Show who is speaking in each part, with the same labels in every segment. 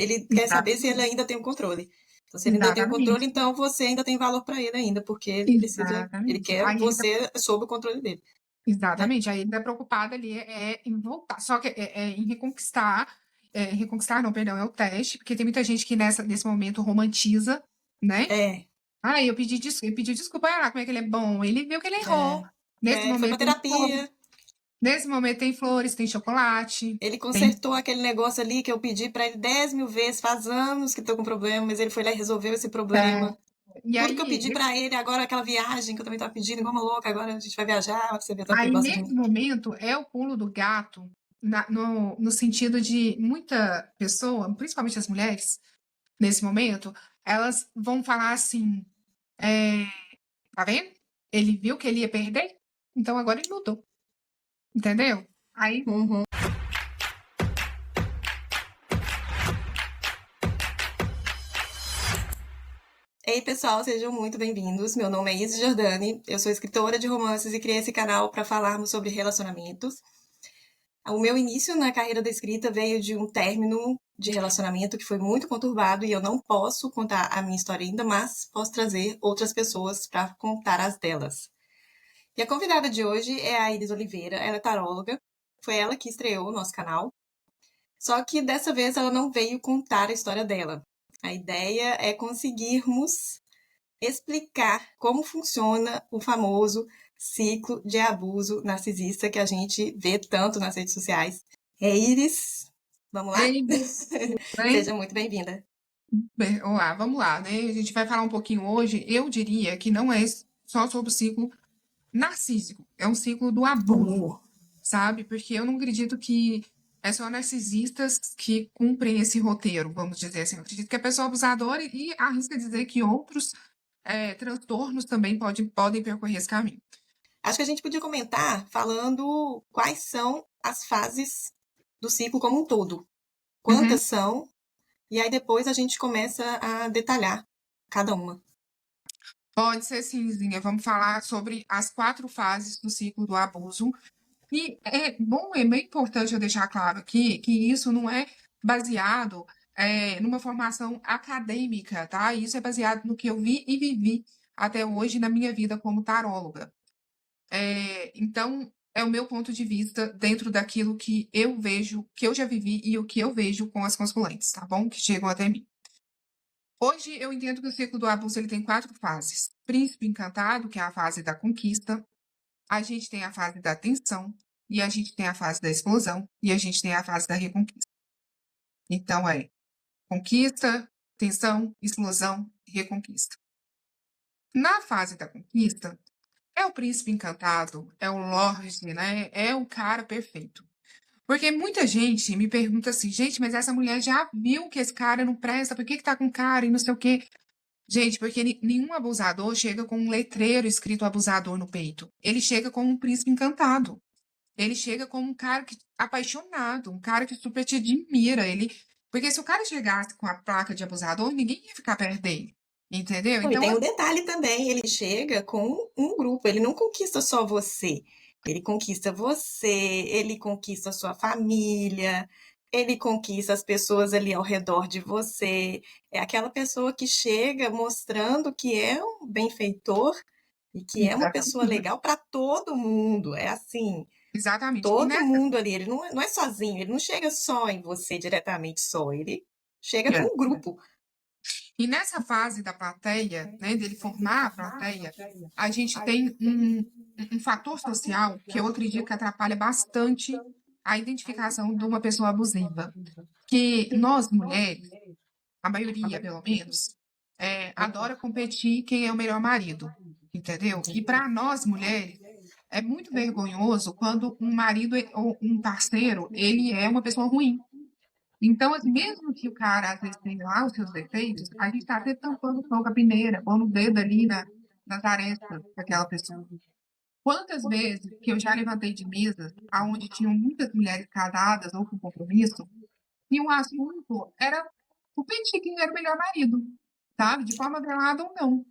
Speaker 1: Ele quer saber se ele
Speaker 2: Exatamente.
Speaker 1: ainda tem o controle. Então, se ele ainda tem o controle,
Speaker 2: Exatamente.
Speaker 1: então você ainda tem valor para ele ainda, porque ele
Speaker 2: Exatamente.
Speaker 1: quer você sob o controle dele, né?
Speaker 2: Exatamente. Aí ele tá preocupado ali em voltar. Só que em reconquistar. Reconquistar, não, perdão, é o teste, porque tem muita gente que nesse momento romantiza, né?
Speaker 1: É,
Speaker 2: Ah, eu pedi desculpa, ah, como é que ele é bom. Ele viu que ele errou. Nesse
Speaker 1: ele foi para
Speaker 2: momento tem flores.
Speaker 1: terapia,
Speaker 2: Nesse momento tem flores, tem chocolate,
Speaker 1: ele
Speaker 2: tem.
Speaker 1: consertou aquele negócio ali que eu pedi para ele 10 mil vezes, faz anos que tô com problema, mas ele foi lá e resolveu esse
Speaker 2: É,
Speaker 1: problema.
Speaker 2: e
Speaker 1: Tudo que eu
Speaker 2: aí,
Speaker 1: pedi para ele, agora aquela viagem que eu também tava pedindo, igual uma louca, agora a gente vai viajar, você vê tanto que ele gosta de
Speaker 2: nesse
Speaker 1: mim.
Speaker 2: momento é o pulo do gato no sentido de muita pessoa, principalmente as mulheres, nesse momento, elas vão falar assim, é, tá vendo? Ele viu que ele ia perder, então agora ele mudou, entendeu? Aí,
Speaker 1: Uhum. Ei, pessoal, sejam muito bem-vindos. Meu nome é Izzy Jordani, eu sou escritora de romances e criei esse canal para falarmos sobre relacionamentos. O meu início na carreira da escrita veio de um término de relacionamento que foi muito conturbado e eu não posso contar a minha história ainda, mas posso trazer outras pessoas para contar as delas. E a convidada de hoje é a Iris Oliveira, ela é taróloga, foi ela que estreou o nosso canal, só que dessa vez ela não veio contar a história dela. A ideia é conseguirmos explicar como funciona o famoso ciclo de abuso narcisista que a gente vê tanto nas redes sociais. É Iris, vamos lá?
Speaker 2: ei, tudo bem?
Speaker 1: Seja muito bem-vinda.
Speaker 2: Vamos lá, vamos lá, né? A gente vai falar um pouquinho hoje. Eu diria que não é só sobre o ciclo narcísico, é um ciclo do abuso, sabe? Porque eu não acredito que é só narcisistas que cumprem esse roteiro, vamos dizer assim. Eu acredito que é pessoa abusadora e arrisca dizer que outros transtornos também podem percorrer esse caminho.
Speaker 1: Acho que a gente podia comentar falando quais são as fases do ciclo como um todo.
Speaker 2: Uhum.
Speaker 1: Quantas são, e aí depois a gente começa a detalhar cada uma.
Speaker 2: Pode ser sim, Zinha. Vamos falar sobre as 4 fases do ciclo do abuso. E é bom, é bem importante eu deixar claro aqui que isso não é baseado numa formação acadêmica, tá? Isso é baseado no que eu vi e vivi até hoje na minha vida como taróloga. Então, é o meu ponto de vista dentro daquilo que eu vejo, que eu já vivi e o que eu vejo com as consulentes, tá bom? Que chegam até mim. Hoje eu entendo que o ciclo do abuso ele tem 4 fases. Príncipe encantado, que é a fase da conquista. A gente tem a fase da tensão, e a gente tem a fase da explosão, e a gente tem a fase da reconquista. Então, conquista, tensão, explosão e reconquista. Na fase da conquista, é o príncipe encantado, é o Lorde, né? É o cara perfeito. Porque muita gente me pergunta assim, gente, mas essa mulher já viu que esse cara não presta, por que que tá com cara e não sei o quê? Gente, porque nenhum abusador chega com um letreiro escrito abusador no peito. Ele chega com um príncipe encantado. Ele chega como um cara apaixonado, um cara que super te admira. Porque se o cara chegasse com a placa de abusador, ninguém ia ficar perto dele. Entendeu?
Speaker 1: E
Speaker 2: Então,
Speaker 1: tem um detalhe também, ele chega com um grupo, ele não conquista só você. Ele conquista você, ele conquista a sua família, ele conquista as pessoas ali ao redor de você. É aquela pessoa que chega mostrando que é um benfeitor e que é uma pessoa
Speaker 2: exatamente.
Speaker 1: legal para todo mundo. É assim,
Speaker 2: Exatamente. E
Speaker 1: todo
Speaker 2: nessa,
Speaker 1: mundo ali, ele não é sozinho, ele não chega só em você diretamente só, ele chega com
Speaker 2: é.
Speaker 1: um grupo.
Speaker 2: E nessa fase da plateia, né, dele formar a plateia, a gente tem um fator social que eu acredito que atrapalha bastante a identificação de uma pessoa abusiva. Que nós, mulheres, a maioria, pelo menos, adora competir quem é o melhor marido, entendeu? E para nós, mulheres, é muito vergonhoso quando um marido ou um parceiro, ele é uma pessoa ruim. Então, assim, mesmo que o cara, às vezes, tenha lá os seus defeitos, a gente está até tampando o sol com a peneira, pondo o dedo ali nas arestas daquela pessoa. Quantas vezes que eu já levantei de mesas onde tinham muitas mulheres casadas ou com compromisso, e o assunto era o peixe quem era o melhor marido, sabe? De forma velada ou não.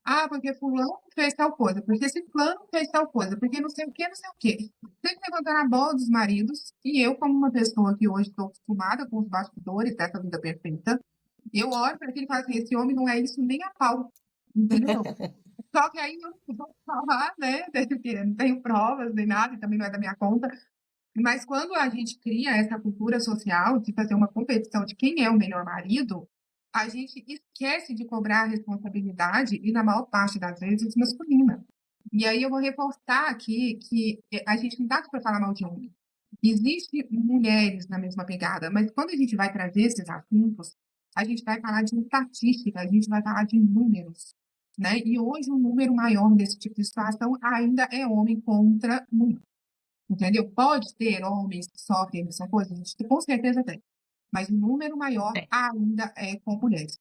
Speaker 2: Ah, porque fulano fez tal coisa, porque esse fulano fez tal coisa, porque não sei o que, não sei o quê. Sempre levantando a bola dos maridos, e eu, como uma pessoa que hoje estou acostumada com os bastidores dessa vida perfeita, eu olho para aquele e falo assim, esse homem não é isso nem a pau, entendeu? Só que aí eu não vou falar, né, porque não tenho provas nem nada, e também não é da minha conta, mas quando a gente cria essa cultura social de fazer uma competição de quem é o melhor marido, a gente esquece de cobrar a responsabilidade, e na maior parte das vezes masculina. E aí eu vou reforçar aqui que a gente não está aqui para falar mal de homem. Existem mulheres na mesma pegada, mas quando a gente vai trazer esses assuntos, a gente vai falar de estatística, a gente vai falar de números, né? E hoje o número maior desse tipo de situação ainda é homem contra mulher. Entendeu? Pode ter homens que sofrem dessa coisa, a gente com certeza tem. Mas o número maior
Speaker 1: É.
Speaker 2: ainda é com mulheres.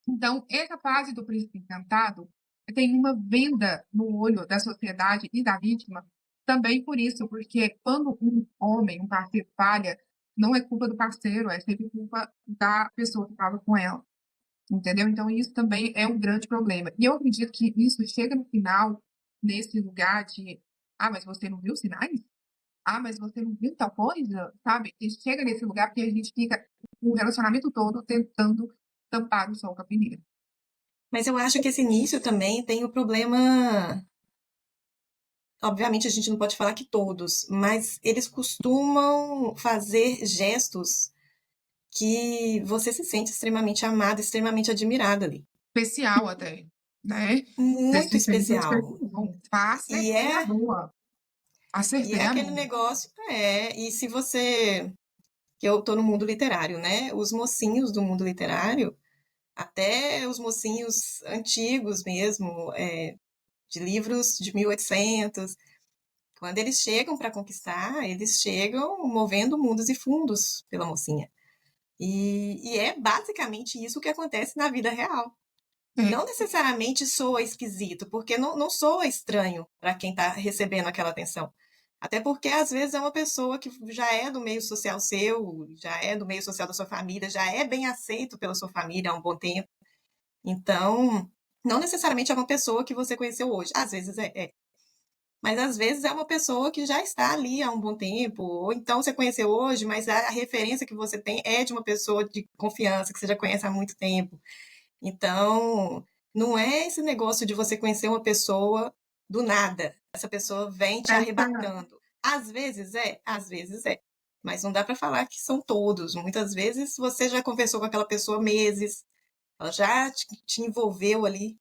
Speaker 2: Então, essa fase do príncipe encantado tem uma venda no olho da sociedade e da vítima também por isso, porque quando um homem, um parceiro falha, não é culpa do parceiro, é sempre culpa da pessoa que estava com ela. Entendeu? Então, isso também é um grande problema. E eu acredito que isso chega no final, nesse lugar de, ah, mas você não viu sinais? Ah, mas você não viu tal coisa? Sabe? E chega nesse lugar porque a gente fica o relacionamento todo tentando tampar o sol com a peneira.
Speaker 1: Mas eu acho que esse início também tem o problema. Obviamente, a gente não pode falar que todos, mas eles costumam fazer gestos que você se sente extremamente amado, extremamente admirado ali.
Speaker 2: Especial até, né? Você
Speaker 1: Muito
Speaker 2: se sente
Speaker 1: especial.
Speaker 2: especial. Pá,
Speaker 1: E
Speaker 2: acertei a
Speaker 1: é,
Speaker 2: boa.
Speaker 1: e é
Speaker 2: Acertei a
Speaker 1: aquele
Speaker 2: boa.
Speaker 1: negócio, e se você, que eu tô no mundo literário, né? Os mocinhos do mundo literário, até os mocinhos antigos mesmo, de livros de 1800, quando eles chegam para conquistar, eles chegam movendo mundos e fundos pela mocinha. E é basicamente isso que acontece na vida real.
Speaker 2: É,
Speaker 1: Não necessariamente soa esquisito, porque não soa estranho para quem está recebendo aquela atenção. Até porque, às vezes, é uma pessoa que já é do meio social seu, já é do meio social da sua família, já é bem aceito pela sua família há um bom tempo. Então, não necessariamente é uma pessoa que você conheceu hoje. Às vezes é. Mas às vezes é uma pessoa que já está ali há um bom tempo, ou então você conheceu hoje, mas a referência que você tem é de uma pessoa de confiança, que você já conhece há muito tempo. Então, não é esse negócio de você conhecer uma pessoa do nada. Essa pessoa vem te
Speaker 2: essa,
Speaker 1: arrebatando. Às vezes é. Mas não dá para falar que são todos. Muitas vezes você já conversou com aquela pessoa meses, ela já te envolveu ali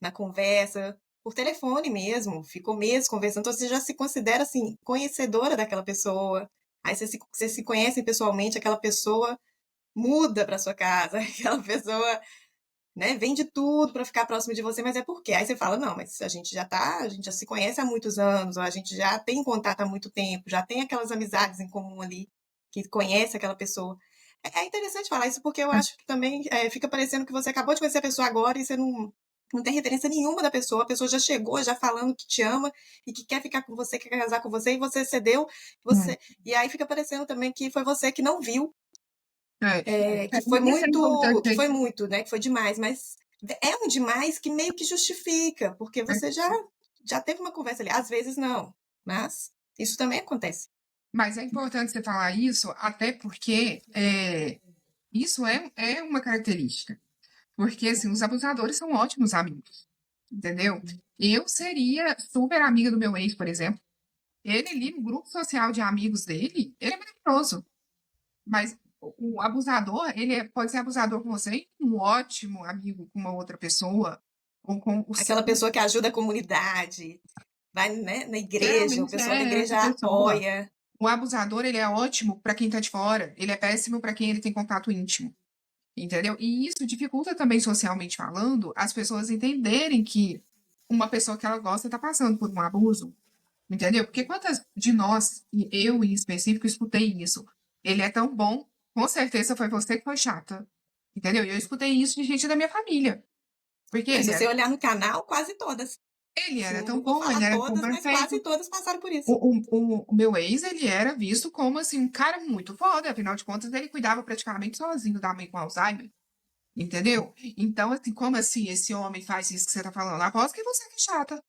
Speaker 1: na conversa, por telefone mesmo, ficou meses conversando, então você já se considera assim, conhecedora daquela pessoa. Aí vocês se conhecem pessoalmente, aquela pessoa muda para sua casa, aquela pessoa, né, vende tudo para ficar próximo de você, mas é por quê? Aí você fala, não, mas a gente já se conhece há muitos anos, ou a gente já tem contato há muito tempo, já tem aquelas amizades em comum ali, que conhece aquela pessoa. É interessante falar isso porque eu acho que também fica parecendo que você acabou de conhecer a pessoa agora e você não tem referência nenhuma da pessoa, a pessoa já chegou já falando que te ama e que quer ficar com você, quer casar com você, e você cedeu, e aí fica parecendo também que foi você que não viu,
Speaker 2: isso é
Speaker 1: que
Speaker 2: importante.
Speaker 1: foi muito, né, que foi demais, mas é um demais que meio que justifica, porque você já teve uma conversa ali, às vezes não, mas isso também acontece.
Speaker 2: Mas é importante você falar isso, até porque isso é uma característica. Porque, assim, os abusadores são ótimos amigos, entendeu? Eu seria super amiga do meu ex, por exemplo. Ele ali no grupo social de amigos dele, ele é maravilhoso. Mas o abusador, pode ser abusador com você e um ótimo amigo com uma outra pessoa, ou com o
Speaker 1: Aquela pessoa que ajuda a comunidade, vai, né, na igreja, o
Speaker 2: geralmente
Speaker 1: pessoal da
Speaker 2: é essa
Speaker 1: igreja
Speaker 2: pessoa.
Speaker 1: apoia.
Speaker 2: O abusador, ele é ótimo para quem tá de fora, ele é péssimo para quem ele tem contato íntimo. Entendeu? E isso dificulta também, socialmente falando, as pessoas entenderem que uma pessoa que ela gosta está passando por um abuso. Entendeu? Porque quantas de nós, e eu em específico, escutei isso? Ele é tão bom, com certeza foi você que foi chata. Entendeu? E eu escutei isso de gente da minha família. Porque
Speaker 1: E se você olhar no canal, quase todas.
Speaker 2: ele era
Speaker 1: Não,
Speaker 2: tão
Speaker 1: não vou
Speaker 2: bom, ele
Speaker 1: falar
Speaker 2: era tão
Speaker 1: todas, mas quase
Speaker 2: perfeito.
Speaker 1: todas passaram por isso.
Speaker 2: O meu ex, ele era visto como, assim, um cara muito foda. Afinal de contas, ele cuidava praticamente sozinho da mãe com Alzheimer. Entendeu? Então, assim, como assim esse homem faz isso que você tá falando? Aposto que você que é chata.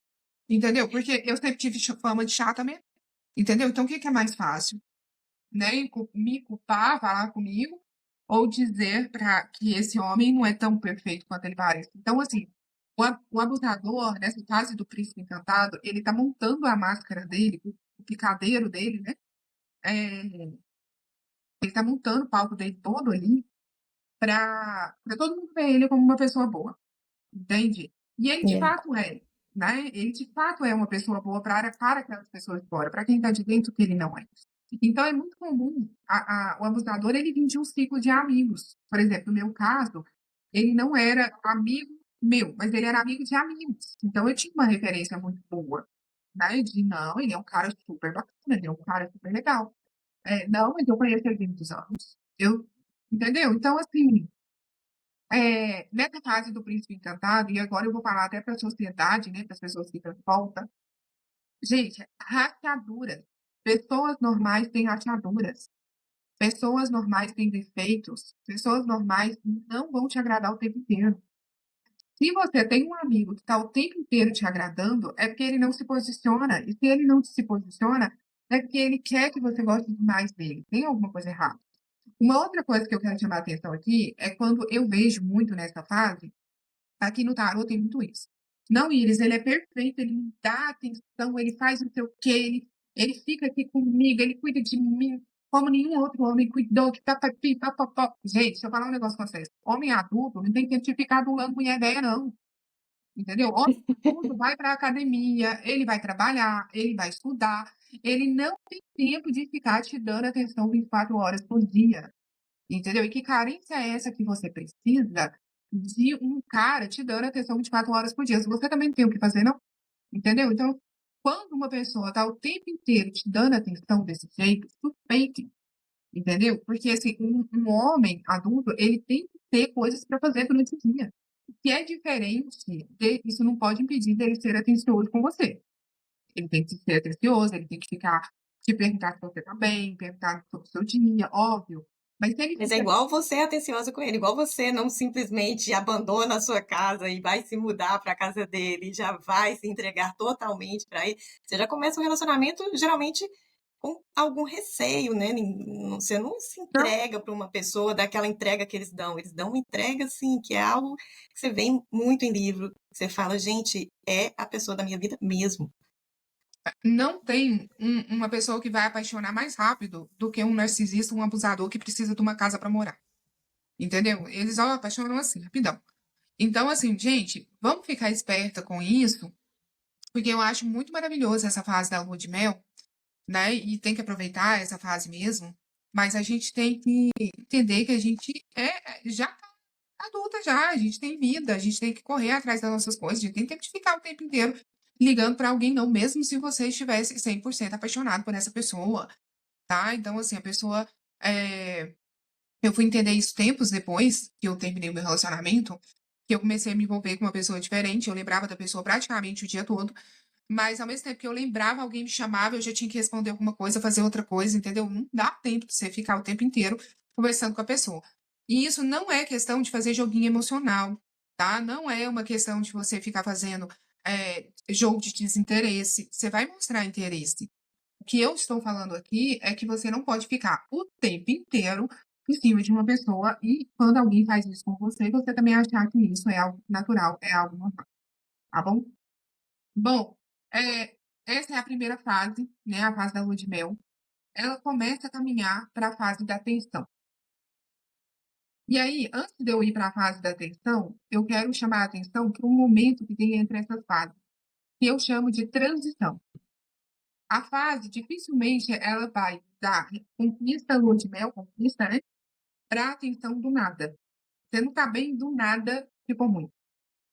Speaker 2: Entendeu? Porque eu sempre tive fama de chata mesmo. Entendeu? Então, o que que é mais fácil? Né? Me culpar, falar comigo, ou dizer para que esse homem não é tão perfeito quanto ele parece. Então, assim, o abusador, nessa fase do príncipe encantado, ele tá montando a máscara dele, o picadeiro dele, né? É, ele tá montando o palco dele todo ali para todo mundo ver ele como uma pessoa boa, entende? E ele de
Speaker 1: É.
Speaker 2: fato é, né? Ele de fato é uma pessoa boa para aquelas pessoas de fora, para quem está de dentro que ele não é. Então é muito comum o abusador ele vir de um ciclo de amigos. Por exemplo, no meu caso, ele não era amigo meu, mas ele era amigo de amigos. Então eu tinha uma referência muito boa, né? De não, ele é um cara super bacana, ele é um cara super legal. Não, mas eu conheço ele há muitos anos. Entendeu? Então, assim, nessa fase do Príncipe Encantado, e agora eu vou falar até para a sociedade, né, para as pessoas que estão em volta, gente, rachaduras. Pessoas normais têm rachaduras. Pessoas normais têm defeitos. Pessoas normais não vão te agradar o tempo inteiro. Se você tem um amigo que está o tempo inteiro te agradando, é porque ele não se posiciona. E se ele não se posiciona, é porque ele quer que você goste mais dele. Tem alguma coisa errada. Uma outra coisa que eu quero chamar a atenção aqui é quando eu vejo muito nessa fase. Aqui no tarô tem muito isso. Não, Iris, ele é perfeito, ele me dá atenção, ele faz não sei o quê, ele fica aqui comigo, ele cuida de mim como nenhum outro homem cuidou, que papapi, papapó. Gente, deixa eu falar um negócio com vocês. Homem adulto não tem tempo de ficar adulando mulher velha, não. Entendeu? Homem adulto vai para a academia, ele vai trabalhar, ele vai estudar, ele não tem tempo de ficar te dando atenção 24 horas por dia. Entendeu? E que carência é essa que você precisa de um cara te dando atenção 24 horas por dia? Se você também não tem o que fazer, não? Entendeu? Então, quando uma pessoa está o tempo inteiro te dando atenção desse jeito, suspeite, entendeu? Porque assim, um homem adulto, ele tem que ter coisas para fazer durante o dia. O que é diferente, isso não pode impedir dele ser atencioso com você. Ele tem que ser atencioso, ele tem que ficar te perguntar se você está bem, perguntar sobre o seu dia, óbvio. Mas se ele
Speaker 1: Mas é
Speaker 2: fica
Speaker 1: igual você é atenciosa com ele, igual você não simplesmente abandona a sua casa e vai se mudar para a casa dele, já vai se entregar totalmente para ele. Você já começa um relacionamento geralmente com algum receio, né? Você não se
Speaker 2: não,
Speaker 1: entrega para uma pessoa daquela entrega que eles dão. Eles dão uma entrega, assim, que é algo que você vê muito em livro. Você fala, gente, é a pessoa da minha vida mesmo.
Speaker 2: não tem uma pessoa que vai apaixonar mais rápido do que um narcisista, um abusador que precisa de uma casa para morar. Entendeu? Eles ó, apaixonam assim, rapidão. Então, assim, gente, vamos ficar esperta com isso, porque eu acho muito maravilhoso essa fase da lua de mel, né? E tem que aproveitar essa fase mesmo. Mas a gente tem que entender que a gente já tá adulta já, a gente tem vida, a gente tem que correr atrás das nossas coisas, a gente tem tempo de ficar o tempo inteiro ligando para alguém, não, mesmo se você estivesse 100% apaixonado por essa pessoa, tá? Então, assim, a pessoa. é, Eu fui entender isso tempos depois que eu terminei o meu relacionamento, que eu comecei a me envolver com uma pessoa diferente, eu lembrava da pessoa praticamente o dia todo, mas ao mesmo tempo que eu lembrava, alguém me chamava, eu já tinha que responder alguma coisa, fazer outra coisa, entendeu? Não dá tempo de você ficar o tempo inteiro conversando com a pessoa. E isso não é questão de fazer joguinho emocional, tá? Não é uma questão de você ficar fazendo jogo de desinteresse. Você vai mostrar interesse. O que eu estou falando aqui é que você não pode ficar o tempo inteiro em cima de uma pessoa e quando alguém faz isso com você, você também achar que isso é algo natural, é algo normal, tá bom? Bom, é, essa é a primeira fase, né, a fase da lua de mel. Ela começa a caminhar para a fase da tensão. E aí, antes de eu ir para a fase da tensão, eu quero chamar a atenção para um momento que tem entre essas fases, que eu chamo de transição. A fase, dificilmente, ela vai da conquista, lua de mel, conquista, né, para a tensão do nada. Você não está bem, do nada ficou ruim.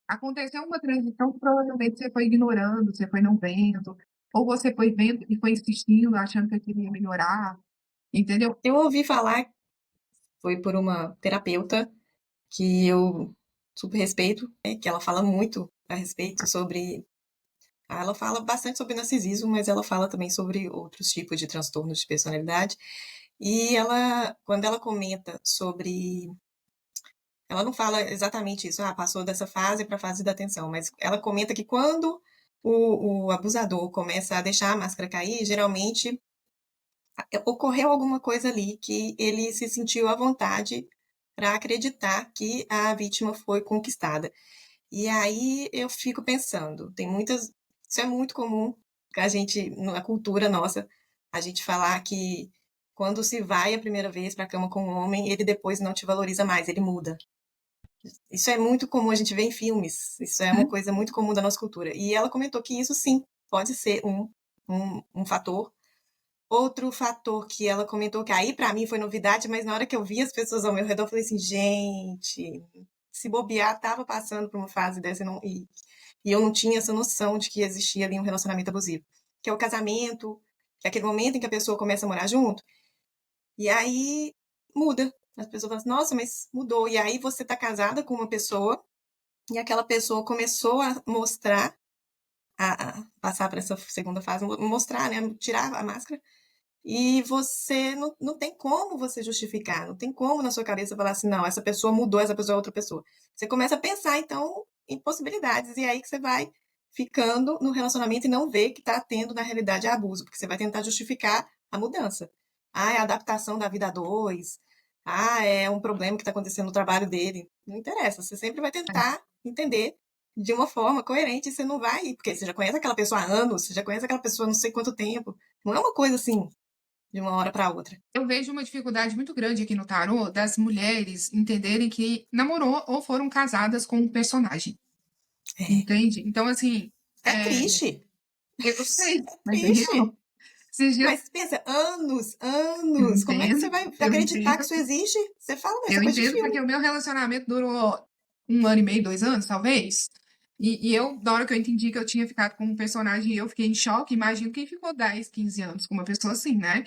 Speaker 2: Aconteceu uma transição que provavelmente você foi ignorando, você foi não vendo, ou você foi vendo e foi insistindo, achando que aquilo ia melhorar, entendeu?
Speaker 1: Eu ouvi falar, foi por uma terapeuta que eu super respeito, né, que ela fala muito a respeito sobre. Ela fala bastante sobre narcisismo, mas ela fala também sobre outros tipos de transtornos de personalidade. E ela, quando ela comenta sobre ela não fala exatamente isso, passou dessa fase para a fase da tensão, mas ela comenta que quando o abusador começa a deixar a máscara cair, geralmente ocorreu alguma coisa ali que ele se sentiu à vontade para acreditar que a vítima foi conquistada. E aí eu fico pensando, tem muitas. Isso é muito comum a gente, na cultura nossa, a gente falar que quando se vai a primeira vez para a cama com um homem, ele depois não te valoriza mais, ele muda. Isso é muito comum a gente ver em filmes, isso é uma
Speaker 2: Hum,
Speaker 1: coisa muito comum da nossa cultura. E ela comentou que isso sim pode ser um fator. Outro fator que ela comentou que aí para mim foi novidade, mas na hora que eu vi as pessoas ao meu redor, eu falei assim, gente, se bobear, tava passando por uma fase dessa e eu não tinha essa noção de que existia ali um relacionamento abusivo. Que é o casamento, que é aquele momento em que a pessoa começa a morar junto, e aí muda. As pessoas falam assim, nossa, mas mudou. E aí você tá casada com uma pessoa, e aquela pessoa começou a mostrar, a passar para essa segunda fase, mostrar, né, tirar a máscara, e você não tem como você justificar, não tem como na sua cabeça falar assim, não, essa pessoa mudou, essa pessoa é outra pessoa. Você começa a pensar, então, em possibilidades, e é aí que você vai ficando no relacionamento e não vê que está tendo, na realidade, abuso, porque você vai tentar justificar a mudança. Ah, é a adaptação da vida a dois. Ah, é um problema que está acontecendo no trabalho dele. Não interessa, você sempre vai tentar entender de uma forma coerente, e você não vai, porque você já conhece aquela pessoa há anos, você já conhece aquela pessoa há não sei quanto tempo. Não é uma coisa assim, de uma hora para outra.
Speaker 2: Eu vejo uma dificuldade muito grande aqui no tarô das mulheres entenderem que namorou ou foram casadas com um personagem,
Speaker 1: É,
Speaker 2: entende? Então, assim,
Speaker 1: é
Speaker 2: é,
Speaker 1: triste.
Speaker 2: eu sei, mas é real.
Speaker 1: Triste.
Speaker 2: Esses dias
Speaker 1: Mas pensa, anos,
Speaker 2: eu
Speaker 1: anos. Como é que você
Speaker 2: entendo,
Speaker 1: vai
Speaker 2: eu
Speaker 1: acreditar que
Speaker 2: entendo,
Speaker 1: isso existe? Você fala, mas isso
Speaker 2: eu
Speaker 1: é coisa de
Speaker 2: entendo, porque
Speaker 1: filme.
Speaker 2: o meu relacionamento durou 1 ano e meio, 2 anos, talvez. E eu, na hora que eu entendi que eu tinha ficado com um personagem, eu fiquei em choque. Imagino quem ficou 10, 15 anos com uma pessoa assim, né?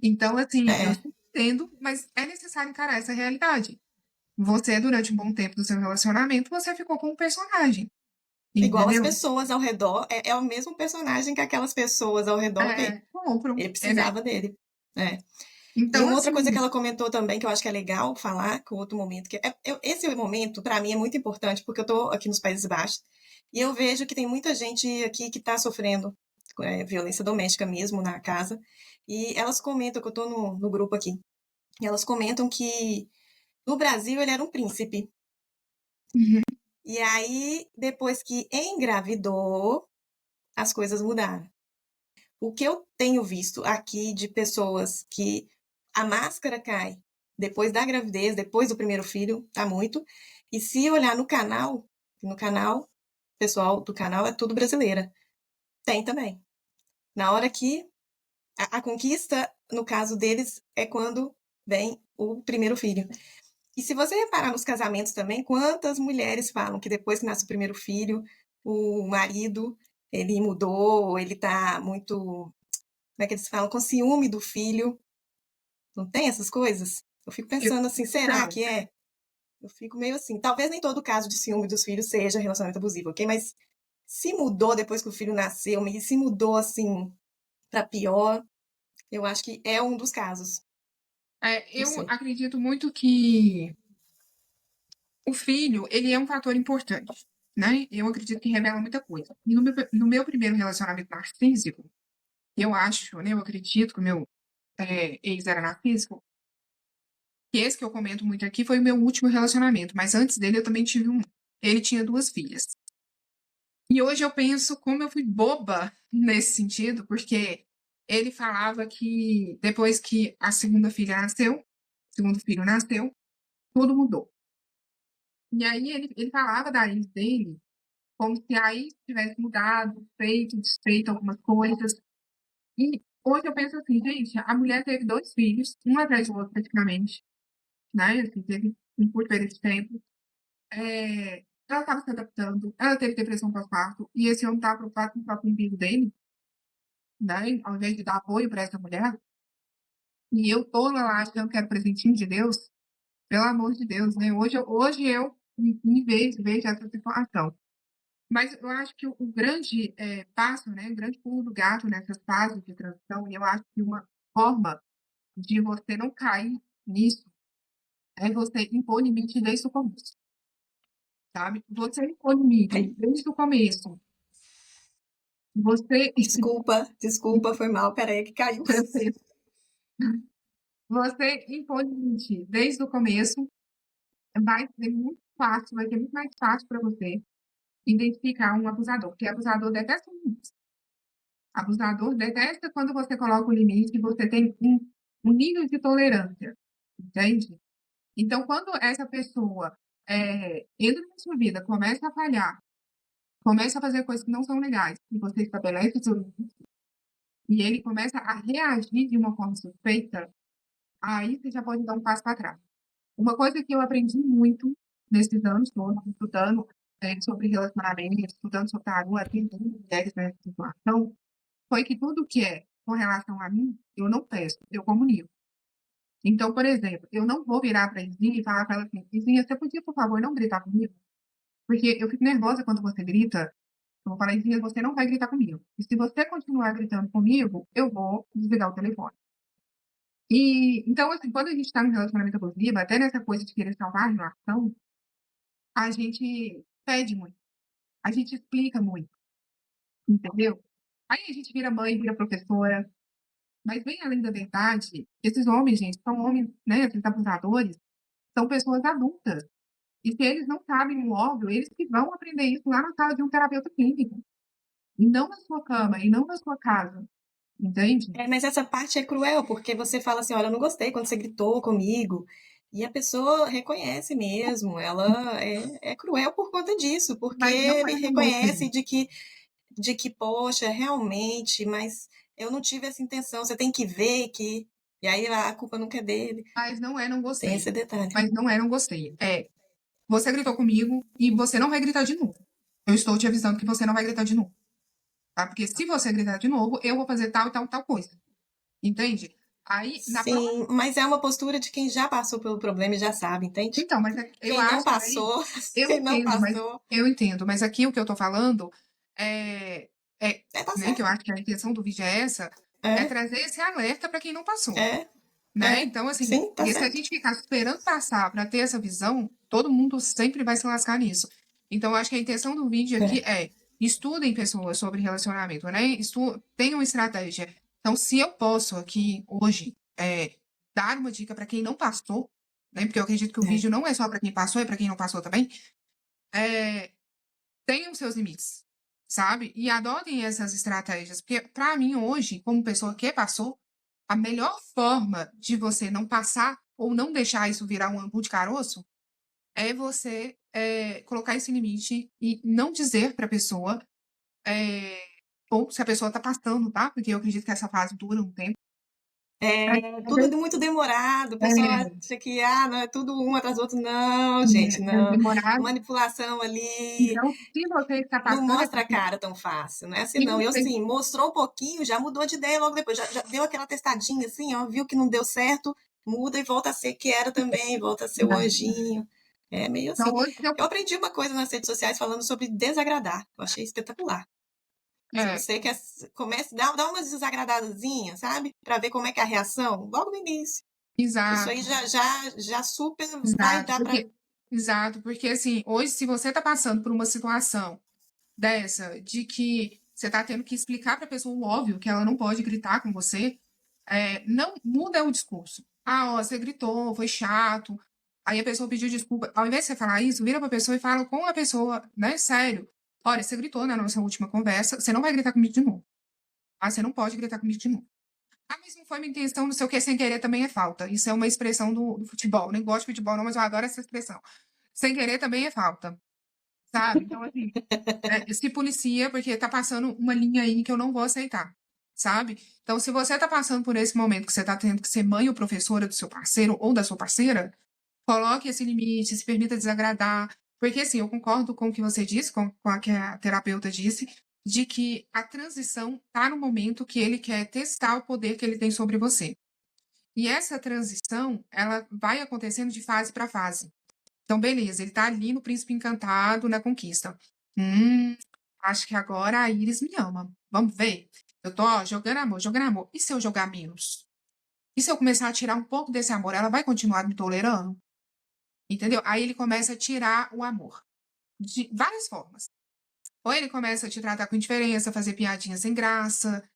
Speaker 2: Então, assim, eu
Speaker 1: É,
Speaker 2: entendo, mas é necessário encarar essa realidade. Você, durante um bom tempo do seu relacionamento, você ficou com um personagem,
Speaker 1: igual as
Speaker 2: entendeu?
Speaker 1: pessoas ao redor, é o mesmo personagem que aquelas pessoas ao redor vê.
Speaker 2: Compro.
Speaker 1: Ele precisava dele. É. E
Speaker 2: Então,
Speaker 1: uma outra coisa que
Speaker 2: assim,
Speaker 1: ela comentou também, que eu acho que é legal falar, com outro momento, que esse momento, para mim, é muito importante, porque eu estou aqui nos Países Baixos, e eu vejo que tem muita gente aqui que está sofrendo violência doméstica mesmo na casa, e elas comentam, que eu estou no grupo aqui, e elas comentam que no Brasil ele era um príncipe,
Speaker 2: uhum,
Speaker 1: e aí, depois que engravidou, as coisas mudaram. O que eu tenho visto aqui de pessoas que a máscara cai depois da gravidez, depois do primeiro filho, tá muito. E se olhar no canal, pessoal do canal é tudo brasileira. Tem também. Na hora que a conquista, no caso deles, é quando vem o primeiro filho. E se você reparar nos casamentos também, quantas mulheres falam que depois que nasce o primeiro filho, o marido, ele mudou, ele tá muito, como é que eles falam, com ciúme do filho. Não tem essas coisas? Eu fico
Speaker 2: eu,
Speaker 1: pensando assim, será
Speaker 2: então,
Speaker 1: que é? Eu fico meio assim. Talvez nem todo caso de ciúme dos filhos seja relacionamento abusivo, ok? Mas se mudou depois que o filho nasceu, mas se mudou assim para pior, eu acho que é um dos casos. Não
Speaker 2: eu
Speaker 1: sei.
Speaker 2: acredito muito que o filho, ele é um fator importante, né? Eu acredito que revela muita coisa. E no meu primeiro relacionamento narcísico, eu acho, né? Eu acredito que o meu ex era narcísico, que esse que eu comento muito aqui foi o meu último relacionamento, mas antes dele eu também tive um. Ele tinha 2 filhas. E hoje eu penso como eu fui boba nesse sentido, porque ele falava que depois que a segunda filha nasceu, o segundo filho nasceu, tudo mudou. E aí ele falava da ex dele como se a ex tivesse mudado, feito, desfeito algumas coisas. E hoje eu penso assim, gente, a mulher teve 2 filhos, um atrás do outro praticamente, né? Assim, teve um curto período de tempo. Ela estava se adaptando, ela teve depressão pós-parto, e esse homem estava preocupado com o próprio umbigo dele, né? Ao invés de dar apoio para essa mulher. E eu tola lá achando que era presentinho de Deus, pelo amor de Deus, né? Hoje eu me vejo essa situação. Mas eu acho que o grande passo, né, o grande pulo do gato nessas fases de transição, e eu acho que uma forma de você não cair nisso é você impor limite desde o começo, sabe? Você impor limite
Speaker 1: Ai,
Speaker 2: desde o começo. Você,
Speaker 1: desculpa, foi mal, peraí que caiu.
Speaker 2: você impor limite desde o começo vai ser muito fácil, vai ser muito mais fácil para você identificar um abusador, porque abusador detesta limites. Abusador detesta quando você coloca o limite e você tem um nível de tolerância, entende? Então, quando essa pessoa entra na sua vida, começa a falhar, começa a fazer coisas que não são legais, e você estabelece o seu limite, e ele começa a reagir de uma forma suspeita, aí você já pode dar um passo para trás. Uma coisa que eu aprendi muito nesses anos todos, estudando sobre relacionamento, estudando sobre tarô, atendendo mulheres nessa situação, foi que tudo que é com relação a mim, eu não peço, eu comunico. Então, por exemplo, eu não vou virar para a Izinha e falar para ela assim, Izinha, você podia, por favor, não gritar comigo? Porque eu fico nervosa quando você grita. Eu vou falar, Izinha, você não vai gritar comigo. E se você continuar gritando comigo, eu vou desligar o telefone. E, então, assim, quando a gente está no relacionamento abusivo, até nessa coisa de querer salvar a relação, a gente pede muito, a gente explica muito, entendeu? Aí a gente vira mãe, vira professora, mas bem além da verdade, esses homens, gente, são homens, né, esses abusadores, são pessoas adultas. E se eles não sabem o óbvio, eles que vão aprender isso lá na sala de um terapeuta clínico. E não na sua cama, e não na sua casa. Entende?
Speaker 1: É, mas essa parte é cruel, porque você fala assim, olha, eu não gostei quando você gritou comigo. E a pessoa reconhece mesmo, ela é cruel por conta disso, porque
Speaker 2: Mas não
Speaker 1: ele
Speaker 2: é não gostei.
Speaker 1: reconhece de que, poxa, realmente, mas eu não tive essa intenção, você tem que ver que. E aí a culpa nunca é dele.
Speaker 2: Mas não é não
Speaker 1: Tem
Speaker 2: gostei.
Speaker 1: esse detalhe.
Speaker 2: Mas não é não gostei. É, você gritou comigo e você não vai gritar de novo. Eu estou te avisando que você não vai gritar de novo. Tá? Porque se você gritar de novo, eu vou fazer tal e tal, tal coisa. Entende? Aí, na próxima.
Speaker 1: Sim, mas é uma postura de quem já passou pelo problema e já sabe, entende?
Speaker 2: Então, mas eu
Speaker 1: Quem não
Speaker 2: acho que aí.
Speaker 1: passou,
Speaker 2: Eu
Speaker 1: quem não
Speaker 2: entendo, mas
Speaker 1: passou,
Speaker 2: eu entendo. Mas aqui o que eu tô falando é,
Speaker 1: tá
Speaker 2: né, que eu
Speaker 1: certo.
Speaker 2: acho que a intenção do vídeo é essa, é
Speaker 1: É,
Speaker 2: trazer esse alerta para quem não passou.
Speaker 1: é,
Speaker 2: Né? Então, assim,
Speaker 1: sim, tá
Speaker 2: porque se a
Speaker 1: certo.
Speaker 2: gente ficar esperando passar para ter essa visão, todo mundo sempre vai se lascar nisso. Então, eu acho que a intenção do vídeo aqui
Speaker 1: É.
Speaker 2: é estudem pessoas sobre relacionamento, né? Tenham estratégia. Então, se eu posso aqui hoje dar uma dica para quem não passou, né? Porque eu acredito que o
Speaker 1: É.
Speaker 2: vídeo não é só para quem passou, é para quem não passou também. É, tenham seus limites, sabe? E adotem essas estratégias, porque para mim hoje, como pessoa que passou, a melhor forma de você não passar ou não deixar isso virar um angu de caroço é você colocar esse limite e não dizer para a pessoa, ou se a pessoa está passando, tá? Porque eu acredito que essa fase dura um tempo.
Speaker 1: É tudo muito demorado. O pessoal acha que não, é tudo um atrás do outro. Não, gente, não.
Speaker 2: Demorado.
Speaker 1: Manipulação ali
Speaker 2: Então, se você está
Speaker 1: não
Speaker 2: passando, é
Speaker 1: mostra a
Speaker 2: porque
Speaker 1: cara tão fácil, não é assim,
Speaker 2: se
Speaker 1: não. Eu,
Speaker 2: você
Speaker 1: sim, mostrou um pouquinho, já mudou de ideia logo depois. Já deu aquela testadinha assim, ó, viu que não deu certo, muda e volta a ser que era também, volta a ser o anjinho. É meio
Speaker 2: então,
Speaker 1: assim.
Speaker 2: hoje eu,
Speaker 1: Eu aprendi uma coisa nas redes sociais falando sobre desagradar. Eu achei espetacular. Se
Speaker 2: é,
Speaker 1: você quer, comece, dá umas desagradadazinhas, sabe? Pra ver como é que é a reação, logo no início. Isso aí
Speaker 2: exato.
Speaker 1: já super vai
Speaker 2: Exato,
Speaker 1: dar pra.
Speaker 2: porque assim, hoje, se você está passando por uma situação dessa, de que você está tendo que explicar para a pessoa o óbvio, que ela não pode gritar com você, não muda o discurso. Ah, ó, você gritou, foi chato. Aí a pessoa pediu desculpa. Ao invés de você falar isso, vira para a pessoa e fala com a pessoa, né, sério. Olha, você gritou na nossa última conversa, você não vai gritar comigo de novo. Ah, você não pode gritar comigo de novo. Ah, mas não foi minha intenção, não sei o que, sem querer também é falta. Isso é uma expressão do futebol. Nem gosto de futebol, não, mas eu adoro essa expressão. Sem querer também é falta, sabe? Então, assim, se policia, porque tá passando uma linha aí que eu não vou aceitar, sabe? Então, se você tá passando por esse momento que você tá tendo que ser mãe ou professora do seu parceiro ou da sua parceira, coloque esse limite, se permita desagradar. Porque, assim, eu concordo com o que você disse, com a que a terapeuta disse, de que a transição está no momento que ele quer testar o poder que ele tem sobre você. E essa transição, ela vai acontecendo de fase para fase. Então, beleza, ele está ali no Príncipe Encantado, na conquista. Acho que agora a Iris me ama. Vamos ver. Eu tô ó, jogando amor, jogando amor. E se eu jogar menos? E se eu começar a tirar um pouco desse amor, ela vai continuar me tolerando? entendeu? Aí ele começa a tirar o amor de várias formas. Ou ele começa a te tratar com indiferença, fazer piadinha sem graça,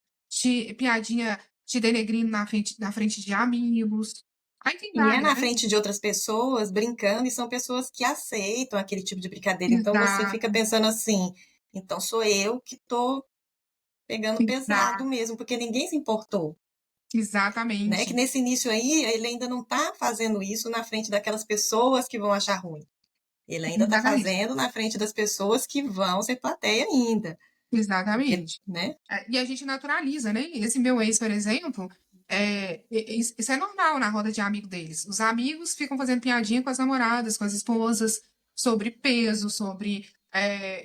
Speaker 2: piadinha te denegrindo na frente de amigos. Aí tem
Speaker 1: E é
Speaker 2: várias,
Speaker 1: na
Speaker 2: né?
Speaker 1: frente de outras pessoas, brincando, e são pessoas que aceitam aquele tipo de brincadeira. Então você fica
Speaker 2: Exato,
Speaker 1: pensando assim, então sou eu que tô pegando pesado
Speaker 2: exato,
Speaker 1: mesmo, porque ninguém se importou, né? Que
Speaker 2: exatamente,
Speaker 1: nesse início aí, ele ainda não tá fazendo isso na frente daquelas pessoas que vão achar ruim. Ele ainda tá
Speaker 2: exatamente,
Speaker 1: fazendo na frente das pessoas que vão ser plateia ainda. Porque,
Speaker 2: exatamente.
Speaker 1: né?
Speaker 2: E a gente naturaliza, né? Esse meu ex, por exemplo, isso é normal na roda de amigo deles. Os amigos ficam fazendo piadinha com as namoradas, com as esposas, sobre peso, sobre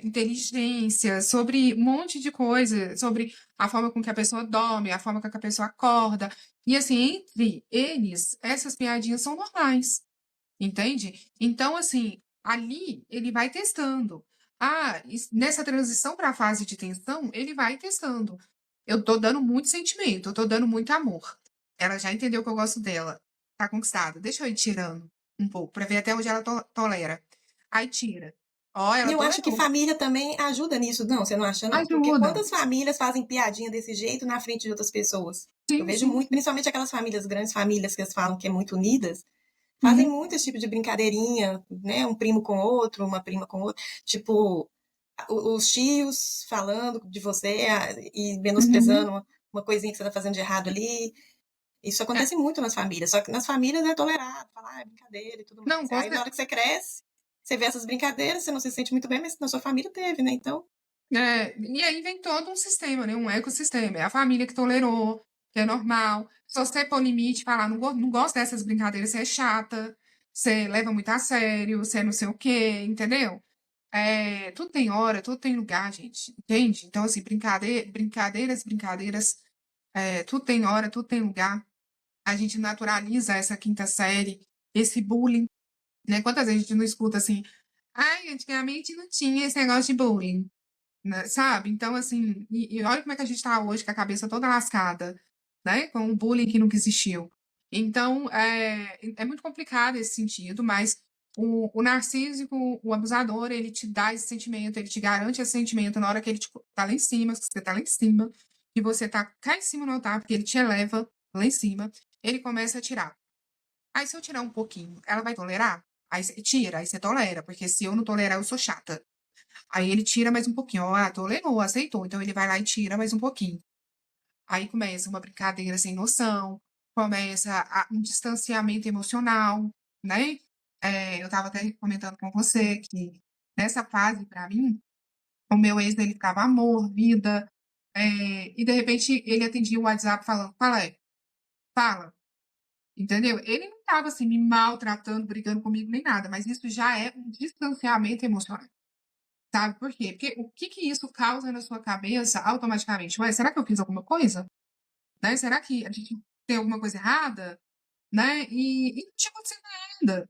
Speaker 2: inteligência, sobre um monte de coisa, sobre a forma com que a pessoa dorme, a forma com que a pessoa acorda. E assim, entre eles, essas piadinhas são normais. Entende? Então, assim, ali ele vai testando. Nessa transição para a fase de tensão, ele vai testando. Eu tô dando muito sentimento, eu tô dando muito amor. Ela já entendeu que eu gosto dela. Tá conquistada. Deixa eu ir tirando um pouco, para ver até onde ela tolera. Aí tira. Ó,
Speaker 1: E
Speaker 2: ela
Speaker 1: eu acho que
Speaker 2: tolerou.
Speaker 1: família também ajuda nisso, não? Você não acha, não? Porque
Speaker 2: Ajuda.
Speaker 1: quantas famílias fazem piadinha desse jeito na frente de outras pessoas? Eu
Speaker 2: Sim,
Speaker 1: vejo
Speaker 2: sim,
Speaker 1: muito,
Speaker 2: sim.
Speaker 1: principalmente aquelas famílias, grandes famílias que eles falam que é muito unidas, fazem
Speaker 2: Uhum,
Speaker 1: muito esse tipo de brincadeirinha, né? Um primo com outro, uma prima com outro. Tipo, os tios falando de você e
Speaker 2: uhum.
Speaker 1: menosprezando uma coisinha que você tá fazendo de errado ali. Isso
Speaker 2: É,
Speaker 1: acontece muito nas famílias, só que nas famílias é tolerado, falar, ah, é brincadeira e tudo
Speaker 2: não,
Speaker 1: mais. Aí na hora que você cresce, você vê essas brincadeiras, você não se sente muito bem, mas na sua família teve, né? Então,
Speaker 2: E aí vem todo um sistema, né? Um ecossistema. É a família que tolerou, que é normal. Se você pôr limite, falar, não gosto dessas brincadeiras, você é chata, você leva muito a sério, você é não sei o quê, entendeu? Tudo tem hora, tudo tem lugar, gente, entende? Então, assim, brincadeiras, tudo tem hora, tudo tem lugar. A gente naturaliza essa quinta série, esse bullying, né? Quantas vezes a gente não escuta assim, ai, antigamente não tinha esse negócio de bullying, né, sabe? Então, assim, e olha como é que a gente está hoje, com a cabeça toda lascada, né? Com o bullying que nunca existiu. Então, é muito complicado esse sentido, mas o narcísico, o abusador, ele te dá esse sentimento, ele te garante esse sentimento na hora que ele tá lá em cima, que você tá lá em cima, e você tá cá em cima no altar, porque ele te eleva lá em cima, ele começa a tirar. Aí, se eu tirar um pouquinho, ela vai tolerar? Aí você tira, aí você tolera, porque se eu não tolerar, eu sou chata. Aí ele tira mais um pouquinho. Ó, tolerou, aceitou. Então ele vai lá e tira mais um pouquinho. Aí começa uma brincadeira sem noção, começa um distanciamento emocional, né? Eu estava até comentando com você que nessa fase, para mim, o meu ex, ele ficava amor, vida, e de repente ele atendia o WhatsApp falando, fala aí, fala, entendeu? Ele não estava assim me maltratando, brigando comigo nem nada, mas isso já é um distanciamento emocional. Sabe por quê? Porque o que que isso causa na sua cabeça automaticamente? Ué, será que eu fiz alguma coisa? Né? Será que a gente tem alguma cosa errada? Né? E não tinha acontecido nada,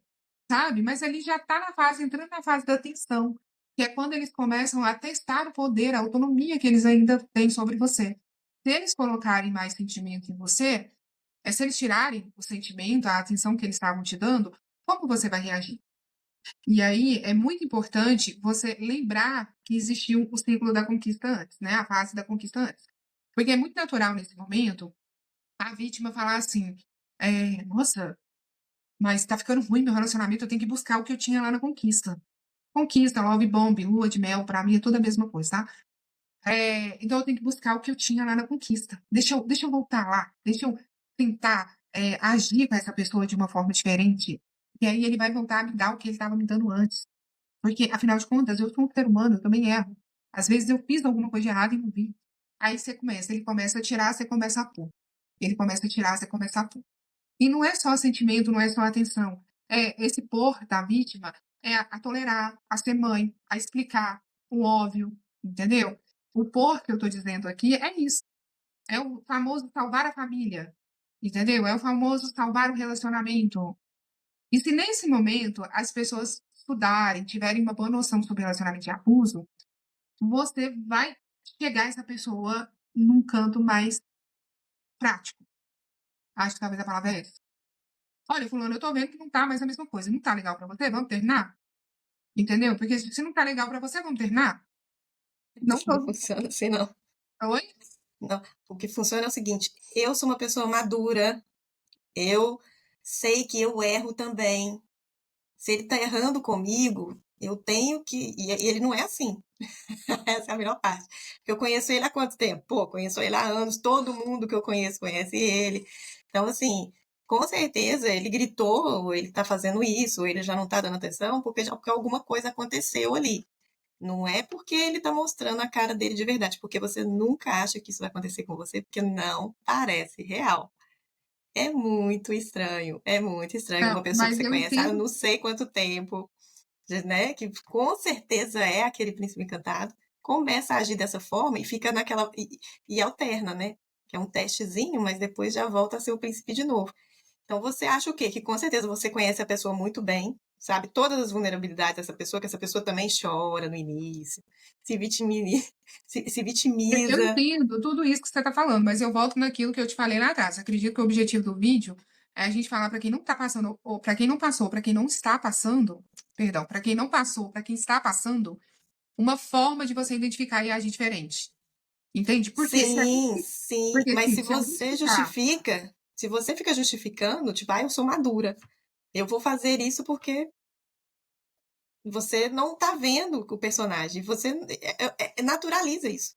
Speaker 2: sabe? Mas ali já está na fase, entrando na fase da tensão, que é quando eles começam a testar o poder, a autonomia que eles ainda têm sobre você. Se eles colocarem mais sentimento em você, se eles tirarem o sentimento, a atenção que eles estavam te dando, como você vai reagir? E aí é muito importante você lembrar que existiu o ciclo da conquista antes, né? A fase da conquista antes. Porque é muito natural nesse momento a vítima falar assim: nossa, mas tá ficando ruim meu relacionamento, eu tenho que buscar o que eu tinha lá na conquista. Conquista, love bomb, lua de mel, pra mim é tudo a mesma coisa, tá? Então eu tenho que buscar o que eu tinha lá na conquista. Deixa eu voltar lá, deixa eu tentar agir com essa pessoa de uma forma diferente. E aí ele vai voltar a me dar o que ele estava me dando antes. Porque, afinal de contas, eu sou um ser humano, eu também erro. Às vezes eu fiz alguma coisa de errado e não vi. Aí ele começa a tirar, você começa a pôr. Ele começa a tirar, você começa a pôr. E não é só sentimento, não é só atenção. Esse pôr da vítima é a tolerar, a ser mãe, a explicar o óbvio, entendeu? O pôr que eu estou dizendo aqui é isso. É o famoso salvar a família, entendeu? É o famoso salvar o relacionamento. E se nesse momento as pessoas estudarem, tiverem uma boa noção sobre relacionamento de abuso, você vai chegar essa pessoa num canto mais prático. Acho que talvez a palavra é essa. Olha, fulano, eu tô vendo que não tá mais a mesma coisa. Não tá legal pra você? Vamos terminar? Entendeu? Porque se não tá legal pra você, vamos terminar? Não
Speaker 1: Não
Speaker 2: todo
Speaker 1: funciona assim, não.
Speaker 2: Oi?
Speaker 1: Não. O que funciona é o seguinte: eu sou uma pessoa madura, eu sei que eu erro também. Se ele tá errando comigo, eu tenho que. E ele não é assim. Essa é a melhor parte. Porque eu conheço ele há quanto tempo? Pô, conheço ele há anos, todo mundo que eu conheço conhece ele. Então, assim, com certeza ele gritou, ou ele tá fazendo isso, ou ele já não tá dando atenção, porque alguma coisa aconteceu ali. Não é porque ele tá mostrando a cara dele de verdade, porque você nunca acha que isso vai acontecer com você, porque não parece real. É muito estranho uma
Speaker 2: Não,
Speaker 1: pessoa que
Speaker 2: mas
Speaker 1: você
Speaker 2: eu
Speaker 1: conhece há
Speaker 2: entendo.
Speaker 1: não sei quanto tempo, né, que com certeza é aquele príncipe encantado, começa a agir dessa forma e fica naquela e alterna, né? Que é um testezinho, mas depois já volta a ser o príncipe de novo. Então você acha o quê? Que com certeza você conhece a pessoa muito bem, sabe todas as vulnerabilidades dessa pessoa, que essa pessoa também chora no início, se vitimiza, se
Speaker 2: Eu
Speaker 1: vitimiza.
Speaker 2: entendo tudo isso que você está falando, mas eu volto naquilo que eu te falei lá atrás. Acredito que o objetivo do vídeo é a gente falar para quem não está passando, ou para quem não passou, para quem não está passando, perdão, para quem não passou, para quem está passando, uma forma de você identificar e agir diferente. Entende?
Speaker 1: Sim, sim,
Speaker 2: Porque
Speaker 1: mas
Speaker 2: assim,
Speaker 1: se
Speaker 2: se a gente
Speaker 1: você
Speaker 2: ficar.
Speaker 1: justifica, se você fica justificando, tipo, eu sou madura, eu vou fazer isso porque você não tá vendo o personagem, você naturaliza isso,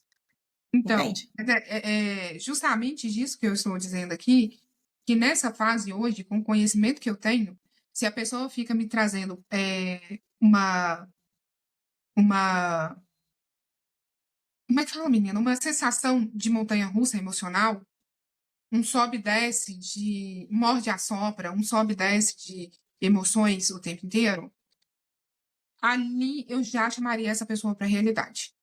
Speaker 2: Então,
Speaker 1: entende?
Speaker 2: mas é justamente disso que eu estou dizendo aqui, que nessa fase hoje, com o conhecimento que eu tenho, se a pessoa fica me trazendo uma como é que fala, menina? Uma sensação de montanha-russa emocional, um sobe e desce de morde e assopra, um sobe e desce de emoções o tempo inteiro, ali eu já chamaria essa pessoa para a realidade.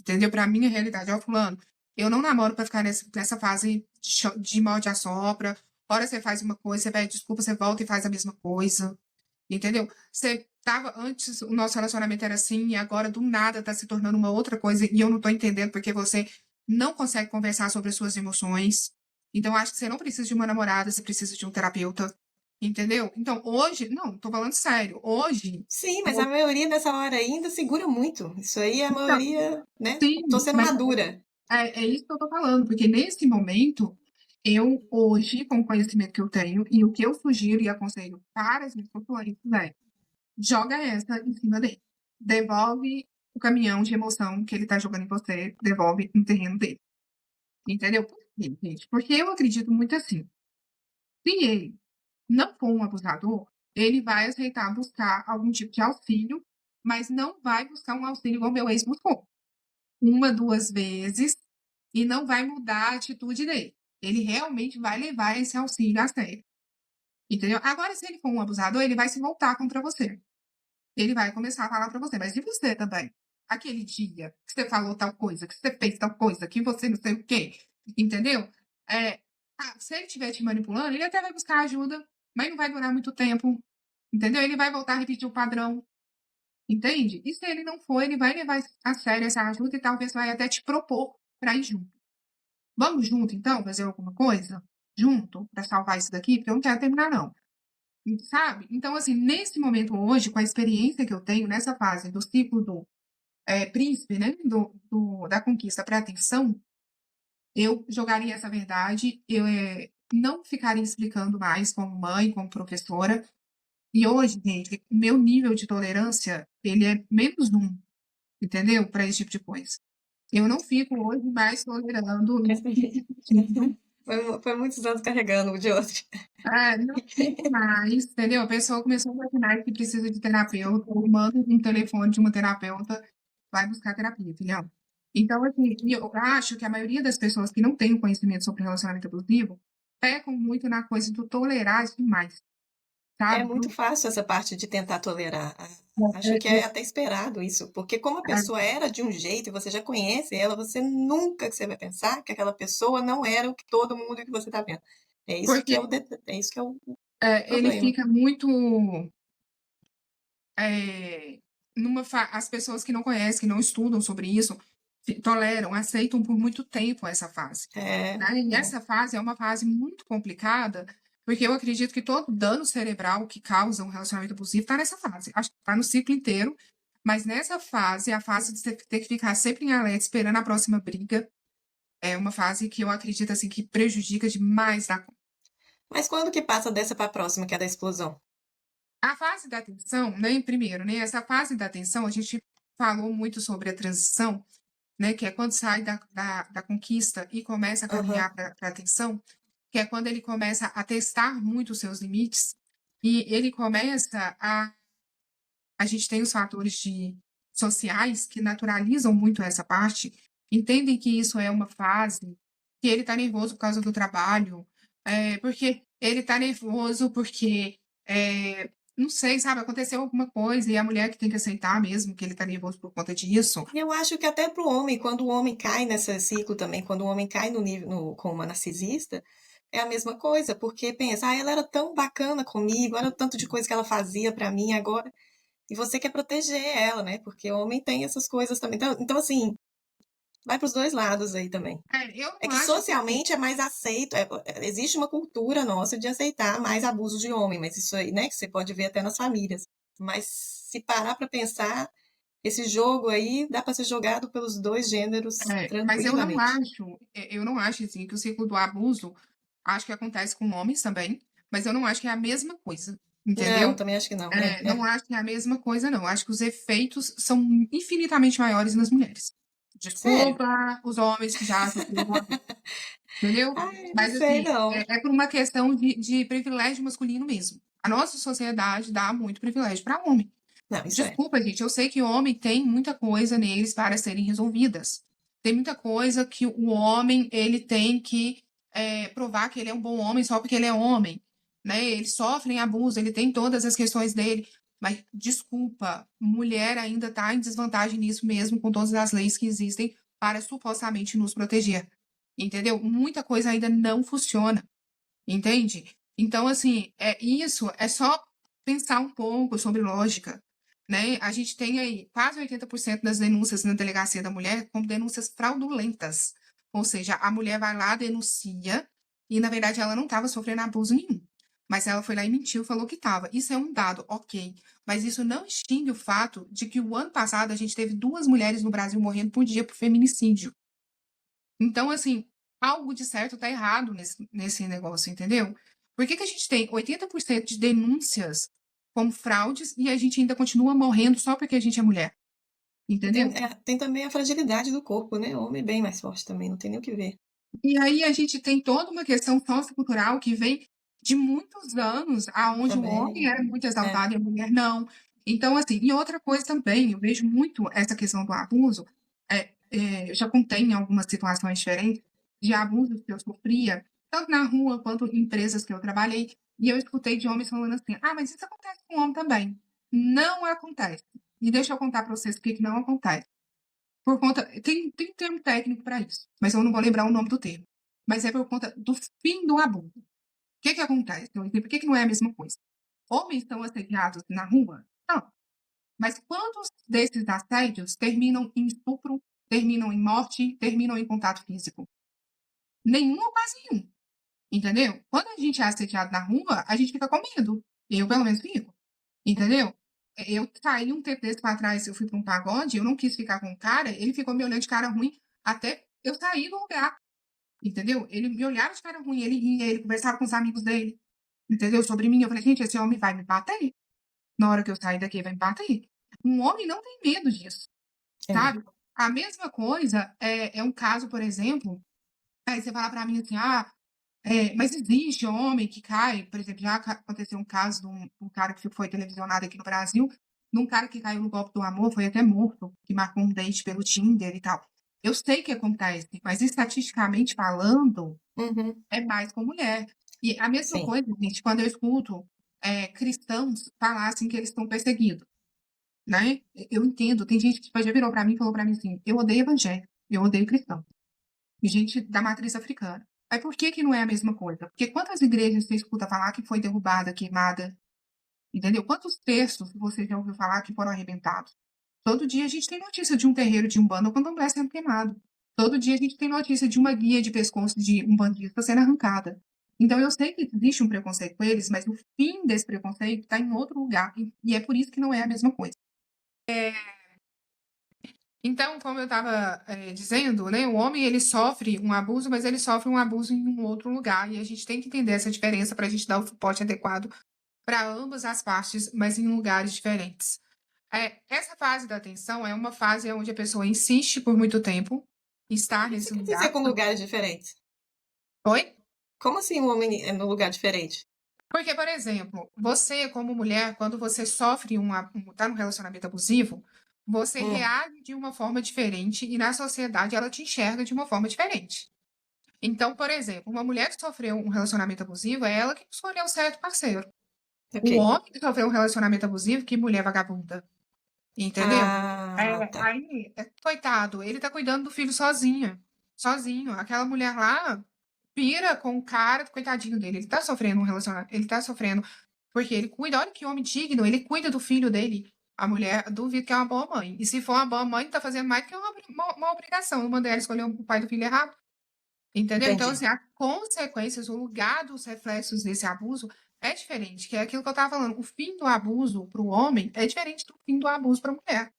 Speaker 2: Entendeu? Para mim, a realidade. Ó, fulano, eu não namoro para ficar nessa fase de morde e assopra. Hora você faz uma coisa, você pede desculpa, você volta e faz a mesma coisa. Entendeu? Você tava antes, o nosso relacionamento era assim, e agora do nada tá se tornando uma outra coisa, e eu não tô entendendo porque você não consegue conversar sobre as suas emoções. Então, acho que você não precisa de uma namorada, você precisa de um terapeuta. Entendeu? Então, hoje, não, tô falando sério. Hoje,
Speaker 1: Sim, mas a maioria nessa hora ainda segura muito. Isso aí é a
Speaker 2: então,
Speaker 1: maioria, né? Tô
Speaker 2: sim,
Speaker 1: sendo
Speaker 2: mas
Speaker 1: madura.
Speaker 2: é isso que eu tô falando, porque nesse momento, eu hoje, com o conhecimento que eu tenho, e o que eu sugiro e aconselho para as minhas populares é joga essa em cima dele. Devolve o caminhão de emoção que ele tá jogando em você, devolve no terreno dele. Entendeu? Por quê, gente? Porque eu acredito muito assim. Se ele não for um abusador, ele vai aceitar buscar algum tipo de auxílio, mas não vai buscar um auxílio igual meu ex buscou. Uma, duas vezes, e não vai mudar a atitude dele. Ele realmente vai levar esse auxílio a sério. Entendeu? Agora, se ele for um abusador, ele vai se voltar contra você. Ele vai começar a falar para você, mas e você também? Aquele dia que você falou tal coisa, que você fez tal coisa, que você não sei o quê, entendeu? É, se ele estiver te manipulando, ele até vai buscar ajuda, mas não vai durar muito tempo, entendeu? Ele vai voltar a repetir o padrão, entende? E se ele não for, ele vai levar a sério essa ajuda e talvez vai até te propor para ir junto. Vamos junto, então, fazer alguma coisa? Junto, para salvar isso daqui? Porque eu não quero terminar, não. Sabe? Então, assim, nesse momento hoje, com a experiência que eu tenho nessa fase do ciclo do príncipe, né? Da conquista para a atenção, eu jogaria essa verdade, eu não ficaria explicando mais como mãe, como professora. E hoje, gente, o meu nível de tolerância, ele é menos um, entendeu? Para esse tipo de coisa. Eu não fico hoje mais tolerando.
Speaker 1: Foi muitos anos carregando o de outro.
Speaker 2: Não fico mais, entendeu? A pessoa começou a imaginar que precisa de terapeuta, ou manda um telefone de uma terapeuta, vai buscar terapia, filhão. Então, assim, e eu acho que a maioria das pessoas que não têm o conhecimento sobre relacionamento abusivo pecam muito na coisa do tolerar demais,
Speaker 1: É
Speaker 2: sabe?
Speaker 1: muito fácil essa parte de tentar tolerar. Acho que é até esperado isso, porque como a pessoa era de um jeito e você já conhece ela, você nunca que você vai pensar que aquela pessoa não era o que todo mundo que você está vendo.
Speaker 2: Porque
Speaker 1: É isso que é o
Speaker 2: ele
Speaker 1: problema.
Speaker 2: fica muito. é, as pessoas que não conhecem, que não estudam sobre isso, toleram, aceitam por muito tempo essa fase.
Speaker 1: É,
Speaker 2: Né? E
Speaker 1: é.
Speaker 2: essa fase é uma fase muito complicada, Porque eu acredito que todo dano cerebral que causa um relacionamento abusivo está nessa fase. Acho que está no ciclo inteiro, mas nessa fase, a fase de você ter que ficar sempre em alerta, esperando a próxima briga, é uma fase que eu acredito assim que prejudica demais a conta.
Speaker 1: Mas quando que passa dessa para a próxima, que é da explosão?
Speaker 2: A fase da atenção, né, primeiro, né, essa fase da atenção, a gente falou muito sobre a transição, né, que é quando sai da conquista e começa a
Speaker 1: Aham.
Speaker 2: caminhar para a atenção, que é quando ele começa a testar muito os seus limites e ele começa a gente tem os fatores sociais que naturalizam muito essa parte, entendem que isso é uma fase, que ele está nervoso por causa do trabalho, porque ele está nervoso porque, não sei, sabe, aconteceu alguma coisa e a mulher que tem que aceitar mesmo que ele está nervoso por conta disso.
Speaker 1: E eu acho que até para o homem, quando o homem cai nesse ciclo também, quando o homem cai no nível, com uma narcisista, é a mesma coisa, porque pensa, ah, ela era tão bacana comigo, olha o tanto de coisa que ela fazia para mim agora, e você quer proteger ela, né? Porque o homem tem essas coisas também. Então assim, vai para os dois lados aí também.
Speaker 2: Eu
Speaker 1: É
Speaker 2: não
Speaker 1: que
Speaker 2: acho que assim,
Speaker 1: socialmente é mais aceito, existe uma cultura nossa de aceitar mais abuso de homem, mas isso aí, né, que você pode ver até nas famílias. Mas se parar para pensar, esse jogo aí dá para ser jogado pelos dois gêneros
Speaker 2: mas
Speaker 1: tranquilamente.
Speaker 2: eu não acho assim que o ciclo do abuso, acho que acontece com homens também, mas eu não acho que é a mesma coisa,
Speaker 1: Não,
Speaker 2: entendeu?
Speaker 1: também acho que não.
Speaker 2: Não acho que é a mesma coisa, não. Acho que os efeitos são infinitamente maiores nas mulheres.
Speaker 1: Sério?
Speaker 2: Desculpa os homens que já sofreram abuso, entendeu?
Speaker 1: Ai, não
Speaker 2: Mas,
Speaker 1: sei
Speaker 2: assim,
Speaker 1: não.
Speaker 2: é por uma questão de privilégio masculino mesmo. A nossa sociedade dá muito privilégio para homem.
Speaker 1: Não, isso é.
Speaker 2: Desculpa, gente, eu sei que o homem tem muita coisa neles para serem resolvidas. Tem muita coisa que o homem ele tem que provar que ele é um bom homem só porque ele é homem, né? Ele sofre abuso, ele tem todas as questões dele. Mas, desculpa, mulher ainda está em desvantagem nisso mesmo, com todas as leis que existem para supostamente nos proteger. Entendeu? Muita coisa ainda não funciona, entende? Então, assim, isso é só pensar um pouco sobre lógica, né? A gente tem aí quase 80% das denúncias na delegacia da mulher como denúncias fraudulentas. Ou seja, a mulher vai lá, denuncia, e na verdade ela não estava sofrendo abuso nenhum. Mas ela foi lá e mentiu, falou que estava. Isso é um dado, ok. Mas isso não extingue o fato de que o ano passado a gente teve 2 mulheres no Brasil morrendo por dia por feminicídio. Então, assim, algo de certo está errado nesse negócio, entendeu? Por que que a gente tem 80% de denúncias como fraudes e a gente ainda continua morrendo só porque a gente é mulher?
Speaker 1: E tem,
Speaker 2: Entendeu?
Speaker 1: tem também a fragilidade do corpo, né? O homem é bem mais forte também, não tem nem o que ver.
Speaker 2: E aí a gente tem toda uma questão sociocultural que vem de muitos anos, aonde o homem
Speaker 1: Também.
Speaker 2: era muito
Speaker 1: É.
Speaker 2: exaltado e a mulher não. Então, assim, e outra coisa também, eu vejo muito essa questão do abuso, eu já contei em algumas situações diferentes de abusos que eu sofria, tanto na rua quanto em empresas que eu trabalhei, e eu escutei de homens falando assim, ah, mas isso acontece com homem também. Não acontece. E deixa eu contar para vocês por que que não acontece. Por conta, tem termo técnico para isso, mas eu não vou lembrar o nome do termo. Mas é por conta do fim do abuso. O que que acontece? Por que que não é a mesma coisa? Homens estão assediados na rua? Não. Mas quantos desses assédios terminam em estupro, terminam em morte, terminam em contato físico? Nenhum ou quase nenhum. Entendeu? Quando a gente é assediado na rua, a gente fica com medo. Eu, pelo menos, fico. Entendeu? Eu saí um tempo desse pra trás, eu fui pra um pagode, eu não quis ficar com o cara, ele ficou me olhando de cara ruim até eu sair do lugar. Entendeu? Ele me olhava de cara ruim, ele ria, ele conversava com os amigos dele. Entendeu? Sobre mim. Eu falei, gente, esse homem vai me bater. Na hora que eu sair daqui, ele vai me bater. Um homem não tem medo disso,
Speaker 1: É.
Speaker 2: sabe? A mesma coisa é um caso, por exemplo, aí você fala pra mim assim, mas existe homem que cai, por exemplo, já aconteceu um caso de um cara que foi televisionado aqui no Brasil, de um cara que caiu no golpe do amor, foi até morto, que marcou um date pelo Tinder e tal. Eu sei que acontece, mas estatisticamente falando,
Speaker 1: Uhum.
Speaker 2: é mais com mulher. E a mesma
Speaker 1: Sim.
Speaker 2: coisa, gente, quando eu escuto cristãos falar assim que eles estão perseguidos, né? Eu entendo, tem gente que tipo, já virou para mim e falou para mim assim, eu odeio evangelho, eu odeio cristão. E gente da matriz africana. Mas por que que não é a mesma coisa? Porque quantas igrejas você escuta falar que foi derrubada, queimada, entendeu? Quantos textos você já ouviu falar que foram arrebentados? Todo dia a gente tem notícia de um terreiro de Umbanda ou candomblé sendo queimado. Todo dia a gente tem notícia de uma guia de pescoço de umbandista sendo arrancada. Então, eu sei que existe um preconceito com eles, mas o fim desse preconceito está em outro lugar. E é por isso que não é a mesma coisa. Então, como eu estava dizendo, né, o homem ele sofre um abuso, mas ele sofre um abuso em um outro lugar. E a gente tem que entender essa diferença para a gente dar o suporte adequado para ambas as partes, mas em lugares diferentes. Essa fase da atenção é uma fase onde a pessoa insiste por muito tempo em
Speaker 1: O
Speaker 2: estar
Speaker 1: que você
Speaker 2: nesse
Speaker 1: quer dizer
Speaker 2: lugar.
Speaker 1: com lugares diferentes?
Speaker 2: Oi?
Speaker 1: Como assim um homem é num lugar diferente?
Speaker 2: Porque, por exemplo, você, como mulher, quando você sofre tá num relacionamento abusivo, você
Speaker 1: Hum,
Speaker 2: reage de uma forma diferente e na sociedade ela te enxerga de uma forma diferente. Então, por exemplo, uma mulher que sofreu um relacionamento abusivo é ela que escolheu o certo parceiro.
Speaker 1: ok.
Speaker 2: O homem que sofreu um relacionamento abusivo, que mulher vagabunda. Entendeu?
Speaker 1: Ah, tá.
Speaker 2: Aí, coitado, ele tá cuidando do filho sozinho. Sozinho. Aquela mulher lá pira com o cara, coitadinho dele. Ele tá sofrendo um relacionamento. Ele tá sofrendo porque ele cuida. Olha que homem digno, ele cuida do filho dele. A mulher duvido que é uma boa mãe. E se for uma boa mãe, tá fazendo mais do que uma obrigação. Uma dela escolheu o pai do filho errado. Entendeu? Então,
Speaker 1: Entendi.
Speaker 2: assim, as consequências, o lugar dos reflexos desse abuso é diferente, que é aquilo que eu estava falando. O fim do abuso para o homem é diferente do fim do abuso para a mulher.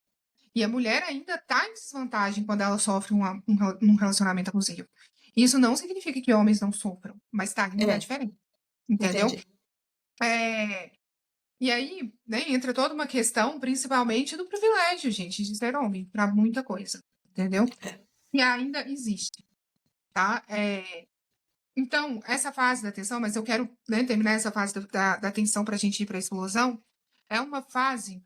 Speaker 2: E a mulher ainda está em desvantagem quando ela sofre um relacionamento abusivo. Isso não significa que homens não sofram, mas está em lugar
Speaker 1: É,
Speaker 2: diferente. Entendeu?
Speaker 1: entendi.
Speaker 2: É, e aí, né, entra toda uma questão, principalmente do privilégio, gente, de ser homem, para muita coisa. Entendeu? E ainda existe, tá? Então, essa fase da tensão, mas eu quero, né, terminar essa fase da tensão para a gente ir para a explosão, é uma fase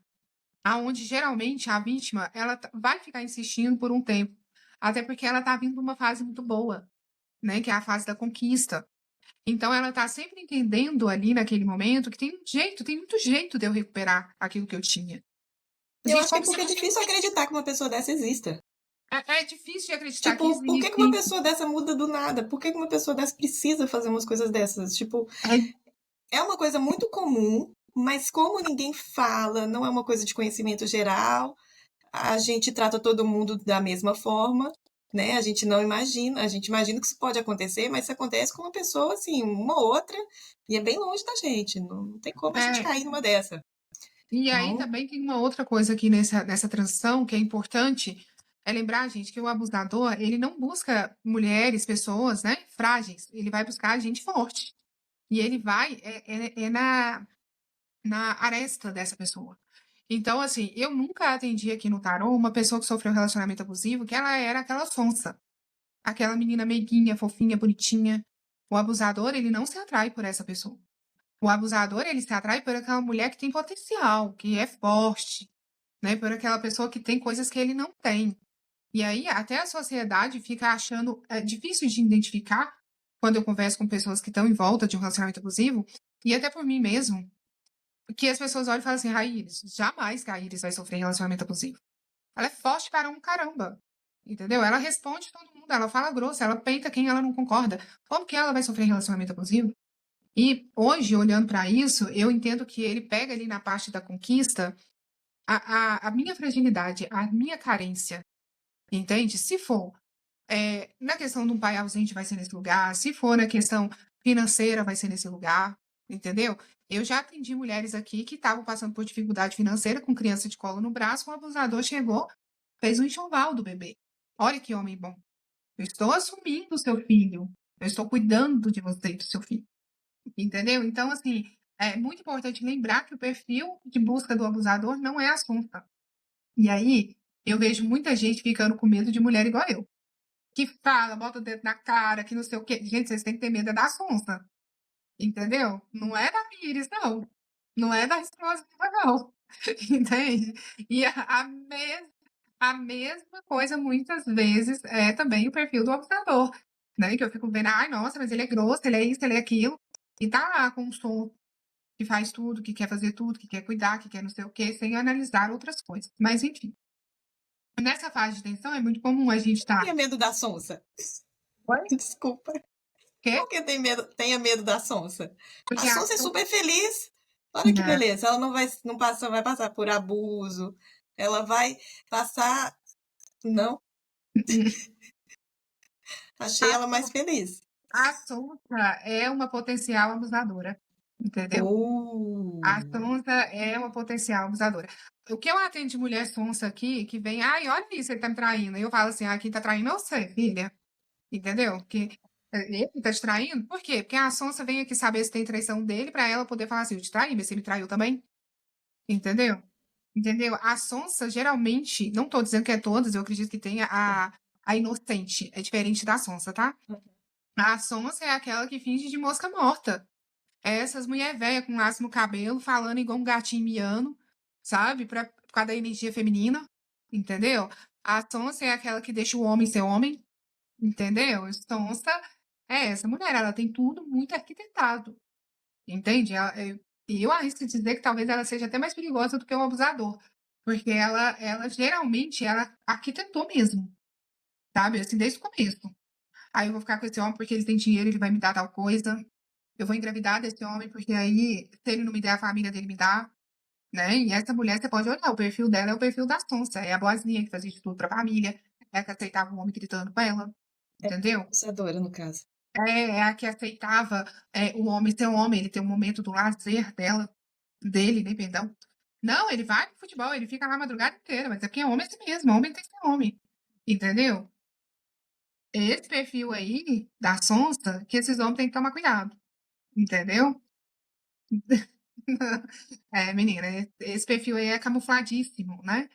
Speaker 2: aonde geralmente a vítima ela vai ficar insistindo por um tempo, até porque ela está vindo de uma fase muito boa, né, que é a fase da conquista. Então, ela está sempre entendendo ali naquele momento que tem muito jeito de eu recuperar aquilo que eu tinha.
Speaker 1: Eu
Speaker 2: Gente,
Speaker 1: acho que é
Speaker 2: como se
Speaker 1: porque é difícil acreditar que uma pessoa dessa exista.
Speaker 2: é difícil de acreditar que
Speaker 1: Tipo, por que uma
Speaker 2: existe.
Speaker 1: pessoa dessa muda do nada? Por que uma pessoa dessa precisa fazer umas coisas dessas? Tipo,
Speaker 2: É,
Speaker 1: é uma coisa muito comum, mas como ninguém fala, não é uma coisa de conhecimento geral, a gente trata todo mundo da mesma forma, né? A gente não imagina, a gente imagina que isso pode acontecer, mas isso acontece com uma pessoa, assim, uma outra, e é bem longe da gente, não tem como a gente
Speaker 2: é,
Speaker 1: cair numa dessa.
Speaker 2: E aí
Speaker 1: Então,
Speaker 2: também tem uma outra coisa aqui nessa transição que é importante, é lembrar, gente, que o abusador, ele não busca mulheres, pessoas, né, frágeis, ele vai buscar gente forte. E ele vai na aresta dessa pessoa. Então, assim, eu nunca atendi aqui no tarô uma pessoa que sofreu um relacionamento abusivo, que ela era aquela sonsa, aquela menina meiguinha, fofinha, bonitinha. O abusador, ele não se atrai por essa pessoa. O abusador, ele se atrai por aquela mulher que tem potencial, que é forte, né? Por aquela pessoa que tem coisas que ele não tem. E aí, até a sociedade fica achando difícil de identificar quando eu converso com pessoas que estão em volta de um relacionamento abusivo, e até por mim mesmo, que as pessoas olham e falam assim, Raíris, jamais que a Iris vai sofrer relacionamento abusivo. Ela é forte para um caramba. Entendeu? Ela responde todo mundo, ela fala grosso, ela peita quem ela não concorda. Como que ela vai sofrer relacionamento abusivo? E hoje, olhando para isso, eu entendo que ele pega ali na parte da conquista a minha fragilidade, a minha carência, entende? Se for na questão de um pai ausente, vai ser nesse lugar, se for na questão financeira, vai ser nesse lugar, entendeu? Eu já atendi mulheres aqui que estavam passando por dificuldade financeira, com criança de colo no braço, um abusador chegou, fez um enxoval do bebê. Olha que homem bom. Eu estou assumindo o seu filho. Eu estou cuidando de você e do seu filho. Entendeu? Então, assim, é muito importante lembrar que o perfil de busca do abusador não é a Assunta. E aí, eu vejo muita gente ficando com medo de mulher igual eu. Que fala, bota o dedo na cara, que não sei o quê. Gente, vocês têm que ter medo da Assunta. Entendeu? Não é da Iris, não. Não é da explosiva, não. Entende? E a mesma coisa, muitas vezes, é também o perfil do abusador. Né? Que eu fico vendo, ai, nossa, mas ele é grosso, ele é isso, ele é aquilo. E tá lá com um som que faz tudo, que quer fazer tudo, que quer cuidar, que quer não sei o quê, sem analisar outras coisas. Mas, enfim, nessa fase de tensão é muito comum a gente estar.
Speaker 1: tenha medo da sonsa.
Speaker 2: Oi?
Speaker 1: Desculpa.
Speaker 2: Quê?
Speaker 1: Por que tenha medo da sonsa? A
Speaker 2: Porque a
Speaker 1: sonsa é
Speaker 2: ação.
Speaker 1: super feliz. Olha que
Speaker 2: Né?
Speaker 1: beleza. Ela não vai passar por abuso. Ela vai passar. Não, achei ela mais feliz.
Speaker 2: A sonsa é uma potencial abusadora, entendeu? A
Speaker 1: Oh,
Speaker 2: sonsa é uma potencial abusadora. O que eu atendo de mulher sonsa aqui, que vem, ai, olha isso, ele tá me traindo. Eu falo assim, ah, quem tá traindo é você, filha. Entendeu? Que ele tá te traindo? Por quê? Porque a sonsa vem aqui saber se tem traição dele pra ela poder falar assim, eu te traí, mas você me traiu também. Entendeu? Entendeu? A sonsa, geralmente, não tô dizendo que é todas, eu acredito que tenha a inocente. É diferente da sonsa, tá? A sonsa é aquela que finge de mosca morta. É essas mulher velha com laço no cabelo, falando igual um gatinho miando, sabe? Por causa da energia feminina, entendeu? A sonsa é aquela que deixa o homem ser homem, entendeu? Sonsa é essa mulher, ela tem tudo muito arquitetado, entende? E eu arrisco dizer que talvez ela seja até mais perigosa do que o abusador, porque ela geralmente, ela arquitetou mesmo, sabe? Assim, desde o começo. Aí eu vou ficar com esse homem porque ele tem dinheiro, ele vai me dar tal coisa. Eu vou engravidar desse homem porque aí, se ele não me der, a família dele me dá, né? E essa mulher, você pode olhar, o perfil dela é o perfil da sonsa. É a boazinha que fazia de tudo pra família, é a que aceitava o homem gritando com ela,
Speaker 1: é
Speaker 2: entendeu?
Speaker 1: abusadora, no caso.
Speaker 2: É a que aceitava o homem ser um homem, ele tem um momento do lazer dele, né, perdão. Não, ele vai pro futebol, ele fica lá a madrugada inteira, mas é porque é homem assim mesmo, homem tem que ser homem, entendeu? Esse perfil aí, da sonsa, que esses homens têm que tomar cuidado, entendeu? É, menina, esse perfil aí é camufladíssimo, né?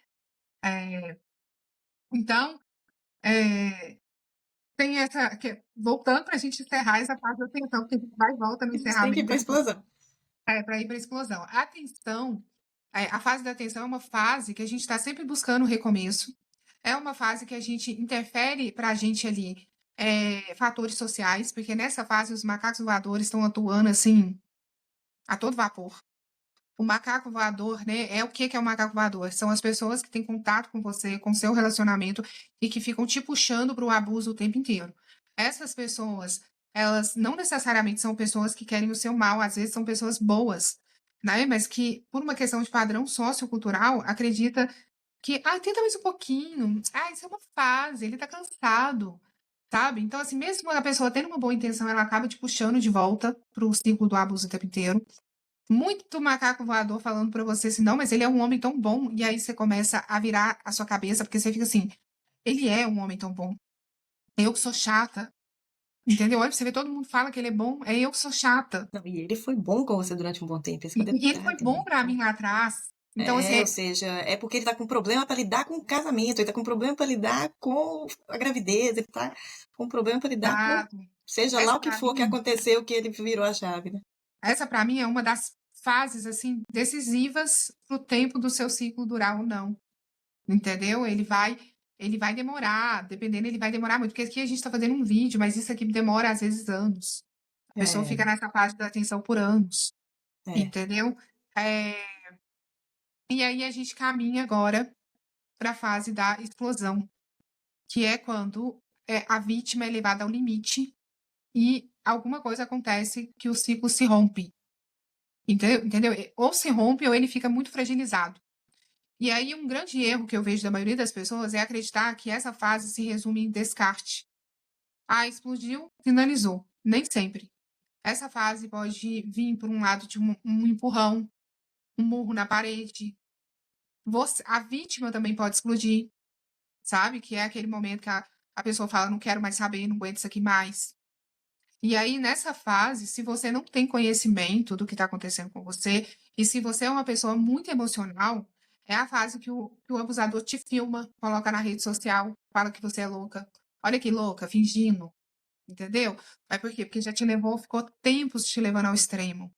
Speaker 2: É, então, é, tem essa. Voltando para a gente encerrar essa fase da atenção, porque a gente vai e volta no
Speaker 1: A gente tem que ir
Speaker 2: encerramento
Speaker 1: pra explosão.
Speaker 2: para ir para a explosão. A atenção, a fase da atenção é uma fase que a gente está sempre buscando o recomeço. É uma fase que a gente interfere para a gente ali fatores sociais, porque nessa fase os macacos voadores estão atuando assim a todo vapor. O macaco voador, né? É o que que é o macaco voador? São as pessoas que têm contato com você, com seu relacionamento e que ficam te puxando para o abuso o tempo inteiro. Essas pessoas, elas não necessariamente são pessoas que querem o seu mal, às vezes são pessoas boas, né? Mas que, por uma questão de padrão sociocultural, acredita que, ah, tenta mais um pouquinho, ah, isso é uma fase, ele tá cansado, sabe? Então, assim, mesmo a pessoa tendo uma boa intenção, ela acaba te puxando de volta para o ciclo do abuso o tempo inteiro. Muito macaco voador falando pra você assim, não, mas ele é um homem tão bom. E aí você começa a virar a sua cabeça, porque você fica assim, ele é um homem tão bom. Eu que sou chata. Entendeu? Olha, você vê, todo mundo fala que ele é bom, é eu que sou chata.
Speaker 1: Não, e ele foi bom com você durante um bom tempo, esse que é o
Speaker 2: E ele foi
Speaker 1: detalhe,
Speaker 2: bom
Speaker 1: né?
Speaker 2: pra mim lá atrás. Então, assim,
Speaker 1: Ou seja, é porque ele tá com problema para lidar com o casamento, ele tá com problema para lidar com a gravidez, ele tá com problema para lidar com
Speaker 2: exato.
Speaker 1: seja lá
Speaker 2: Essa
Speaker 1: o que
Speaker 2: pra
Speaker 1: for que
Speaker 2: mim,
Speaker 1: aconteceu, que ele virou a chave, né?
Speaker 2: essa para mim é uma das fases assim decisivas pro tempo do seu ciclo durar ou não. Entendeu? Ele vai demorar, dependendo, ele vai demorar muito, porque aqui a gente está fazendo um vídeo, mas isso aqui demora às vezes anos. A pessoa
Speaker 1: É,
Speaker 2: fica nessa parte da atenção por anos,
Speaker 1: é,
Speaker 2: entendeu? É, e aí a gente caminha agora para a fase da explosão, que é quando a vítima é levada ao limite e alguma coisa acontece que o ciclo se rompe, entendeu? Entendeu? Ou se rompe ou ele fica muito fragilizado. E aí, um grande erro que eu vejo da maioria das pessoas é acreditar que essa fase se resume em descarte. Ah, explodiu, finalizou. Nem sempre. Essa fase pode vir por um lado de um empurrão, um murro na parede. A vítima também pode explodir, sabe? Que é aquele momento que a pessoa fala, não quero mais saber, não aguento isso aqui mais. E aí, nessa fase, se você não tem conhecimento do que está acontecendo com você, e se você é uma pessoa muito emocional, é a fase que o abusador te filma, coloca na rede social, fala que você é louca. Olha que louca, fingindo, entendeu? Mas por quê? Porque já te levou, ficou tempos te levando ao extremo.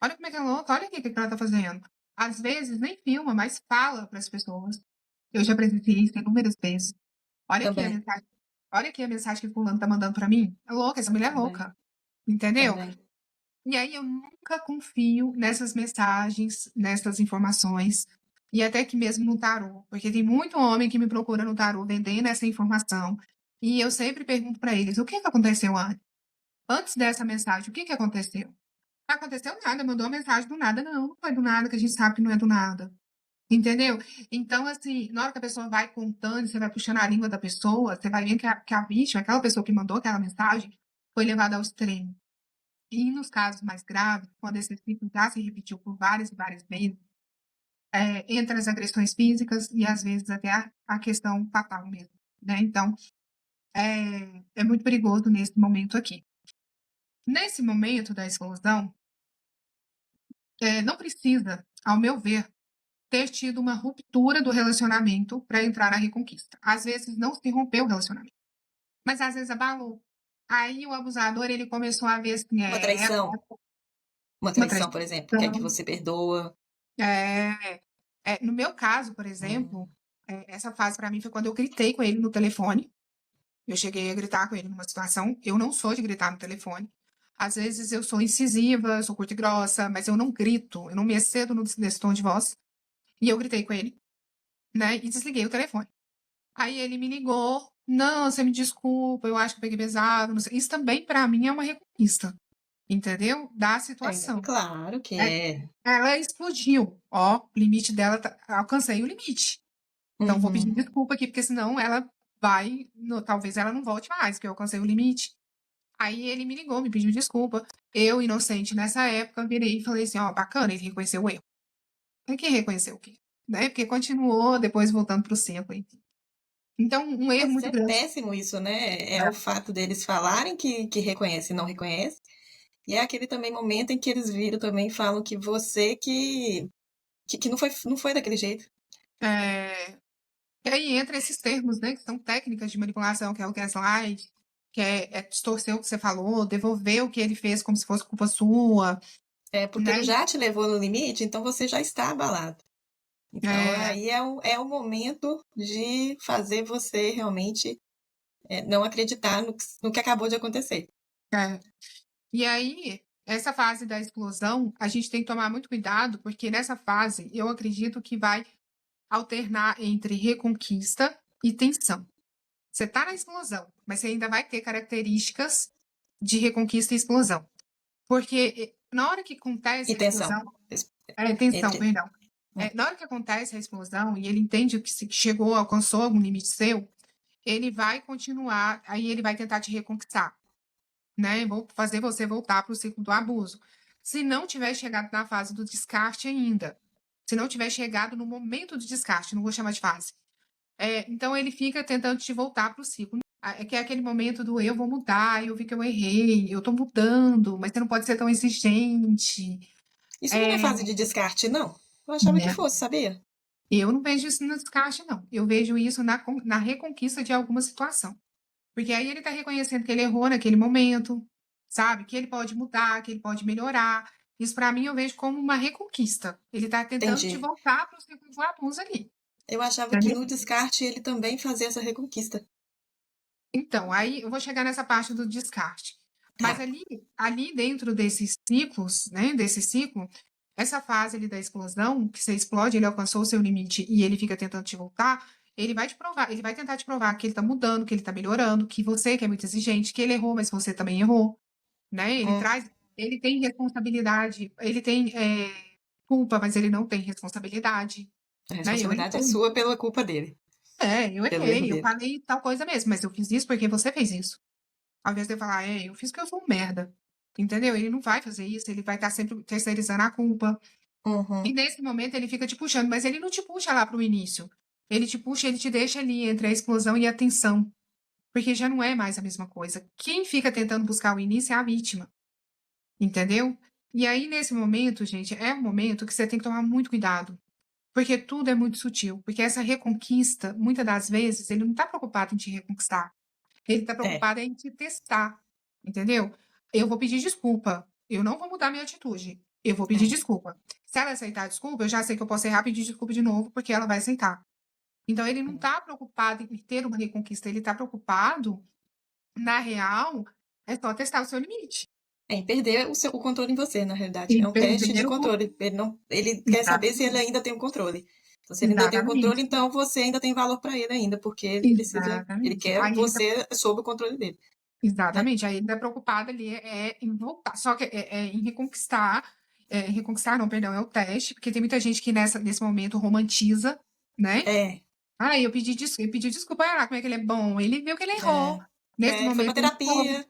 Speaker 2: Olha como é que é louca, olha o que que ela tá fazendo. Às vezes nem filma, mas fala para as pessoas. Eu já presenciei isso inúmeras vezes. Olha aqui a
Speaker 1: também,
Speaker 2: mensagem. Olha aqui a mensagem que o fulano tá mandando para mim. É louca, essa mulher é
Speaker 1: também,
Speaker 2: louca. Entendeu?
Speaker 1: também.
Speaker 2: E aí eu nunca confio nessas mensagens, nessas informações, e até que mesmo no tarô, porque tem muito homem que me procura no tarô vendendo essa informação, e eu sempre pergunto para eles, o que que aconteceu antes? Antes dessa mensagem, o que que aconteceu? Não aconteceu nada, mandou uma mensagem do nada. Não, não foi do nada, que a gente sabe que não é do nada. Entendeu? Então, assim, na hora que a pessoa vai contando, você vai puxando a língua da pessoa, você vai vendo que a vítima, aquela pessoa que mandou aquela mensagem, foi levado ao extremo. E nos casos mais graves, quando esse ciclo já se repetiu por várias e várias vezes, entre as agressões físicas e às vezes até a questão fatal mesmo, né? Então, é muito perigoso nesse momento aqui. Nesse momento da explosão, não precisa, ao meu ver, ter tido uma ruptura do relacionamento para entrar na reconquista. Às vezes não se rompeu o relacionamento, mas às vezes abalou. Aí o abusador ele começou a ver assim,
Speaker 1: Uma traição. Uma
Speaker 2: uma
Speaker 1: traição, por exemplo, que é que
Speaker 2: traição.
Speaker 1: você perdoa.
Speaker 2: No meu caso, por exemplo,
Speaker 1: Hum.
Speaker 2: essa fase para mim foi quando eu gritei com ele no telefone. Eu cheguei a gritar com ele numa situação. Eu não sou de gritar no telefone. Às vezes eu sou incisiva, eu sou curta e grossa, mas eu não grito, eu não me excedo nesse tom de voz. E eu gritei com ele, né? E desliguei o telefone. Aí ele me ligou. Não, você me desculpa, eu acho que eu peguei pesado. Não sei. Isso também, para mim, é uma reconquista, entendeu? Da situação.
Speaker 1: Claro que
Speaker 2: É,
Speaker 1: é.
Speaker 2: ela explodiu. Ó, o limite dela, alcancei o limite. Então, vou pedir
Speaker 1: Uhum.
Speaker 2: desculpa aqui, porque senão ela vai. Talvez ela não volte mais, porque eu alcancei o limite. Aí ele me ligou, me pediu desculpa. Eu, inocente nessa época, virei e falei assim: ó, bacana, ele reconheceu o erro. Mas que reconheceu o quê? Né? Porque continuou depois voltando para o centro, enfim. Então, um erro
Speaker 1: Mas
Speaker 2: muito
Speaker 1: é
Speaker 2: grande.
Speaker 1: péssimo isso, né? É o fato deles falarem que reconhece e não reconhece. E é aquele também momento em que eles viram também e falam que você que não foi daquele jeito.
Speaker 2: É, E aí entra esses termos, né, que são técnicas de manipulação, que é o gaslight, que é distorcer o que você falou, devolver o que ele fez como se fosse culpa sua,
Speaker 1: É porque
Speaker 2: né?
Speaker 1: ele já te levou no limite, então você já está abalado. Então
Speaker 2: É,
Speaker 1: aí é o momento de fazer você realmente não acreditar no que acabou de acontecer.
Speaker 2: é. E aí, essa fase da explosão, a gente tem que tomar muito cuidado, porque nessa fase eu acredito que vai alternar entre reconquista e tensão. Você está na explosão, mas você ainda vai ter características de reconquista e explosão. Porque na hora que acontece a
Speaker 1: Intenção.
Speaker 2: explosão, tensão,
Speaker 1: Entre.
Speaker 2: perdão. Na hora que acontece a explosão e ele entende que chegou, alcançou algum limite seu, ele vai continuar, aí ele vai tentar te reconquistar, né? Vou fazer você voltar para o ciclo do abuso. Se não tiver chegado na fase do descarte ainda, se não tiver chegado no momento do descarte, não vou chamar de fase, então ele fica tentando te voltar para o ciclo. Que é aquele momento do eu vou mudar, eu vi que eu errei, eu tô mudando, mas você não pode ser tão exigente.
Speaker 1: Isso não é
Speaker 2: É,
Speaker 1: fase de descarte, não. Eu achava que
Speaker 2: né?
Speaker 1: fosse, sabia?
Speaker 2: Eu não vejo isso no descarte, não. Eu vejo isso na reconquista de alguma situação. Porque aí ele está reconhecendo que ele errou naquele momento, sabe? Que ele pode mudar, que ele pode melhorar. Isso, para mim, eu vejo como uma reconquista. Ele está tentando te
Speaker 1: Entendi.
Speaker 2: voltar para o ciclo do abuso ali.
Speaker 1: Eu achava que
Speaker 2: Entendeu?
Speaker 1: no descarte ele também fazia essa reconquista.
Speaker 2: Então, aí eu vou chegar nessa parte do descarte. Mas
Speaker 1: Tá.
Speaker 2: ali dentro desses ciclos, né, desse ciclo, essa fase ali da explosão, que você explode, ele alcançou o seu limite e ele fica tentando te voltar, ele vai te provar, ele vai tentar te provar que ele tá mudando, que ele tá melhorando, que você que é muito exigente, que ele errou, mas você também errou, né?
Speaker 1: Hum,
Speaker 2: Ele tem responsabilidade, ele tem culpa, mas ele não tem responsabilidade,
Speaker 1: a
Speaker 2: né? Eu
Speaker 1: responsabilidade é
Speaker 2: errei.
Speaker 1: sua pela culpa dele,
Speaker 2: Eu
Speaker 1: pelo erro
Speaker 2: errei, eu
Speaker 1: dele.
Speaker 2: falei tal coisa mesmo, mas eu fiz isso porque você fez isso. Ao invés de eu falar, eu fiz porque eu sou um merda. Entendeu? Ele não vai fazer isso, ele vai estar sempre terceirizando a culpa. E
Speaker 1: Uhum.
Speaker 2: nesse momento ele fica te puxando, mas ele não te puxa lá para o início. Ele te puxa, ele te deixa ali entre a explosão e a tensão. Porque já não é mais a mesma coisa. Quem fica tentando buscar o início é a vítima. Entendeu? E aí, nesse momento, gente, é um momento que você tem que tomar muito cuidado. Porque tudo é muito sutil. Porque essa reconquista, muitas das vezes, ele não está preocupado em te reconquistar. Ele está
Speaker 1: É.
Speaker 2: preocupado em te testar, entendeu? Eu vou pedir desculpa. Eu não vou mudar minha atitude. Eu vou pedir
Speaker 1: É.
Speaker 2: desculpa. Se ela aceitar a desculpa, eu já sei que eu posso errar e pedir desculpa de novo, porque ela vai aceitar. Então, ele não está preocupado em ter uma reconquista. Ele está preocupado, na real, é só testar o seu limite.
Speaker 1: É em perder o controle em você, na realidade. É
Speaker 2: E
Speaker 1: um teste de
Speaker 2: perder o...
Speaker 1: controle. Ele quer saber se ele
Speaker 2: Exatamente.
Speaker 1: ainda tem o controle. Então, se ele ainda tem o controle,
Speaker 2: Exatamente.
Speaker 1: então você ainda tem valor para ele ainda, porque ele
Speaker 2: Exatamente.
Speaker 1: quer você sob o controle dele, né?
Speaker 2: Exatamente. Aí ele está preocupado ali em voltar, só que em reconquistar, reconquistar não, perdão, é o teste, porque tem muita gente que nesse momento romantiza, né?
Speaker 1: É,
Speaker 2: Ah, eu pedi desculpa, ah, como é que ele é bom? Ele viu que ele errou.
Speaker 1: é,
Speaker 2: Nesse
Speaker 1: ele foi para
Speaker 2: momento ele soube,
Speaker 1: terapia.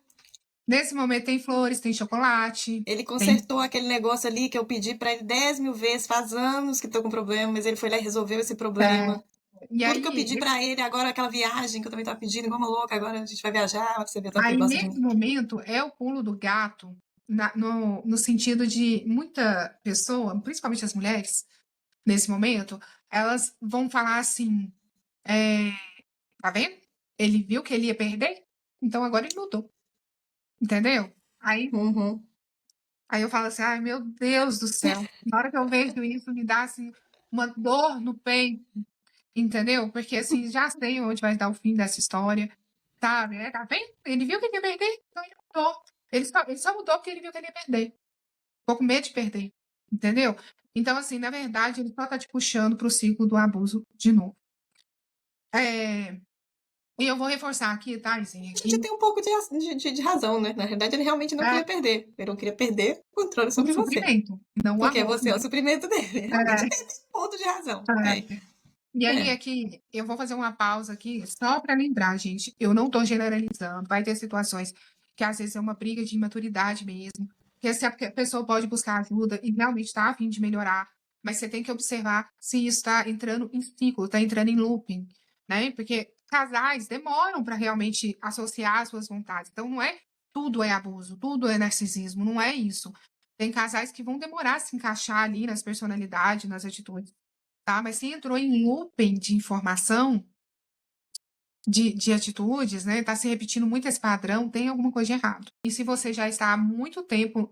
Speaker 2: Nesse momento tem flores, tem chocolate,
Speaker 1: Ele
Speaker 2: tem.
Speaker 1: consertou aquele negócio ali que eu pedi pra ele 10 mil vezes, faz anos que tô com problema, mas ele foi lá e resolveu esse
Speaker 2: É,
Speaker 1: problema.
Speaker 2: e
Speaker 1: Tudo que eu
Speaker 2: aí,
Speaker 1: pedi pra ele, agora aquela viagem que eu também tava pedindo, igual uma louca, agora a gente vai viajar, pra você ver tanto que ele gosta de
Speaker 2: nesse
Speaker 1: mim.
Speaker 2: momento é o pulo do gato no sentido de muita pessoa, principalmente as mulheres, nesse momento, elas vão falar assim, é, tá vendo? Ele viu que ele ia perder, então agora ele mudou, entendeu?
Speaker 1: Uhum.
Speaker 2: Aí eu falo assim, ai meu Deus do céu, na hora que eu vejo isso, me dá assim uma dor no peito, entendeu? Porque assim, já sei onde vai dar o fim dessa história, sabe? É, tá vendo? Ele viu que ele ia perder, então ele mudou. Ele só mudou porque ele viu que ele ia perder. Ficou com medo de perder, entendeu? Então, assim, na verdade, ele só tá te puxando pro ciclo do abuso de novo. É, e eu vou reforçar aqui, tá, Izinha,
Speaker 1: A gente
Speaker 2: que
Speaker 1: tem um pouco de razão, né? Na verdade, ele realmente não queria
Speaker 2: é
Speaker 1: perder. Ele não queria perder o controle
Speaker 2: o
Speaker 1: sobre você.
Speaker 2: suprimento, não o
Speaker 1: Porque
Speaker 2: amor,
Speaker 1: você é
Speaker 2: né?
Speaker 1: o suprimento dele. Realmente
Speaker 2: É,
Speaker 1: tem esse ponto de razão. Tem.
Speaker 2: é. E aí
Speaker 1: É.
Speaker 2: aqui, eu vou fazer uma pausa aqui, só para lembrar, gente, eu não estou generalizando, vai ter situações que às vezes é uma briga de imaturidade mesmo, que se a pessoa pode buscar ajuda e realmente está a fim de melhorar, mas você tem que observar se isso está entrando em ciclo, está entrando em looping, né? Porque casais demoram para realmente associar as suas vontades, então não é tudo é abuso, tudo é narcisismo, não é isso. Tem casais que vão demorar a se encaixar ali nas personalidades, nas atitudes, tá? Mas se entrou em looping de informação, de atitudes, né? Tá se repetindo muito esse padrão, tem alguma coisa de errado. E se você já está há muito tempo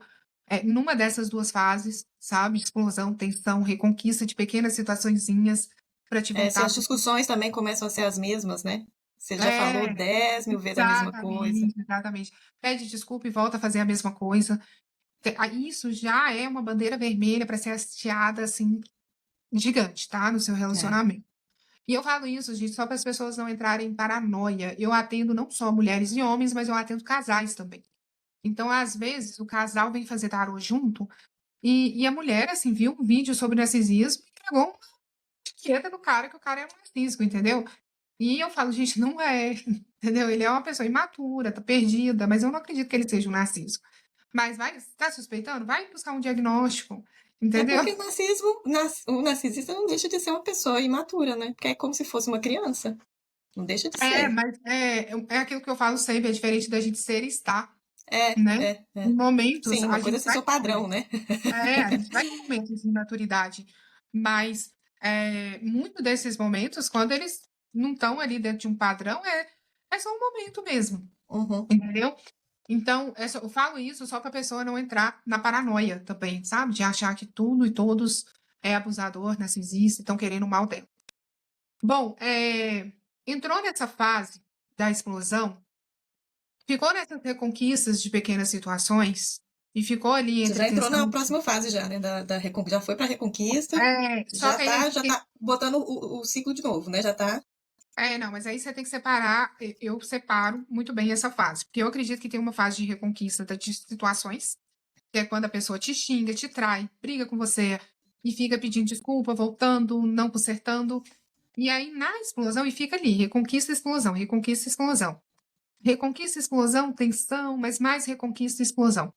Speaker 2: numa dessas duas fases, sabe? Explosão, tensão, reconquista de pequenas situaçõezinhas para te
Speaker 1: É, se
Speaker 2: voltar
Speaker 1: as
Speaker 2: pro.
Speaker 1: discussões também começam a ser as mesmas, né? Você já falou
Speaker 2: É,
Speaker 1: 10 mil vezes a mesma coisa.
Speaker 2: exatamente, exatamente. Pede desculpa e volta a fazer a mesma coisa. Isso já é uma bandeira vermelha para ser hasteada, assim, gigante, tá? No seu
Speaker 1: É.
Speaker 2: relacionamento. E eu falo isso, gente, só para as pessoas não entrarem em paranoia. Eu atendo não só mulheres e homens, mas eu atendo casais também. Então, às vezes, o casal vem fazer tarô junto e a mulher, assim, viu um vídeo sobre narcisismo e entregou uma etiqueta no cara que o cara é um narcísico, entendeu? E eu falo, gente, não é, entendeu? Ele é uma pessoa imatura, tá perdida, mas eu não acredito que ele seja um narciso. Mas vai, tá suspeitando? Vai buscar um diagnóstico,
Speaker 1: É
Speaker 2: entendeu?
Speaker 1: porque o narcisismo, o narcisista não deixa de ser uma pessoa imatura, né? Porque é como se fosse uma criança. Não deixa de ser.
Speaker 2: Mas é aquilo que eu falo sempre, é diferente da gente ser e estar.
Speaker 1: É,
Speaker 2: Né?
Speaker 1: é,
Speaker 2: Em
Speaker 1: é.
Speaker 2: momentos,
Speaker 1: Sim,
Speaker 2: a
Speaker 1: uma coisa é
Speaker 2: gente
Speaker 1: ser
Speaker 2: vai
Speaker 1: seu
Speaker 2: ter
Speaker 1: padrão,
Speaker 2: momentos.
Speaker 1: né?
Speaker 2: A gente vai ter momentos de maturidade, mas muito desses momentos, quando eles não estão ali dentro de um padrão, é só um momento mesmo,
Speaker 1: Uhum.
Speaker 2: entendeu? Então, eu falo isso só para a pessoa não entrar na paranoia também, sabe? De achar que tudo e todos é abusador, narcisista, estão querendo o mal dela. Bom, entrou nessa fase da explosão, ficou nessas reconquistas de pequenas situações e ficou ali
Speaker 1: Você
Speaker 2: entre
Speaker 1: já entrou na
Speaker 2: tensão.
Speaker 1: próxima fase já, né? Já foi pra Reconquista,
Speaker 2: Só que aí a gente
Speaker 1: já tá botando o ciclo de novo, né? Já tá.
Speaker 2: não, mas aí você tem que separar, eu separo muito bem essa fase, porque eu acredito que tem uma fase de reconquista de situações, que é quando a pessoa te xinga, te trai, briga com você e fica pedindo desculpa, voltando, não consertando. E aí na explosão, e fica ali, reconquista, explosão, reconquista, explosão. Reconquista, explosão, tensão, mas mais reconquista, explosão.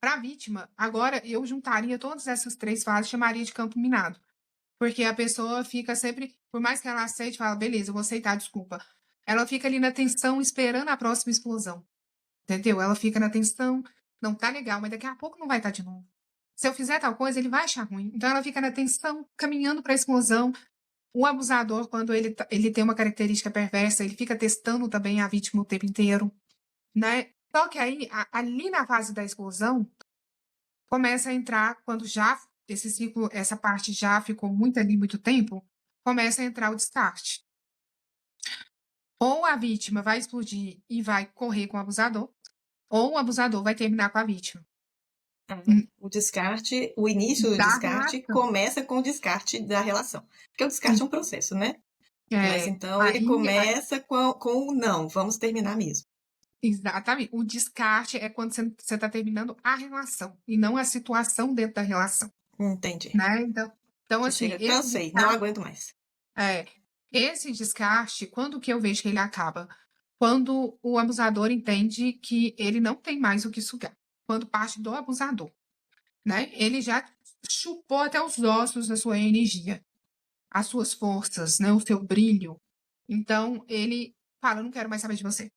Speaker 2: Para a vítima, agora eu juntaria todas essas três fases, chamaria de campo minado. Porque a pessoa fica sempre, por mais que ela aceite, fala, beleza, eu vou aceitar, desculpa. Ela fica ali na tensão, esperando a próxima explosão. Entendeu? Ela fica na tensão, não tá legal, mas daqui a pouco não vai estar de novo. Se eu fizer tal coisa, ele vai achar ruim. Então ela fica na tensão, caminhando para a explosão. O abusador, quando ele tem uma característica perversa, ele fica testando também a vítima o tempo inteiro, né? Só que aí, ali na fase da explosão, começa a entrar, quando já esse ciclo, essa parte já ficou muito ali, muito tempo, começa a entrar o descarte. Ou a vítima vai explodir e vai correr com o abusador, ou o abusador vai terminar com a vítima.
Speaker 1: O descarte, o início do
Speaker 2: Da
Speaker 1: descarte
Speaker 2: relação.
Speaker 1: começa com o descarte da relação. Porque o descarte é um processo, né? Mas então ele
Speaker 2: Aí,
Speaker 1: começa com o não, vamos terminar mesmo.
Speaker 2: exatamente. O descarte é quando você está terminando a relação e não a situação dentro da relação,
Speaker 1: Entendi.
Speaker 2: né? Então
Speaker 1: Você
Speaker 2: assim,
Speaker 1: chega, cansei, não aguento mais.
Speaker 2: é, esse descarte, quando que eu vejo que ele acaba? quando o abusador entende que ele não tem mais o que sugar. Quando parte do abusador, né? Ele já chupou até os ossos da sua energia, as suas forças, né? O seu brilho. Então, ele fala, não quero mais saber de você.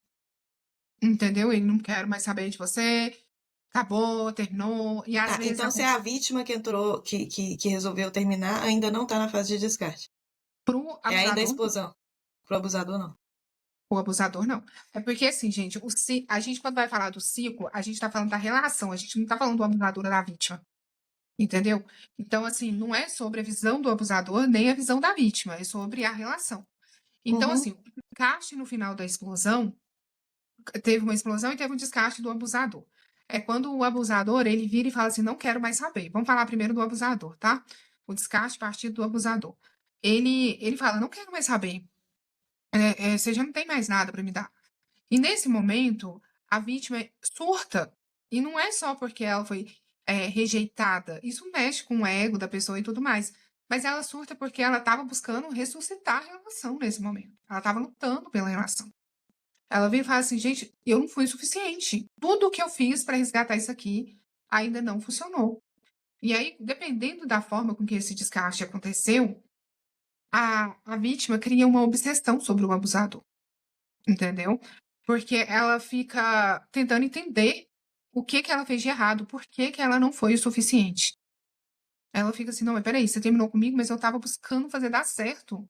Speaker 2: Entendeu? Ele não quer mais saber de você. Acabou, terminou. E às
Speaker 1: Tá,
Speaker 2: vezes
Speaker 1: então se é a vítima que entrou, que resolveu terminar, ainda não tá na fase de descarte.
Speaker 2: pro
Speaker 1: É ainda a
Speaker 2: abusador,
Speaker 1: explosão. Pro abusador, não.
Speaker 2: o abusador não. É porque, assim, gente, a gente, quando vai falar do ciclo, a gente tá falando da relação, a gente não tá falando do abusador ou da vítima. Entendeu? Então, assim, não é sobre a visão do abusador nem a visão da vítima, é sobre a relação. Então,
Speaker 1: Uhum.
Speaker 2: assim, o descarte no final da explosão, teve uma explosão e teve um descarte do abusador. É quando o abusador, ele vira e fala assim, não quero mais saber. Vamos falar primeiro do abusador, tá? O descarte partido do abusador. Ele fala, não quero mais saber. Você já não tem mais nada para me dar. E nesse momento, a vítima surta. E não é só porque ela foi rejeitada. Isso mexe com o ego da pessoa e tudo mais. Mas ela surta porque ela estava buscando ressuscitar a relação nesse momento. Ela estava lutando pela relação. Ela veio e fala assim, gente, eu não fui suficiente. Tudo o que eu fiz para resgatar isso aqui ainda não funcionou. E aí, dependendo da forma com que esse descarte aconteceu, a vítima cria uma obsessão sobre o abusador, entendeu? Porque ela fica tentando entender o que que ela fez de errado, por que que ela não foi o suficiente. Ela fica assim, não, mas peraí, você terminou comigo, mas eu tava buscando fazer dar certo.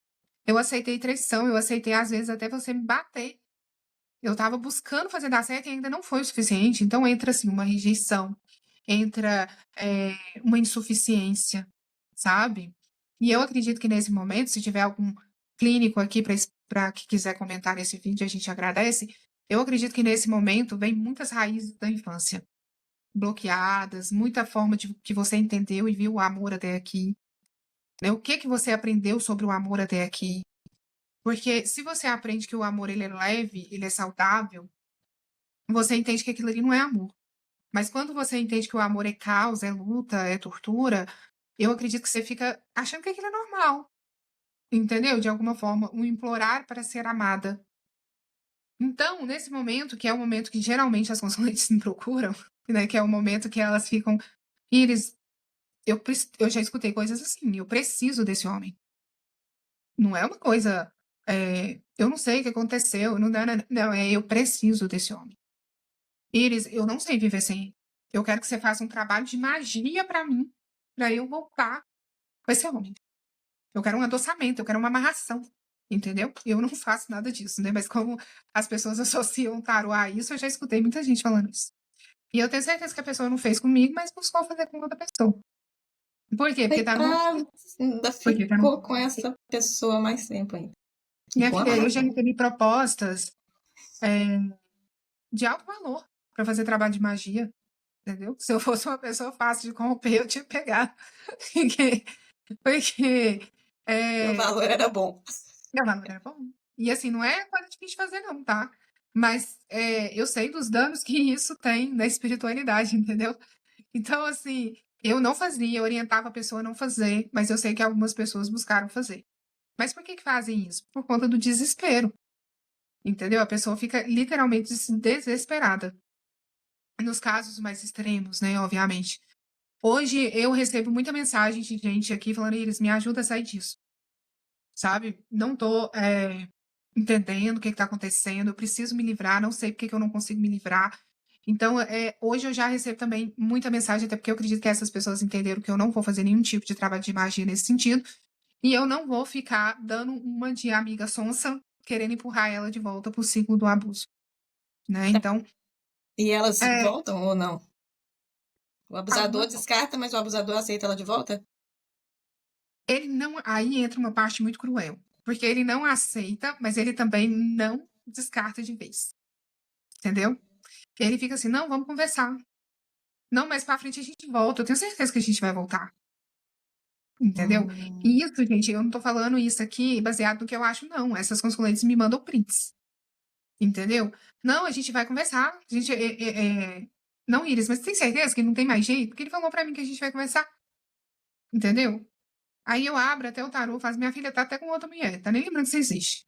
Speaker 2: Eu aceitei traição, eu aceitei às vezes até você me bater. Eu tava buscando fazer dar certo e ainda não foi o suficiente. Então entra assim uma rejeição, entra uma insuficiência, sabe? E eu acredito que nesse momento, se tiver algum clínico aqui para que quiser comentar nesse vídeo, a gente agradece. Eu acredito que nesse momento vem muitas raízes da infância bloqueadas, muita forma de que você entendeu e viu o amor até aqui, né? O que que você aprendeu sobre o amor até aqui? Porque se você aprende que o amor ele é leve, ele é saudável, você entende que aquilo ali não é amor. Mas quando você entende que o amor é causa, é luta, é tortura, eu acredito que você fica achando que aquilo é normal, entendeu? De alguma forma, um implorar para ser amada. Então, nesse momento, que é o momento que geralmente as consulentes me procuram, né, que é o momento que elas ficam, Iris, eu já escutei coisas assim, eu preciso desse homem. Não é uma coisa, eu não sei o que aconteceu, não, eu preciso desse homem. Iris, eu não sei viver sem ele. Eu quero que você faça um trabalho de magia para mim, para eu voltar com esse homem. Eu quero um adoçamento, eu quero uma amarração, entendeu? Eu não faço nada disso, né? Mas como as pessoas associam o tarô a isso, eu já escutei muita gente falando isso. E eu tenho certeza que a pessoa não fez comigo, mas buscou fazer com outra pessoa. Por quê? Porque tá numa.
Speaker 1: Coitado, ainda
Speaker 2: Porque tá numa.
Speaker 1: ficou com essa pessoa mais tempo ainda. E
Speaker 2: Minha
Speaker 1: com
Speaker 2: filha, eu já
Speaker 1: amarração.
Speaker 2: recebi propostas de alto valor para fazer trabalho de magia, entendeu? Se eu fosse uma pessoa fácil de corromper, eu tinha pegado. Porque
Speaker 1: O
Speaker 2: é,
Speaker 1: valor era bom.
Speaker 2: meu valor era bom. E assim, não é coisa difícil de fazer, não, tá? Mas eu sei dos danos que isso tem na espiritualidade, entendeu? Então, assim, eu não fazia, eu orientava a pessoa a não fazer, mas eu sei que algumas pessoas buscaram fazer. Mas por que que fazem isso? Por conta do desespero, entendeu? A pessoa fica literalmente desesperada. Nos casos mais extremos, né, obviamente. Hoje eu recebo muita mensagem de gente aqui falando, Iris, me ajuda a sair disso, sabe? Não tô entendendo o que está acontecendo, eu preciso me livrar, não sei por que que eu não consigo me livrar. Então, hoje eu já recebo também muita mensagem, até porque eu acredito que essas pessoas entenderam que eu não vou fazer nenhum tipo de trabalho de magia nesse sentido, e eu não vou ficar dando uma de amiga sonsa, querendo empurrar ela de volta para o ciclo do abuso, né? Então,
Speaker 1: E elas
Speaker 2: é,
Speaker 1: voltam ou não? O abusador
Speaker 2: algumas,
Speaker 1: descarta, mas o abusador aceita ela de volta?
Speaker 2: ele não, aí entra uma parte muito cruel, porque ele não aceita, mas ele também não descarta de vez, entendeu? Ele fica assim, não, vamos conversar. Não, mais pra frente a gente volta. Eu tenho certeza que a gente vai voltar. Entendeu?
Speaker 1: Hum.
Speaker 2: E isso, gente, eu não tô falando isso aqui baseado no que eu acho, não. Essas consulentes me mandam prints. Entendeu? Não, a gente vai conversar. A gente. Não, Iris, mas tem certeza que não tem mais jeito? Porque ele falou pra mim que a gente vai conversar. Entendeu? Aí eu abro até o tarô, faço, minha filha tá até com outra mulher, tá nem lembrando que você existe.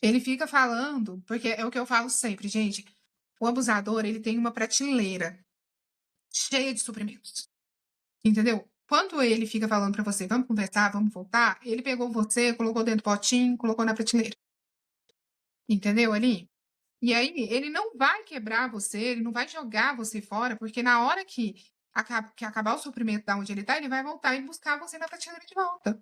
Speaker 2: Ele fica falando, porque é o que eu falo sempre, gente. O abusador, ele tem uma prateleira cheia de suprimentos. Entendeu? Quando ele fica falando pra você, vamos conversar, vamos voltar, ele pegou você, colocou dentro do potinho, colocou na prateleira. Entendeu ali? E aí, ele não vai quebrar você, ele não vai jogar você fora, porque na hora que acabar o suprimento da onde ele tá, ele vai voltar e buscar você na prateleira de volta.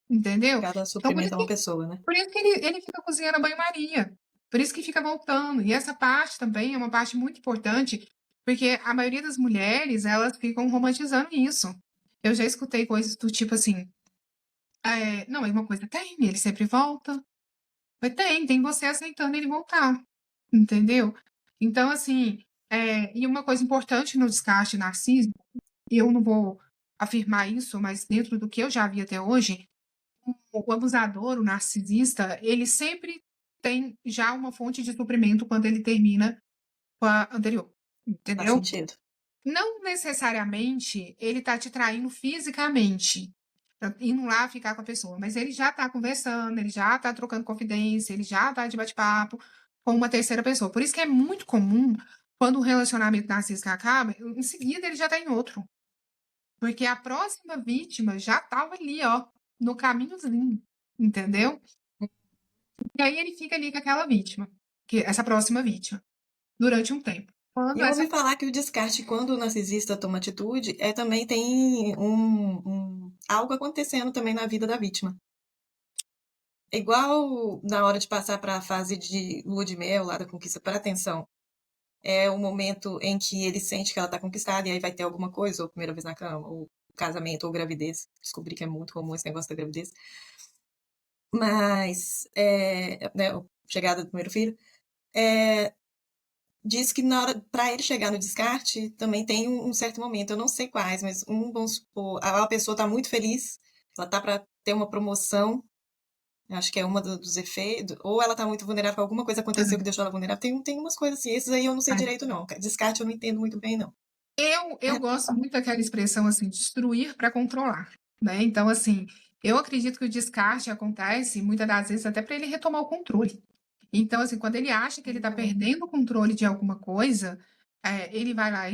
Speaker 2: Entendeu?
Speaker 1: Cada
Speaker 2: Então,
Speaker 1: suprimento é uma pessoa, né?
Speaker 2: por isso que ele fica cozinhando a banho-maria. Por isso que fica voltando. E essa parte também é uma parte muito importante, porque a maioria das mulheres, elas ficam romantizando isso. Eu já escutei coisas do tipo assim, não, é uma coisa tem, ele sempre volta. Mas tem você aceitando ele voltar. Entendeu? Então, assim, e uma coisa importante no descarte narcisismo, e eu não vou afirmar isso, mas dentro do que eu já vi até hoje, o abusador, o narcisista, ele sempre tem já uma fonte de suprimento quando ele termina com a anterior,
Speaker 1: Faz
Speaker 2: entendeu?
Speaker 1: sentido.
Speaker 2: Não necessariamente ele tá te traindo fisicamente, tá indo lá ficar com a pessoa, mas ele já tá conversando, ele já tá trocando confidência, ele já tá de bate-papo com uma terceira pessoa. Por isso que é muito comum, quando o relacionamento narcísico acaba, em seguida ele já tá em outro. Porque a próxima vítima já estava ali, ó, no caminhozinho, entendeu? E aí ele fica ali com aquela vítima, essa próxima vítima, durante um tempo.
Speaker 1: E
Speaker 2: Quando
Speaker 1: eu
Speaker 2: essa.
Speaker 1: ouvi falar que o descarte, quando o narcisista toma atitude, também tem algo acontecendo também na vida da vítima. É igual na hora de passar para a fase de lua de mel, lá da conquista para atenção. É o momento em que ele sente que ela está conquistada e aí vai ter alguma coisa, ou primeira vez na cama, ou casamento, ou gravidez. Descobri que é muito comum esse negócio da gravidez. Mas, né, chegada do primeiro filho, diz que na hora para ele chegar no descarte também tem um certo momento, eu não sei quais, mas vamos supor, a pessoa está muito feliz, ela está para ter uma promoção, acho que é uma dos efeitos, ou ela está muito vulnerável, alguma coisa aconteceu que deixou ela vulnerável, tem umas coisas assim, esses aí eu não sei direito não, descarte eu não entendo muito bem não.
Speaker 2: Eu gosto muito daquela expressão assim, destruir para controlar, né? Então, assim, eu acredito que o descarte acontece muitas das vezes até para ele retomar o controle. Então, assim, quando ele acha que ele está perdendo o controle de alguma coisa, ele vai lá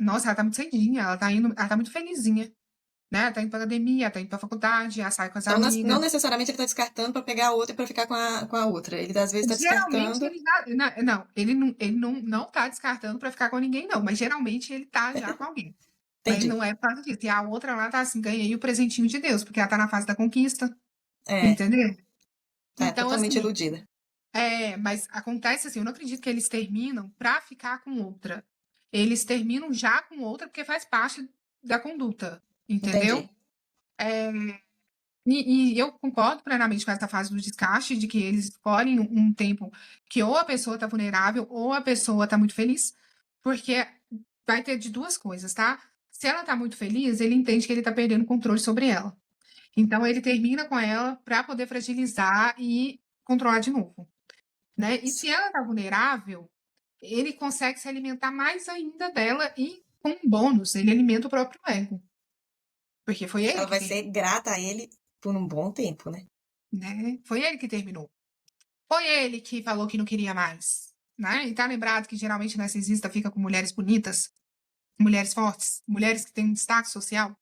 Speaker 2: nossa, ela tá muito cedinha, ela tá indo, ela tá muito felizinha, né? Ela tá indo pra academia, ela tá indo pra faculdade, ela sai com as
Speaker 1: Então
Speaker 2: amigas.
Speaker 1: não necessariamente ele está descartando para pegar a outra e para ficar com a outra, ele às vezes está
Speaker 2: Geralmente
Speaker 1: descartando.
Speaker 2: ele já. Não, ele não tá descartando para ficar com ninguém, não, mas geralmente ele tá já com alguém. Mas
Speaker 1: Entendi.
Speaker 2: não é por causa disso. E a outra lá tá assim, ganhei o presentinho de Deus, porque ela tá na fase da conquista,
Speaker 1: É,
Speaker 2: entendeu?
Speaker 1: tá
Speaker 2: Então,
Speaker 1: totalmente
Speaker 2: assim,
Speaker 1: iludida.
Speaker 2: mas acontece assim, eu não acredito que eles terminam pra ficar com outra. Eles terminam já com outra porque faz parte da conduta, entendeu?
Speaker 1: Entendi.
Speaker 2: E eu concordo plenamente com essa fase do descarte, de que eles escolhem um tempo que ou a pessoa tá vulnerável ou a pessoa tá muito feliz, porque vai ter de duas coisas, tá? Se ela tá muito feliz, ele entende que ele tá perdendo o controle sobre ela. Então ele termina com ela para poder fragilizar e controlar de novo, né? E se ela tá vulnerável, ele consegue se alimentar mais ainda dela e com um bônus, ele alimenta o próprio ego, porque foi ele
Speaker 1: Ela
Speaker 2: que
Speaker 1: vai ser
Speaker 2: terminou,
Speaker 1: grata a ele por um bom tempo, né?
Speaker 2: né? Foi ele que terminou. Foi ele que falou que não queria mais, né? E tá lembrado que geralmente narcisista fica com mulheres bonitas, mulheres fortes, mulheres que têm um destaque social.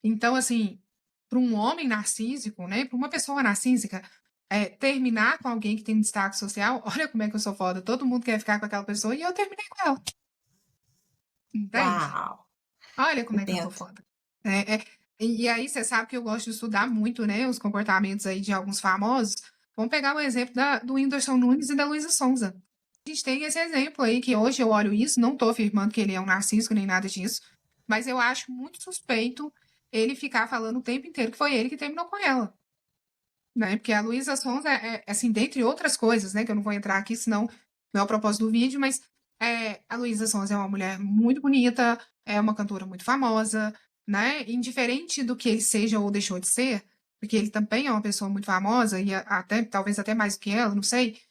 Speaker 2: Então, assim, para um homem narcísico, né? Para uma pessoa narcísica, terminar com alguém que tem um destaque social, olha como é que eu sou foda. Todo mundo quer ficar com aquela pessoa e eu terminei com ela. Entende?
Speaker 1: Uau!
Speaker 2: Olha como é que eu sou
Speaker 1: Entendo.
Speaker 2: foda. E aí você sabe que eu gosto de estudar muito, né? Os comportamentos aí de alguns famosos. Vamos pegar o exemplo do Whindersson Nunes e da Luísa Sonza. A gente tem esse exemplo aí, que hoje eu olho isso, não tô afirmando que ele é um narciso nem nada disso, mas eu acho muito suspeito ele ficar falando o tempo inteiro que foi ele que terminou com ela, né? Porque a Luísa Sonza assim, dentre outras coisas, né? Que eu não vou entrar aqui, senão não é o propósito do vídeo, mas a Luísa Sonza é uma mulher muito bonita, é uma cantora muito famosa, né? Indiferente do que ele seja ou deixou de ser, porque ele também é uma pessoa muito famosa, e até, talvez até mais do que ela, não sei.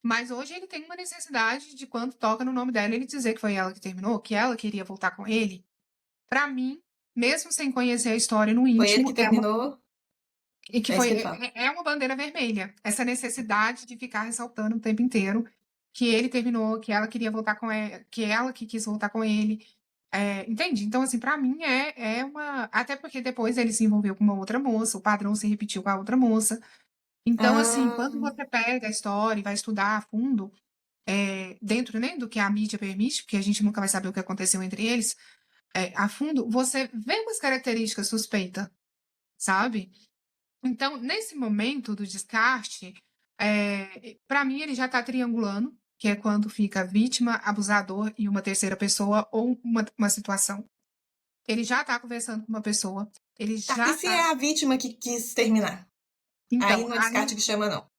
Speaker 2: Mas hoje ele tem uma necessidade de, quando toca no nome dela, ele dizer que foi ela que terminou, que ela queria voltar com ele. Pra mim, mesmo sem conhecer a história no
Speaker 1: Foi ele
Speaker 2: íntimo,
Speaker 1: que terminou.
Speaker 2: E que
Speaker 1: É isso
Speaker 2: foi
Speaker 1: que ele fala.
Speaker 2: é uma bandeira vermelha, essa necessidade de ficar ressaltando o tempo inteiro que ele terminou, que ela queria voltar com ele, que ela que quis voltar com ele. Entende? Então, assim, pra mim é uma. Até porque depois ele se envolveu com uma outra moça, o padrão se repetiu com a outra moça. Então, assim,
Speaker 1: Ah,
Speaker 2: quando você pega a história e vai estudar a fundo, dentro, né, do que a mídia permite, porque a gente nunca vai saber o que aconteceu entre eles, a fundo, você vê umas características suspeitas, sabe? Então, nesse momento do descarte, para mim ele já está triangulando, que é quando fica vítima, abusador e uma terceira pessoa ou uma situação. Ele já está conversando com uma pessoa, ele
Speaker 1: tá. E
Speaker 2: já
Speaker 1: se
Speaker 2: está.
Speaker 1: é a vítima que quis terminar? Aí
Speaker 2: Então,
Speaker 1: não é descarte
Speaker 2: aí
Speaker 1: que chama, não.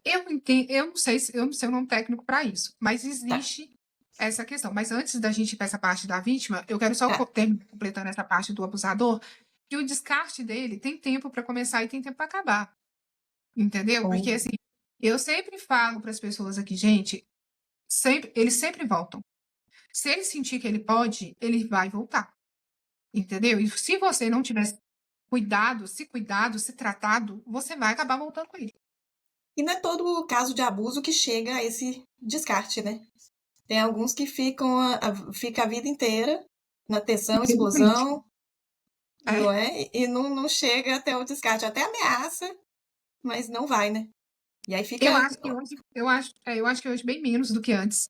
Speaker 2: eu entendo, eu não sei o nome técnico para isso, mas
Speaker 1: Tá,
Speaker 2: existe essa questão. Mas antes da gente ir para essa parte da vítima, eu quero só
Speaker 1: tá.
Speaker 2: terminar completando essa parte do abusador, que o descarte dele tem tempo para começar e tem tempo para acabar. Entendeu? Porque
Speaker 1: Oh.
Speaker 2: assim, eu sempre falo para as pessoas aqui, gente, eles sempre voltam. Se ele sentir que ele pode, ele vai voltar. Entendeu? E se você não tiver cuidado, se tratado, você vai acabar voltando com ele.
Speaker 1: E não é todo caso de abuso que chega a esse descarte, né? Tem alguns que ficam fica a vida inteira na tensão,
Speaker 2: Infelizmente.
Speaker 1: explosão, não
Speaker 2: É.
Speaker 1: é? E não chega até o descarte. Até ameaça, mas não vai, né? E aí
Speaker 2: Eu
Speaker 1: fica.
Speaker 2: acho que hoje, eu acho que hoje bem menos do que antes,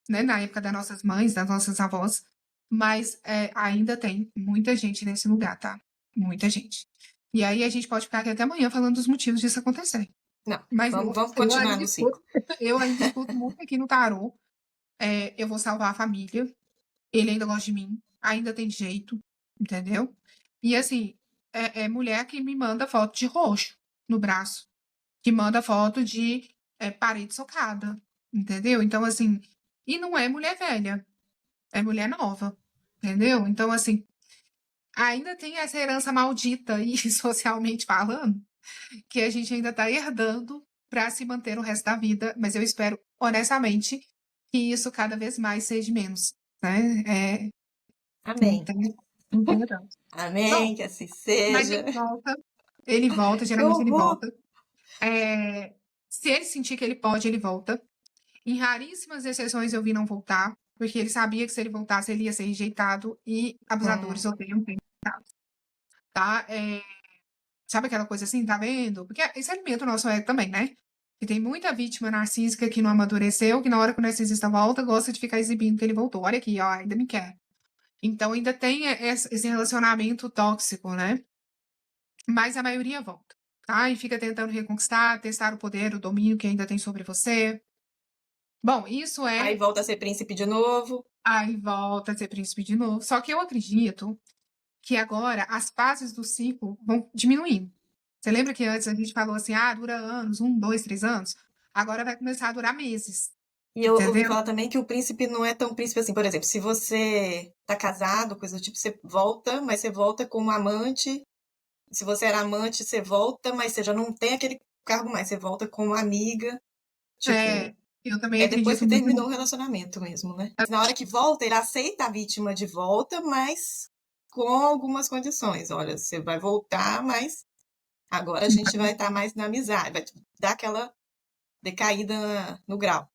Speaker 2: né? Na época das nossas mães, das nossas avós. Mas ainda tem muita gente nesse lugar, tá? Muita gente. E aí a gente pode ficar aqui até amanhã falando dos motivos disso acontecer.
Speaker 1: Não,
Speaker 2: Mas
Speaker 1: vamos
Speaker 2: eu
Speaker 1: continuar
Speaker 2: ainda
Speaker 1: no
Speaker 2: escuto,
Speaker 1: ciclo.
Speaker 2: eu ainda escuto muito aqui no tarô. Eu vou salvar a família. Ele ainda gosta de mim. Ainda tem jeito, entendeu? E assim, é mulher que me manda foto de roxo no braço, que manda foto de parede socada, entendeu? Então, assim, e não é mulher velha, é mulher nova, entendeu? Então, assim, ainda tem essa herança maldita aí, socialmente falando, que a gente ainda está herdando para se manter o resto da vida, mas eu espero, honestamente, que isso cada vez mais seja menos, né? Não
Speaker 1: Amém.
Speaker 2: tem, não tem tanto. Bom,
Speaker 1: Amém, que assim
Speaker 2: mas
Speaker 1: seja.
Speaker 2: ele volta,
Speaker 1: Que
Speaker 2: geralmente ele
Speaker 1: horror!
Speaker 2: volta. Se ele sentir que ele pode, ele volta. Em raríssimas exceções eu vi não voltar, porque ele sabia que se ele voltasse ele ia ser rejeitado e abusadores
Speaker 1: Hum.
Speaker 2: odeiam quem tá, tá? Sabe aquela coisa assim, tá vendo? Porque isso alimenta o nosso ego também, né? E tem muita vítima narcísica que não amadureceu, que na hora que o narcisista volta, gosta de ficar exibindo que ele voltou. Olha aqui, ó, ainda me quer. Então ainda tem esse relacionamento tóxico, né? Mas a maioria volta, tá? E fica tentando reconquistar, testar o poder, o domínio que ainda tem sobre você. Bom, isso
Speaker 1: Aí
Speaker 2: é.
Speaker 1: volta a ser príncipe de novo.
Speaker 2: Aí volta a ser príncipe de novo. Só que eu acredito que agora as fases do ciclo vão diminuindo. Você lembra que antes a gente falou assim, dura anos, 1, 2, 3 anos? Agora vai começar a durar meses,
Speaker 1: E eu ouvi
Speaker 2: entendeu?
Speaker 1: falar também que o príncipe não é tão príncipe assim. Por exemplo, se você tá casado, coisa do tipo, você volta, mas você volta como amante. Se você era amante, você volta, mas você já não tem aquele cargo mais. Você volta como amiga.
Speaker 2: É,
Speaker 1: Tipo,
Speaker 2: eu também
Speaker 1: é depois
Speaker 2: acredito
Speaker 1: que
Speaker 2: muito
Speaker 1: terminou o
Speaker 2: nisso.
Speaker 1: relacionamento mesmo, né? Na hora que volta, ele aceita a vítima de volta, mas com algumas condições. Olha, você vai voltar, mas agora a gente vai estar mais na amizade. Vai dar aquela decaída no grau.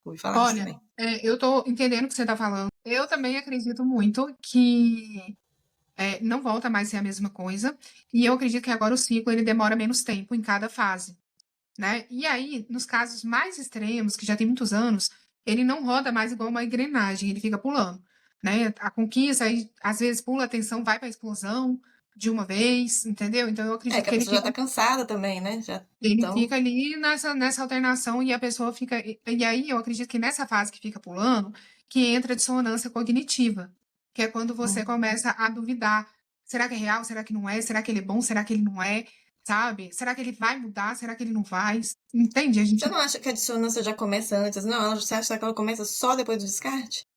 Speaker 1: Ouvi falar disso
Speaker 2: Olha,
Speaker 1: também.
Speaker 2: eu tô entendendo o que você tá falando. Eu também acredito muito que não volta mais a ser a mesma coisa. E eu acredito que agora o ciclo ele demora menos tempo em cada fase, né? E aí, nos casos mais extremos, que já tem muitos anos, ele não roda mais igual uma engrenagem, ele fica pulando, né? A conquista, aí, às vezes pula a tensão, vai para a explosão de uma vez, entendeu? Então eu
Speaker 1: É
Speaker 2: acredito
Speaker 1: que a
Speaker 2: que ele
Speaker 1: pessoa já
Speaker 2: fica,
Speaker 1: tá cansada também, né? Já,
Speaker 2: ele
Speaker 1: então,
Speaker 2: fica ali nessa alternação e a pessoa fica. E aí eu acredito que nessa fase que fica pulando, que entra a dissonância cognitiva, que é quando você
Speaker 1: hum.
Speaker 2: começa a duvidar. Será que é real? Será que não é? Será que ele é bom? Será que ele não é? Sabe? Será que ele vai mudar? Será que ele não vai? Entende? A
Speaker 1: Você
Speaker 2: gente
Speaker 1: não acha que a dissonância já começa antes? Não, você acha que ela começa só depois do descarte?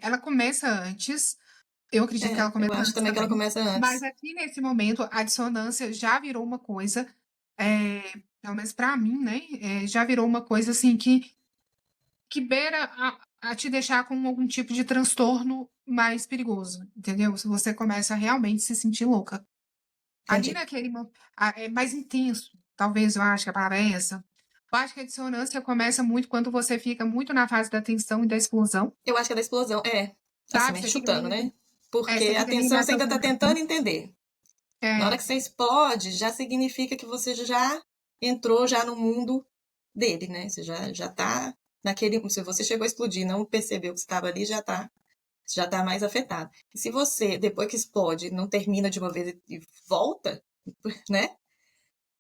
Speaker 2: ela começa antes, eu acredito que ela
Speaker 1: Eu
Speaker 2: começa
Speaker 1: acho
Speaker 2: antes
Speaker 1: também que ela
Speaker 2: também,
Speaker 1: começa
Speaker 2: mas
Speaker 1: antes.
Speaker 2: aqui nesse momento a dissonância já virou uma coisa, é, pelo menos para mim, né, já virou uma coisa assim que beira a te deixar com algum tipo de transtorno mais perigoso, entendeu? Se você começa a realmente se sentir louca. Ali
Speaker 1: Entendi.
Speaker 2: naquele é mais intenso, talvez eu acho que a palavra é essa. Eu acho que a dissonância começa muito quando você fica muito na fase da tensão e da explosão,
Speaker 1: Eu acho que é da explosão. É, assim,
Speaker 2: sabe?
Speaker 1: mas
Speaker 2: Você fica
Speaker 1: chutando,
Speaker 2: ali,
Speaker 1: né?
Speaker 2: você
Speaker 1: Porque a
Speaker 2: fica ali
Speaker 1: atenção você
Speaker 2: nessa
Speaker 1: ainda tá
Speaker 2: adrenalina.
Speaker 1: tentando entender. Na hora
Speaker 2: É,
Speaker 1: que você explode, já significa que você já entrou já no mundo dele, né? Você já tá naquele. Se você chegou a explodir, não percebeu que estava ali, já tá mais afetado. E se você, depois que explode, não termina de uma vez e volta, né?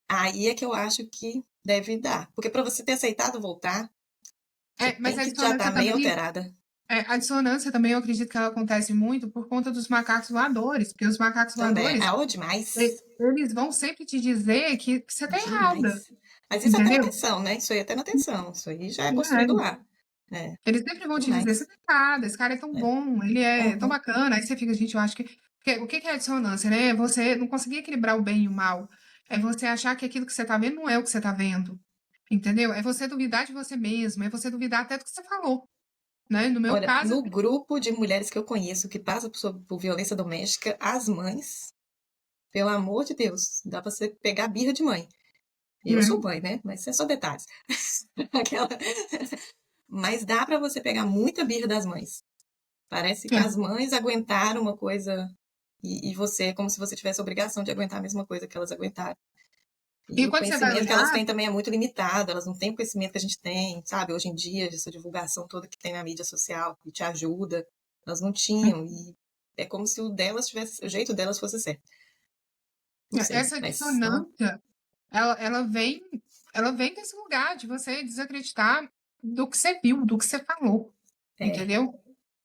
Speaker 1: Aí é que eu acho que deve dar. Porque para você ter aceitado voltar, você
Speaker 2: mas
Speaker 1: tem que já estar meio alterada
Speaker 2: a dissonância também eu acredito que ela acontece muito por conta dos macacos voadores, porque os macacos
Speaker 1: também.
Speaker 2: voadores,
Speaker 1: Ah, ou demais.
Speaker 2: eles vão sempre te dizer que você tá errada,
Speaker 1: Demais. Mas isso até na
Speaker 2: entendeu?
Speaker 1: atenção, né? Isso aí até na atenção. Isso aí já é construído
Speaker 2: É.
Speaker 1: lá. É,
Speaker 2: Eles sempre vão te dizer, você
Speaker 1: demais.
Speaker 2: tá errada, esse cara é tão
Speaker 1: É.
Speaker 2: bom, ele é tão
Speaker 1: Uhum.
Speaker 2: bacana. Aí você fica, gente, eu acho que. Porque o que que é a dissonância, né? É você não conseguir equilibrar o bem e o mal. É você achar que aquilo que você tá vendo não é o que você tá vendo. Entendeu? É você duvidar de você mesmo, é você duvidar até do que você falou, né? No meu
Speaker 1: Olha,
Speaker 2: caso,
Speaker 1: no grupo de mulheres que eu conheço que passam por violência doméstica, as mães, pelo amor de Deus, dá pra você pegar birra de mãe. Eu sou
Speaker 2: né?
Speaker 1: mãe, né? Mas isso é só detalhes. Aquela... Mas dá pra você pegar muita birra das mães. Parece que
Speaker 2: É.
Speaker 1: as mães aguentaram uma coisa e você é como se você tivesse a obrigação de aguentar a mesma coisa que elas aguentaram. E
Speaker 2: E
Speaker 1: o
Speaker 2: quando você vai
Speaker 1: conhecimento que elas
Speaker 2: olhar,
Speaker 1: têm também é muito limitado, elas não têm o conhecimento que a gente tem, sabe? Hoje em dia, essa divulgação toda que tem na mídia social, que te ajuda, elas não tinham. E é como se o delas tivesse, o jeito delas fosse certo. Não sei,
Speaker 2: essa
Speaker 1: mas não.
Speaker 2: dissonância, ela vem desse lugar de você desacreditar do que você viu, do que você falou,
Speaker 1: É,
Speaker 2: entendeu?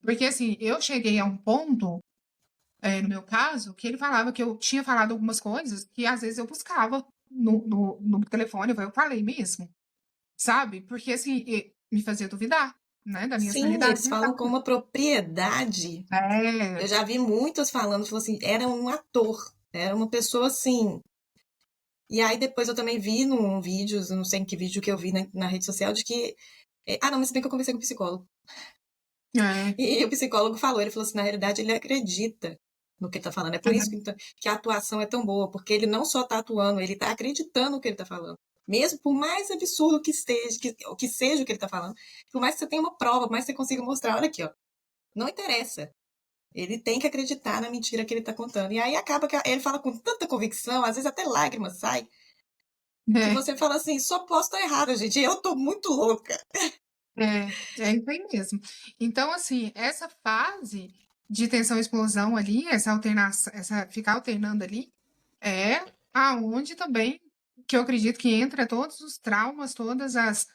Speaker 2: Porque assim, eu cheguei a um ponto no meu caso, que ele falava que eu tinha falado algumas coisas que às vezes eu buscava no telefone, eu falei mesmo, sabe? Porque assim, me fazia duvidar, né, da minha
Speaker 1: sim,
Speaker 2: sanidade
Speaker 1: eles falam
Speaker 2: mental.
Speaker 1: com uma propriedade.
Speaker 2: É,
Speaker 1: Eu já vi muitas falando, falou assim, era um ator, era uma pessoa assim. E aí depois eu também vi num vídeo, não sei em que vídeo que eu vi na rede social, de que. Ah, não, mas se bem que eu conversei com o psicólogo.
Speaker 2: é,
Speaker 1: E o psicólogo falou, ele falou assim, na realidade ele acredita no que ele tá falando. É por isso que a atuação é tão boa, porque ele não só tá atuando, ele tá acreditando no que ele tá falando. Mesmo por mais absurdo que esteja, que seja o que ele tá falando, por mais que você tenha uma prova, por mais que você consiga mostrar, olha aqui, ó, não interessa. Ele tem que acreditar na mentira que ele tá contando. E aí acaba que ele fala com tanta convicção, às vezes até lágrimas saem, que
Speaker 2: é,
Speaker 1: você fala assim, só posso estar errada, gente, eu tô muito louca.
Speaker 2: é isso aí mesmo. Então, assim, essa fase de tensão e explosão ali, essa alternação, essa ficar alternando ali, é aonde também que eu acredito que entra todos os traumas, todas as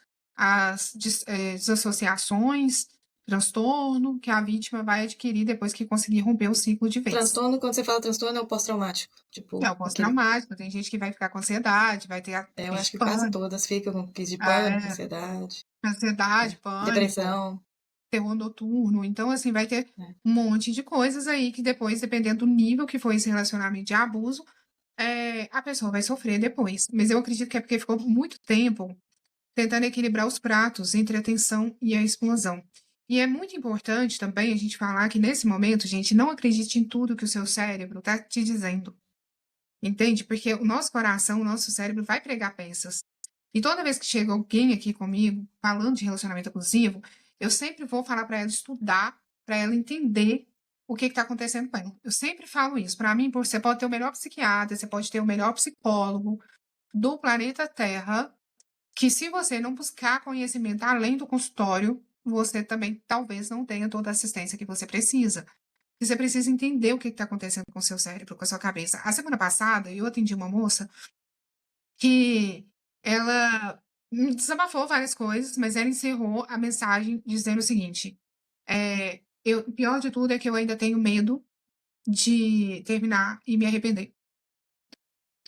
Speaker 2: desassociações, transtorno que a vítima vai adquirir depois que conseguir romper o ciclo de vez.
Speaker 1: Transtorno, quando você fala transtorno, é o pós-traumático.
Speaker 2: É
Speaker 1: Tipo,
Speaker 2: o
Speaker 1: aquele.
Speaker 2: pós-traumático, tem gente que vai ficar com ansiedade, vai ter
Speaker 1: Eu
Speaker 2: crise
Speaker 1: acho
Speaker 2: de
Speaker 1: que quase
Speaker 2: pânico,
Speaker 1: todas ficam com crise de pânico,
Speaker 2: é,
Speaker 1: ansiedade,
Speaker 2: ansiedade, pânico,
Speaker 1: depressão.
Speaker 2: terror noturno. Então, assim, vai ter
Speaker 1: Né?
Speaker 2: um monte de coisas aí que depois, dependendo do nível que foi esse relacionamento de abuso, a pessoa vai sofrer depois. Mas eu acredito que é porque ficou muito tempo tentando equilibrar os pratos entre a tensão e a explosão. E é muito importante também a gente falar que nesse momento, gente, não acredite em tudo que o seu cérebro está te dizendo. Entende? Porque o nosso coração, o nosso cérebro vai pregar peças. E toda vez que chega alguém aqui comigo falando de relacionamento abusivo, eu sempre vou falar para ela estudar, para ela entender o que está acontecendo com ela. Eu sempre falo isso. Para mim, você pode ter o melhor psiquiatra, você pode ter o melhor psicólogo do planeta Terra, que se você não buscar conhecimento além do consultório, você também talvez não tenha toda a assistência que você precisa. E você precisa entender o que está acontecendo com o seu cérebro, com a sua cabeça. A semana passada, eu atendi uma moça que ela me desabafou várias coisas, mas ela encerrou a mensagem dizendo o seguinte: o pior de tudo é que eu ainda tenho medo de terminar e me arrepender.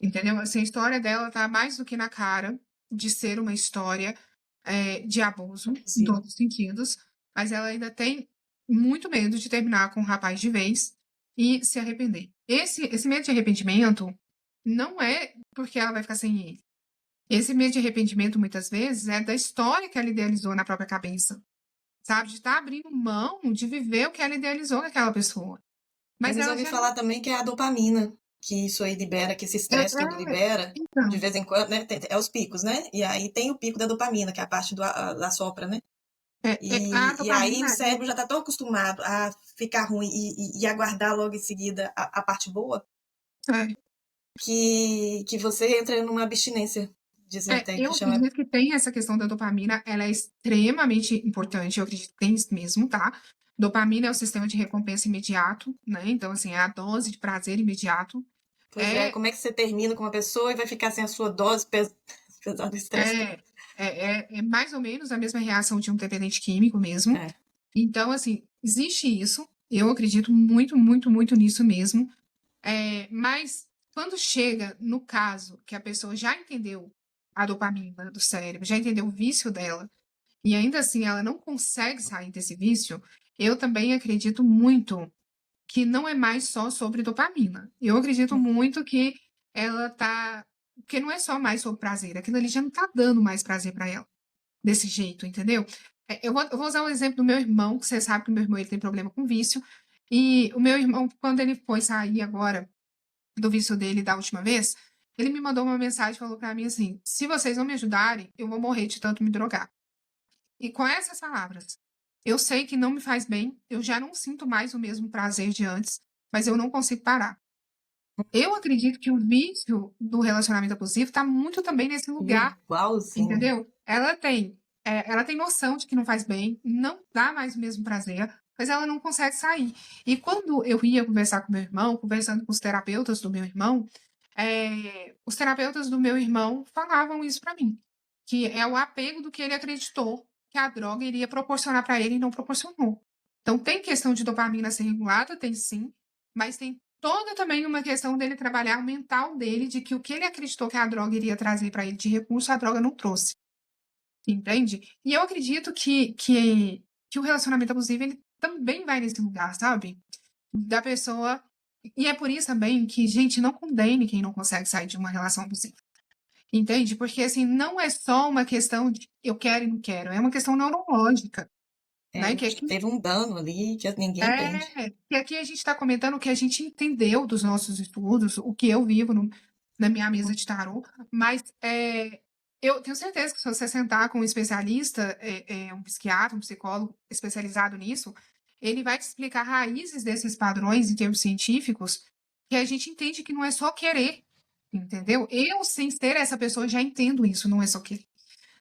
Speaker 2: Entendeu? Assim, a história dela está mais do que na cara de ser uma história de abuso, em
Speaker 1: Abusivo.
Speaker 2: todos os sentidos, mas ela ainda tem muito medo de terminar com o rapaz de vez e se arrepender. Esse medo de arrependimento não é porque ela vai ficar sem ele. Esse medo de arrependimento, muitas vezes, é da história que ela idealizou na própria cabeça, sabe? De estar abrindo mão de viver o que ela idealizou naquela pessoa. Mas
Speaker 1: Mas eu
Speaker 2: ela
Speaker 1: ouvi
Speaker 2: já não.
Speaker 1: falar também que é a dopamina. que isso aí libera, que esse
Speaker 2: É,
Speaker 1: estresse todo libera, de
Speaker 2: então,
Speaker 1: vez em quando, né? É os picos, né? E aí tem o pico da dopamina, que é a parte da sopra, né?
Speaker 2: a
Speaker 1: E aí o
Speaker 2: dopamina,
Speaker 1: cérebro já está tão acostumado a ficar ruim e aguardar logo em seguida a parte boa,
Speaker 2: é,
Speaker 1: que você entra numa abstinência, dizem até que
Speaker 2: eu
Speaker 1: chama.
Speaker 2: acredito que tem essa questão da dopamina, ela é extremamente importante, eu acredito que tem isso mesmo, tá? Dopamina é o sistema de recompensa imediato, né? Então, assim, é a dose de prazer imediato.
Speaker 1: Pois é,
Speaker 2: É,
Speaker 1: como é que você termina com uma pessoa e vai ficar sem a sua dose pesada do estresse todo?
Speaker 2: é, é mais ou menos a mesma reação de um dependente químico mesmo.
Speaker 1: É.
Speaker 2: Então, assim, existe isso. Eu acredito muito, muito, muito nisso mesmo. Mas quando chega no caso que a pessoa já entendeu a dopamina do cérebro, já entendeu o vício dela, e ainda assim ela não consegue sair desse vício, eu também acredito muito que não é mais só sobre dopamina. Eu acredito muito que ela tá. Que não é só mais sobre prazer, aquilo ali já não tá dando mais prazer para ela, desse jeito, entendeu? Eu vou usar um exemplo do meu irmão, que você sabe que o meu irmão ele tem problema com vício, e o meu irmão, quando ele foi sair agora do vício dele da última vez, ele me mandou uma mensagem e falou para mim assim: se vocês não me ajudarem, eu vou morrer de tanto me drogar. E com essas palavras, eu sei que não me faz bem, eu já não sinto mais o mesmo prazer de antes, mas eu não consigo parar. Eu acredito que o vício do relacionamento abusivo está muito também nesse lugar,
Speaker 1: Igualzinho.
Speaker 2: entendeu? Ela tem noção de que não faz bem, não dá mais o mesmo prazer, mas ela não consegue sair. E quando eu ia conversar com meu irmão, conversando com os terapeutas do meu irmão, os terapeutas do meu irmão falavam isso para mim, que é o apego do que ele acreditou que a droga iria proporcionar para ele e não proporcionou. Então, tem questão de dopamina ser regulada, tem sim, mas tem toda também uma questão dele trabalhar o mental dele, de que o que ele acreditou que a droga iria trazer para ele de recurso, a droga não trouxe. Entende? E eu acredito que o relacionamento abusivo ele também vai nesse lugar, sabe? Da pessoa. E é por isso também que, gente, não condene quem não consegue sair de uma relação abusiva. Entende? Porque, assim, não é só uma questão de eu quero e não quero, é uma questão neurológica, né?
Speaker 1: É, acho que teve um dano ali que ninguém entende.
Speaker 2: Que aqui a gente está comentando o que a gente entendeu dos nossos estudos, o que eu vivo na minha mesa de tarô, mas eu tenho certeza que se você sentar com um especialista, um psiquiatra, um psicólogo especializado nisso, ele vai te explicar raízes desses padrões em termos científicos, que a gente entende que não é só querer, entendeu? Eu, sem ser essa pessoa, já entendo isso, não é só querer,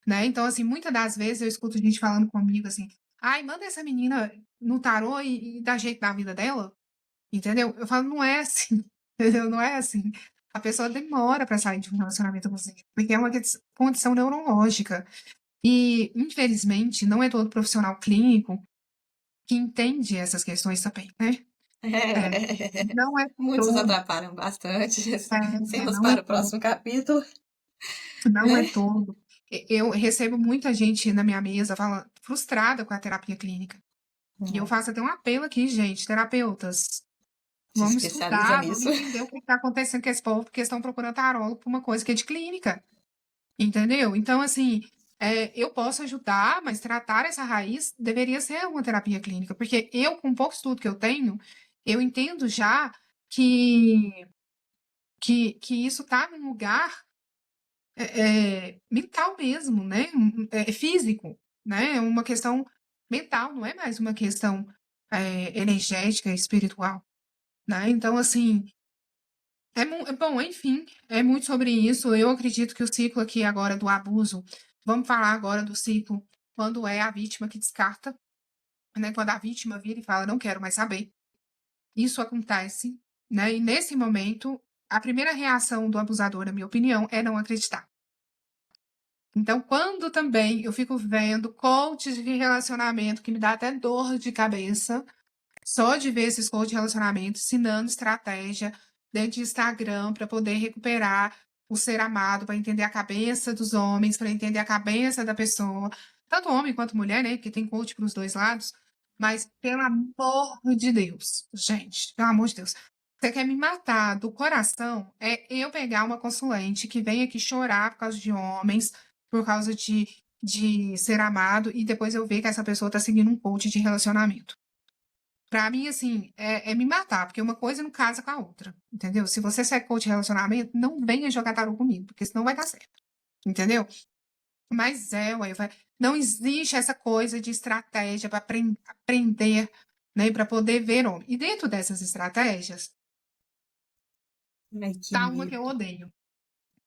Speaker 2: né? Então, assim, muitas das vezes eu escuto gente falando comigo assim, ai, manda essa menina no tarô e dá jeito na vida dela, entendeu? Eu falo, não é assim, entendeu? Não é assim. A pessoa demora para sair de um relacionamento abusivo, porque é uma condição neurológica. E, infelizmente, não é todo profissional clínico que entende essas questões também, né? É, não é
Speaker 1: Muitos
Speaker 2: todo,
Speaker 1: atrapalham bastante. Cenas
Speaker 2: não é
Speaker 1: para o
Speaker 2: todo,
Speaker 1: próximo capítulo.
Speaker 2: não é todo. Eu recebo muita gente na minha mesa falando, frustrada com a terapia clínica. E eu faço até um apelo aqui, gente, terapeutas.
Speaker 1: Se
Speaker 2: Vamos
Speaker 1: especializa
Speaker 2: estudar, vamos
Speaker 1: nisso.
Speaker 2: entender o que está acontecendo com esse povo, porque estão procurando tarólogo por uma coisa que é de clínica, entendeu? Então, assim, eu posso ajudar, mas tratar essa raiz deveria ser uma terapia clínica, porque eu, com o pouco estudo que eu tenho, eu entendo já que, que isso está num lugar mental mesmo, né? Físico, né? É uma questão mental, não é mais uma questão energética, espiritual, né? Então, assim, bom, enfim, é muito sobre isso. Eu acredito que o ciclo aqui agora do abuso, vamos falar agora do ciclo quando é a vítima que descarta, né? Quando a vítima vira e fala, não quero mais saber. Isso acontece, né? E nesse momento, a primeira reação do abusador, na minha opinião, é não acreditar. Então, quando também eu fico vendo coaches de relacionamento que me dá até dor de cabeça, só de ver esses coaches de relacionamento ensinando estratégia dentro de Instagram para poder recuperar o ser amado, para entender a cabeça dos homens, para entender a cabeça da pessoa, tanto homem quanto mulher, né? Porque tem coach para os dois lados. Mas, pelo amor de Deus, gente, pelo amor de Deus, você quer me matar do coração? É eu pegar uma consulente que vem aqui chorar por causa de homens, por causa de ser amado, e depois eu ver que essa pessoa está seguindo um coach de relacionamento. Pra mim, assim, é me matar, porque uma coisa não casa com a outra, entendeu? Se você é coach de relacionamento, não venha jogar tarô comigo, porque senão vai dar certo, entendeu? Mas ué, não existe essa coisa de estratégia para aprender, né, para poder ver homem. E dentro dessas estratégias,
Speaker 1: Ai, que
Speaker 2: tá uma que eu
Speaker 1: medo.
Speaker 2: odeio.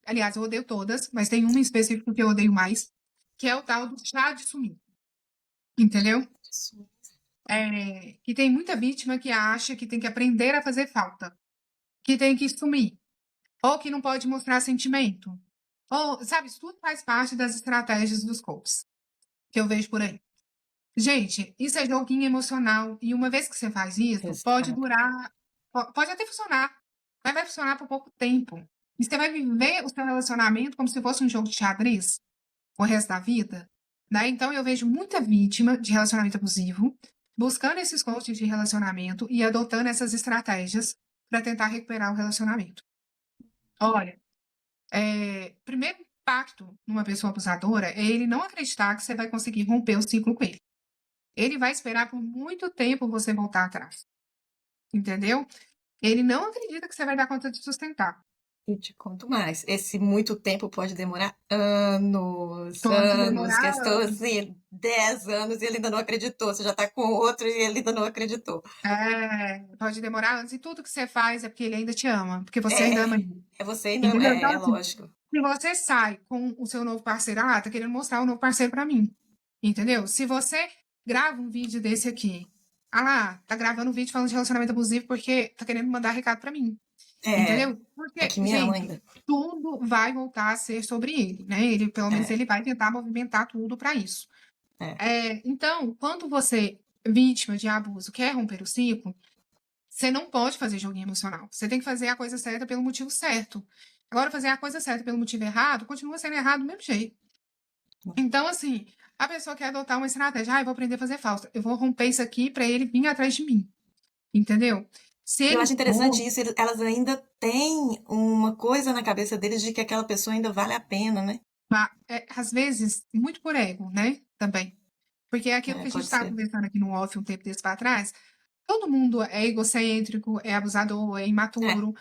Speaker 2: Aliás, eu odeio todas, mas tem uma em específico que eu odeio mais, que é o tal do chá de sumir, entendeu? Que tem muita vítima que acha que tem que aprender a fazer falta, que tem que sumir, ou que não pode mostrar sentimento. Ou, sabe, isso tudo faz parte das estratégias dos coaches que eu vejo por aí. Gente, isso é joguinho emocional, e uma vez que você faz isso, pode
Speaker 1: Exato.
Speaker 2: durar, pode até funcionar, mas vai funcionar por pouco tempo. E você vai viver o seu relacionamento como se fosse um jogo de xadrez o resto da vida, né? Então eu vejo muita vítima de relacionamento abusivo buscando esses coaches de relacionamento e adotando essas estratégias para tentar recuperar o relacionamento. Olha, primeiro impacto numa pessoa abusadora é ele não acreditar que você vai conseguir romper o ciclo com ele. Ele vai esperar por muito tempo você voltar atrás, entendeu? Ele não acredita que você vai dar conta de sustentar.
Speaker 1: E te conto mais. Esse muito tempo pode demorar anos,
Speaker 2: Pode
Speaker 1: anos.
Speaker 2: demorar
Speaker 1: Questão assim, 10 anos e ele ainda não acreditou. Você já tá com outro e ele ainda não acreditou.
Speaker 2: pode demorar anos, e tudo que você faz é porque ele ainda te ama, porque você ainda ama
Speaker 1: É,
Speaker 2: ele.
Speaker 1: é você ainda.
Speaker 2: Entendeu? Então,
Speaker 1: É
Speaker 2: assim,
Speaker 1: lógico.
Speaker 2: se você sai com o seu novo parceiro, tá querendo mostrar o novo parceiro pra mim. Entendeu? Se você grava um vídeo desse aqui, tá gravando um vídeo falando de relacionamento abusivo porque tá querendo mandar recado pra mim.
Speaker 1: É,
Speaker 2: Entendeu?
Speaker 1: é
Speaker 2: Porque,
Speaker 1: que me ama
Speaker 2: gente,
Speaker 1: ainda.
Speaker 2: tudo vai voltar a ser sobre ele, né? Ele, pelo menos,
Speaker 1: É,
Speaker 2: ele vai tentar movimentar tudo pra isso.
Speaker 1: é.
Speaker 2: Então, quando você, vítima de abuso, quer romper o ciclo, você não pode fazer joguinho emocional. Você tem que fazer a coisa certa pelo motivo certo. Agora, fazer a coisa certa pelo motivo errado, continua sendo errado do mesmo jeito. Então, assim, a pessoa quer adotar uma estratégia. Eu vou aprender a fazer falta. Eu vou romper isso aqui para ele vir atrás de mim. Entendeu? Se
Speaker 1: E eu
Speaker 2: ele
Speaker 1: acho interessante
Speaker 2: for,
Speaker 1: isso, elas ainda têm uma coisa na cabeça deles de que aquela pessoa ainda vale a pena, né?
Speaker 2: às vezes, muito por ego, né? Também. Porque é aquilo
Speaker 1: É,
Speaker 2: que a gente
Speaker 1: pode
Speaker 2: estava
Speaker 1: ser.
Speaker 2: conversando aqui no off um tempo desse para trás. Todo mundo é egocêntrico, é abusador, é
Speaker 1: É,
Speaker 2: imaturo.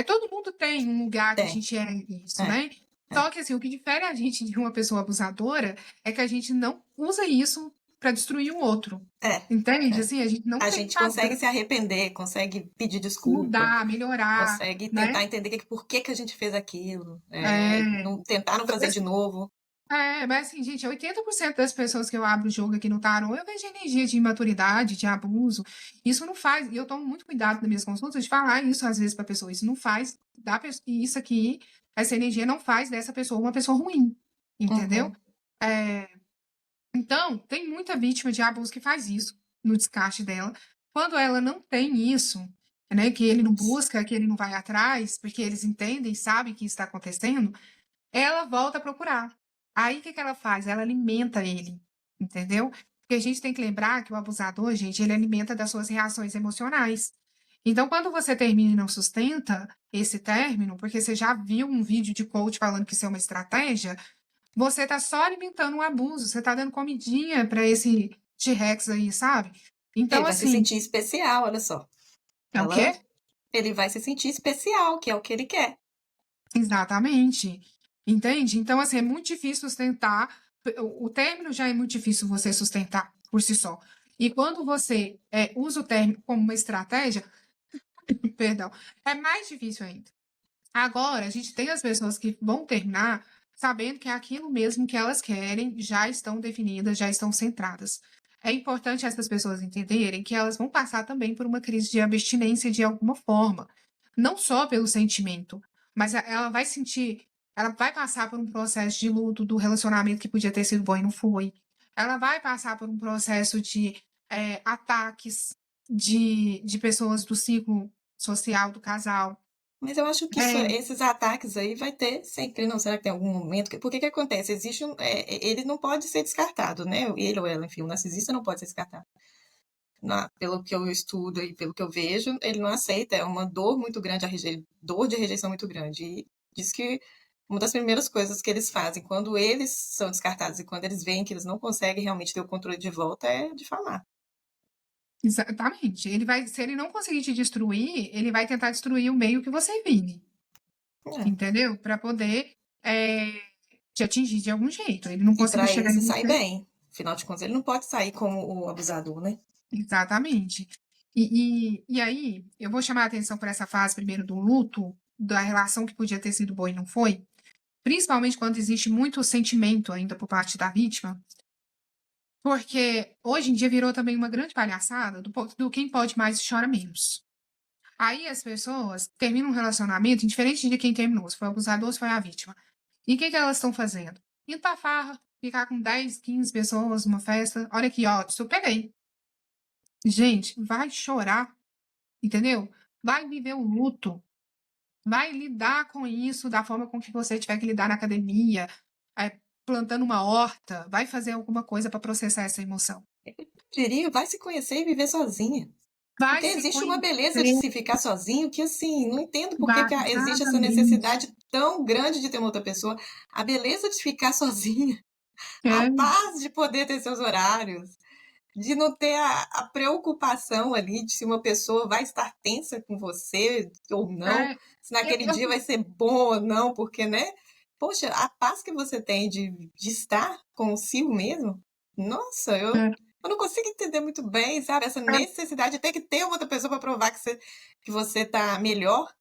Speaker 2: Todo mundo tem um lugar que a
Speaker 1: tem.
Speaker 2: gente é isso,
Speaker 1: É,
Speaker 2: né?
Speaker 1: é,
Speaker 2: Só que assim, o que difere a gente de uma pessoa abusadora é que a gente não usa isso para destruir o outro.
Speaker 1: é,
Speaker 2: Entende?
Speaker 1: é.
Speaker 2: Assim, a gente não
Speaker 1: A
Speaker 2: tem
Speaker 1: gente consegue
Speaker 2: padrão,
Speaker 1: se arrepender, consegue pedir desculpa,
Speaker 2: mudar, melhorar,
Speaker 1: consegue
Speaker 2: né?
Speaker 1: tentar entender por que que a gente fez aquilo,
Speaker 2: É,
Speaker 1: não, tentar não fazer de novo.
Speaker 2: mas assim, gente, 80% das pessoas que eu abro o jogo aqui no tarô, eu vejo energia de imaturidade, de abuso. Isso não faz, e eu tomo muito cuidado nas minhas consultas de falar isso às vezes para a pessoa. Isso não faz isso aqui, essa energia não faz dessa pessoa uma pessoa ruim, entendeu?
Speaker 1: Uhum.
Speaker 2: É, então, tem muita vítima de abuso que faz isso no descarte dela. Quando ela não tem isso, né, que ele não busca, que ele não vai atrás, porque eles entendem, sabem que isso está acontecendo, ela volta a procurar. Aí, o que que ela faz? Ela alimenta ele, entendeu? Porque a gente tem que lembrar que o abusador, gente, ele alimenta das suas reações emocionais. Então, quando você termina e não sustenta esse término, porque você já viu um vídeo de coach falando que isso é uma estratégia, você está só alimentando um abuso, você está dando comidinha para esse T-Rex aí, sabe?
Speaker 1: Ele
Speaker 2: Então,
Speaker 1: vai se
Speaker 2: assim,
Speaker 1: sentir especial, olha só.
Speaker 2: é o quê?
Speaker 1: Ela, ele vai se sentir especial, que é o que ele quer.
Speaker 2: Exatamente. Entende? Então, assim, é muito difícil sustentar. O término já é muito difícil você sustentar por si só. E quando você usa o término como uma estratégia, perdão, é mais difícil ainda. Agora, a gente tem as pessoas que vão terminar sabendo que é aquilo mesmo que elas querem, já estão definidas, já estão centradas. É importante essas pessoas entenderem que elas vão passar também por uma crise de abstinência de alguma forma. Não só pelo sentimento, mas ela vai sentir, ela vai passar por um processo de luto do relacionamento que podia ter sido bom e não foi. Ela vai passar por um processo de ataques de pessoas do ciclo social do casal.
Speaker 1: Mas eu acho que
Speaker 2: É,
Speaker 1: esses ataques aí vai ter sempre, não? Será que tem algum momento? Porque que acontece? Ele não pode ser descartado, né? Ele ou ela, enfim, o narcisista não pode ser descartado. Pelo que eu estudo e pelo que eu vejo, ele não aceita. É uma dor muito grande, dor de rejeição muito grande. E diz que uma das primeiras coisas que eles fazem quando eles são descartados e quando eles veem que eles não conseguem realmente ter o controle de volta é difamar.
Speaker 2: Exatamente. Se ele não conseguir te destruir, ele vai tentar destruir o meio que você vive,
Speaker 1: É.
Speaker 2: entendeu? Para poder é, te atingir de algum jeito. Ele não
Speaker 1: E
Speaker 2: conseguir
Speaker 1: para ele
Speaker 2: chegar
Speaker 1: se
Speaker 2: em
Speaker 1: sair
Speaker 2: você.
Speaker 1: bem. Afinal de contas, ele não pode sair como o abusador, né?
Speaker 2: Exatamente. E aí, eu vou chamar a atenção para essa fase primeiro do luto, da relação que podia ter sido boa e não foi, principalmente quando existe muito sentimento ainda por parte da vítima, porque hoje em dia virou também uma grande palhaçada do quem pode mais e chora menos. Aí as pessoas terminam um relacionamento, indiferente de quem terminou, se foi o abusador ou se foi a vítima. E o que que elas estão fazendo? Indo pra farra, ficar com 10, 15 pessoas numa festa. Olha aqui, ó, eu peguei. Gente, vai chorar, entendeu? Vai viver o luto. Vai lidar com isso da forma com que você tiver que lidar na academia, plantando uma horta, vai fazer alguma coisa para processar essa emoção.
Speaker 1: Diria, vai se conhecer e viver sozinha.
Speaker 2: Vai
Speaker 1: Porque
Speaker 2: se
Speaker 1: existe uma beleza de
Speaker 2: conhecer,
Speaker 1: se ficar sozinho que, assim, não entendo por que
Speaker 2: vai,
Speaker 1: que existe essa
Speaker 2: exatamente.
Speaker 1: necessidade tão grande de ter uma outra pessoa. A beleza de ficar sozinha, a
Speaker 2: É,
Speaker 1: paz de poder ter seus horários, de não ter a preocupação ali de se uma pessoa vai estar tensa com você ou não,
Speaker 2: é,
Speaker 1: se naquele dia
Speaker 2: eu,
Speaker 1: vai ser bom ou não, porque, né? Poxa, a paz que você tem de estar consigo mesmo, nossa,
Speaker 2: é,
Speaker 1: eu não consigo entender muito bem, sabe? Essa necessidade de ter que ter outra pessoa para provar que você tá melhor,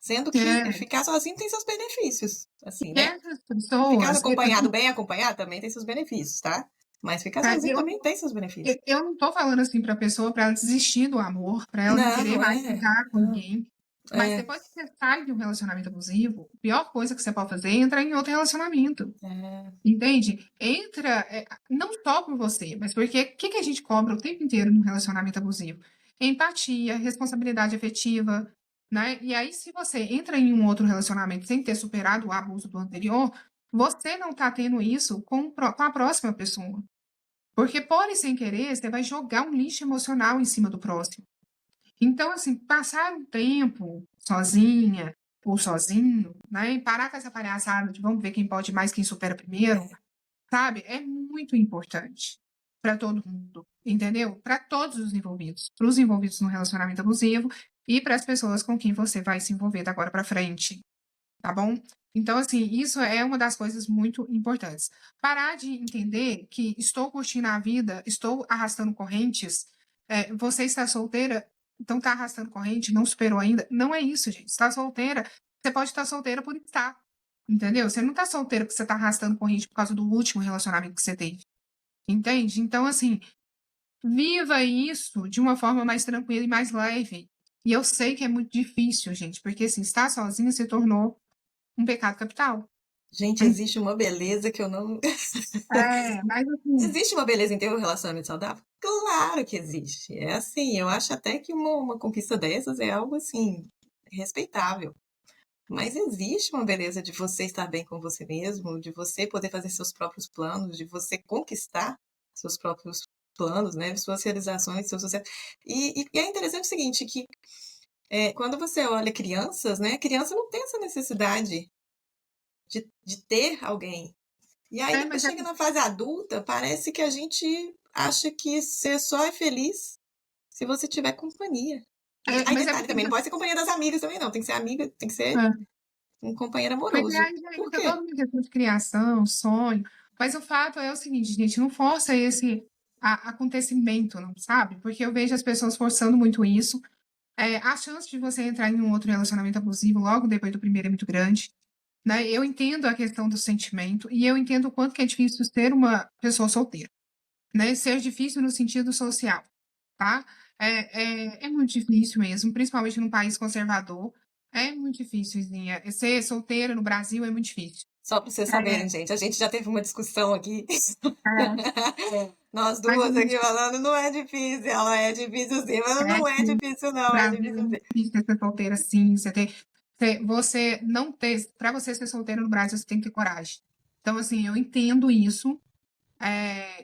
Speaker 1: sendo que
Speaker 2: é,
Speaker 1: ficar sozinho tem seus benefícios, assim,
Speaker 2: e
Speaker 1: né?
Speaker 2: essas
Speaker 1: Ficar
Speaker 2: pessoas,
Speaker 1: acompanhado, bem acompanhado, também tem seus benefícios, tá? Mas ficar sozinho
Speaker 2: eu,
Speaker 1: também tem seus benefícios.
Speaker 2: eu não tô falando assim pra pessoa para ela desistir do amor, para ela não
Speaker 1: Não,
Speaker 2: querer
Speaker 1: não
Speaker 2: mais
Speaker 1: é.
Speaker 2: ficar com
Speaker 1: Não.
Speaker 2: ninguém. Mas
Speaker 1: É,
Speaker 2: depois que você sai de um relacionamento abusivo, a pior coisa que você pode fazer é entrar em outro relacionamento.
Speaker 1: é.
Speaker 2: Entende? Entra, não só por você, mas porque o que que a gente cobra o tempo inteiro num relacionamento abusivo? Empatia, responsabilidade afetiva, né? E aí, se você entra em um outro relacionamento sem ter superado o abuso do anterior, você não tá tendo isso com a próxima pessoa. Porque, por e sem querer, você vai jogar um lixo emocional em cima do próximo. Então, assim, passar um tempo sozinha ou sozinho, né? E parar com essa palhaçada de vamos ver quem pode mais, quem supera primeiro, sabe? É muito importante para todo mundo, entendeu? Para todos os envolvidos, para os envolvidos no relacionamento abusivo e para as pessoas com quem você vai se envolver da agora para frente, tá bom? Então, assim, isso é uma das coisas muito importantes. Parar de entender que estou curtindo a vida, estou arrastando correntes, você está solteira, então está arrastando corrente, não superou ainda. Não é isso, gente. Está solteira, você pode estar solteira por estar, entendeu? Você não está solteira porque você está arrastando corrente por causa do último relacionamento que você teve, entende? Então, assim, viva isso de uma forma mais tranquila e mais leve. E eu sei que é muito difícil, gente, porque assim, estar sozinha se tornou um pecado capital.
Speaker 1: Gente, existe uma beleza que eu não.
Speaker 2: Mas assim,
Speaker 1: Existe uma beleza em ter um relacionamento saudável? Claro que existe. É assim, eu acho até que uma conquista dessas é algo assim, respeitável. Mas existe uma beleza de você estar bem com você mesmo, de você poder fazer seus próprios planos, de você conquistar seus próprios planos, né? Suas realizações, seu sucesso. E é interessante o seguinte, que quando você olha crianças, né? Criança não tem essa necessidade de ter alguém. E aí, depois
Speaker 2: mas é,
Speaker 1: chega na fase adulta, parece que a gente acha que ser só é feliz se você tiver companhia. E aí,
Speaker 2: mas é
Speaker 1: detalhe
Speaker 2: porque
Speaker 1: também, não pode ser companhia das amigas também, não. Tem que ser amiga, tem que ser
Speaker 2: é,
Speaker 1: um companheiro
Speaker 2: mas
Speaker 1: amoroso.
Speaker 2: aí já
Speaker 1: Por
Speaker 2: entra
Speaker 1: quê?
Speaker 2: toda uma questão de criação, sonho. Mas o fato é o seguinte, gente, não força esse acontecimento, não sabe? Porque eu vejo as pessoas forçando muito isso. A chance de você entrar em um outro relacionamento abusivo logo depois do primeiro é muito grande, né? Eu entendo a questão do sentimento e eu entendo o quanto que é difícil ser uma pessoa solteira, né? Ser difícil no sentido social, tá? É muito difícil mesmo, principalmente num país conservador. É muito difícil, Zinha. Ser solteira no Brasil é muito difícil.
Speaker 1: Só pra vocês saberem, gente, a gente já teve uma discussão aqui.
Speaker 2: É,
Speaker 1: Nós
Speaker 2: mas
Speaker 1: duas aqui falando, não é difícil, ela é difícil sim, mas não é
Speaker 2: sim,
Speaker 1: difícil
Speaker 2: no
Speaker 1: não, é
Speaker 2: Brasil é
Speaker 1: difícil sim.
Speaker 2: muito difícil ser solteira, sim. Você não ter, para você ser solteira no Brasil, você tem que ter coragem. Então, assim, eu entendo isso,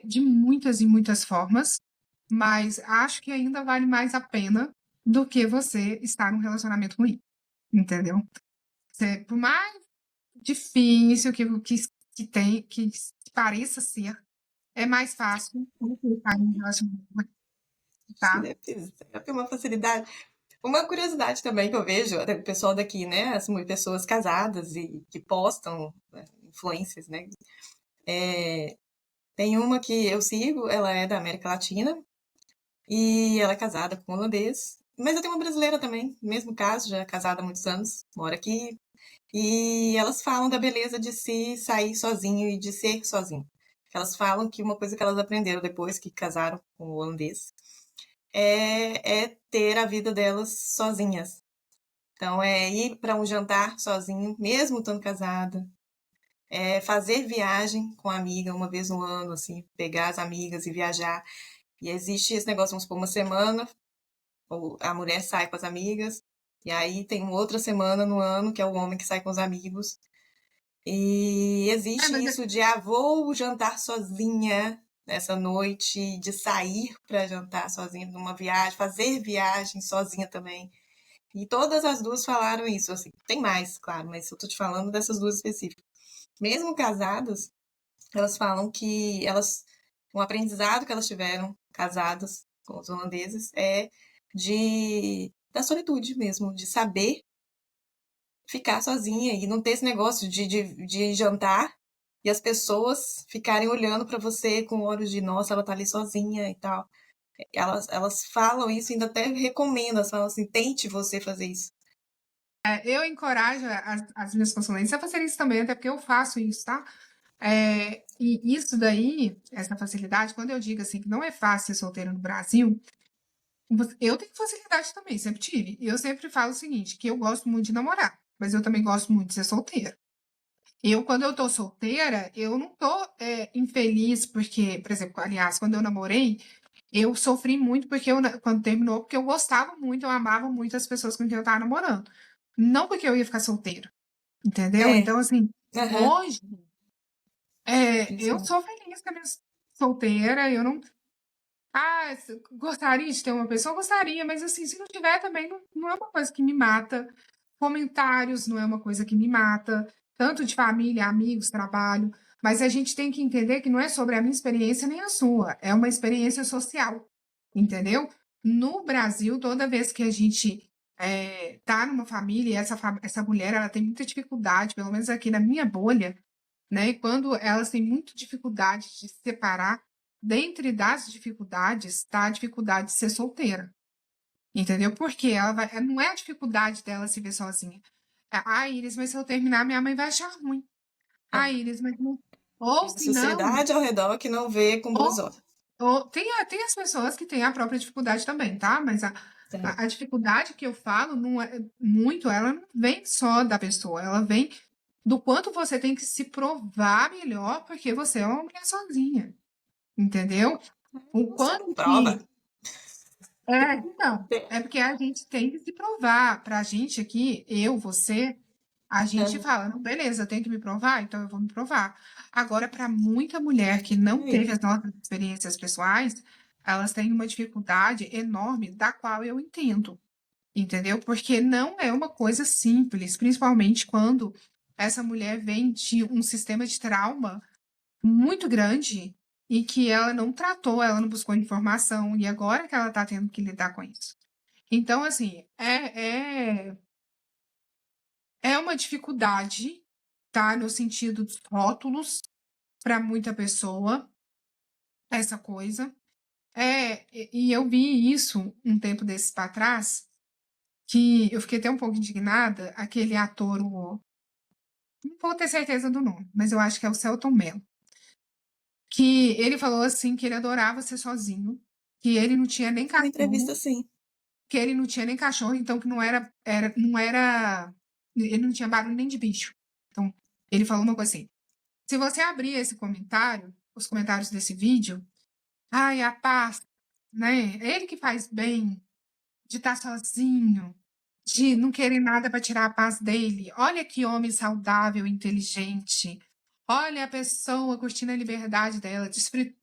Speaker 2: de muitas e muitas formas, mas acho que ainda vale mais a pena do que você estar num relacionamento ruim, entendeu? Por mais difícil que pareça ser, é mais fácil do que estar num relacionamento ruim.
Speaker 1: Acho que
Speaker 2: tá?
Speaker 1: deve ter uma facilidade. Uma curiosidade também que eu vejo, até o pessoal daqui, né? As pessoas casadas e que postam, né, influências, né? Tem uma que eu sigo, ela é da América Latina e ela é casada com um holandês. Mas eu tenho uma brasileira também, mesmo caso, já é casada há muitos anos, mora aqui. E elas falam da beleza de se sair sozinho e de ser sozinho. Elas falam que uma coisa que elas aprenderam depois que casaram com o holandês é ter a vida delas sozinhas. Então, é ir para um jantar sozinho, mesmo estando casada. É fazer viagem com a amiga uma vez no ano, assim, pegar as amigas e viajar. E existe esse negócio, vamos supor, uma semana, ou a mulher sai com as amigas, e aí tem uma outra semana no ano, que é o homem que sai com os amigos. E
Speaker 2: É,
Speaker 1: existe
Speaker 2: mas
Speaker 1: isso de, vou jantar sozinha nessa noite, de sair para jantar sozinha numa viagem, fazer viagem sozinha também. E todas as duas falaram isso, assim. Tem mais, claro, mas eu tô te falando dessas duas específicas. Mesmo casadas, elas falam que um aprendizado que elas tiveram casadas com os holandeses é da solitude mesmo, de saber ficar sozinha e não ter esse negócio de jantar e as pessoas ficarem olhando para você com olhos de, nossa, ela tá ali sozinha e tal. Elas falam isso e ainda até recomendam, elas falam assim, tente você fazer isso.
Speaker 2: eu encorajo as minhas consulentes a fazerem isso também, até porque eu faço isso, tá? E isso daí, essa facilidade, quando eu digo assim que não é fácil ser solteiro no Brasil, eu tenho facilidade também, sempre tive. E eu sempre falo o seguinte, que eu gosto muito de namorar, mas eu também gosto muito de ser solteira. Quando eu tô solteira, eu não tô infeliz porque, por exemplo, aliás, quando eu namorei, eu sofri muito porque quando terminou, porque eu gostava muito, eu amava muito as pessoas com quem eu tava namorando. Não porque eu ia ficar solteira, entendeu?
Speaker 1: É,
Speaker 2: Então, assim,
Speaker 1: aham,
Speaker 2: hoje,
Speaker 1: isso
Speaker 2: eu
Speaker 1: mesmo.
Speaker 2: sou feliz com a minha solteira, eu não. Ah, gostaria de ter uma pessoa? Gostaria, mas assim, se não tiver também, não é uma coisa que me mata. Comentários não é uma coisa que me mata, tanto de família, amigos, trabalho. Mas a gente tem que entender que não é sobre a minha experiência nem a sua, é uma experiência social, entendeu? No Brasil, toda vez que a gente tá numa família e essa mulher ela tem muita dificuldade, pelo menos aqui na minha bolha, né? E quando elas têm muita dificuldade de se separar, dentre das dificuldades está a dificuldade de ser solteira. Entendeu? Porque não é a dificuldade dela se ver sozinha. Iris, mas se eu terminar, minha mãe vai achar ruim.
Speaker 1: É.
Speaker 2: Iris, mas não. Ou
Speaker 1: Tem a
Speaker 2: se não,
Speaker 1: sociedade ao redor que não vê com bons
Speaker 2: ou,
Speaker 1: olhos.
Speaker 2: tem as pessoas que têm a própria dificuldade também, tá? Mas
Speaker 1: Tem.
Speaker 2: a dificuldade que eu falo não é muito, ela não vem só da pessoa, ela vem do quanto você tem que se provar melhor porque você é uma mulher sozinha, entendeu? O
Speaker 1: Você
Speaker 2: quanto
Speaker 1: não prova.
Speaker 2: que então, é porque a gente tem que se provar. Pra gente aqui, eu, você, a gente
Speaker 1: Aham.
Speaker 2: fala, não, beleza, eu tenho que me provar, então eu vou me provar. Agora, para muita mulher que não
Speaker 1: Aí.
Speaker 2: teve as nossas experiências pessoais, elas têm uma dificuldade enorme, da qual eu entendo, entendeu? Porque não é uma coisa simples, principalmente quando essa mulher vem de um sistema de trauma muito grande e que ela não tratou, ela não buscou informação, e agora que ela está tendo que lidar com isso. Então, assim, é uma dificuldade, tá? No sentido dos rótulos, para muita pessoa, essa coisa. E eu vi isso um tempo desses para trás, que eu fiquei até um pouco indignada, aquele ator, não vou ter certeza do nome, mas eu acho que é o Selton Mello, que ele falou assim que ele adorava ser sozinho, que ele não tinha nem
Speaker 1: Uma entrevista
Speaker 2: cachorro,
Speaker 1: assim.
Speaker 2: que ele não tinha nem cachorro, então que não era, ele não tinha barulho nem de bicho. Então, ele falou uma coisa assim: se você abrir esse comentário, os comentários desse vídeo, ai, a paz, né? Ele que faz bem de estar sozinho, de não querer nada para tirar a paz dele. Olha que homem saudável, inteligente. Olha a pessoa curtindo a liberdade dela,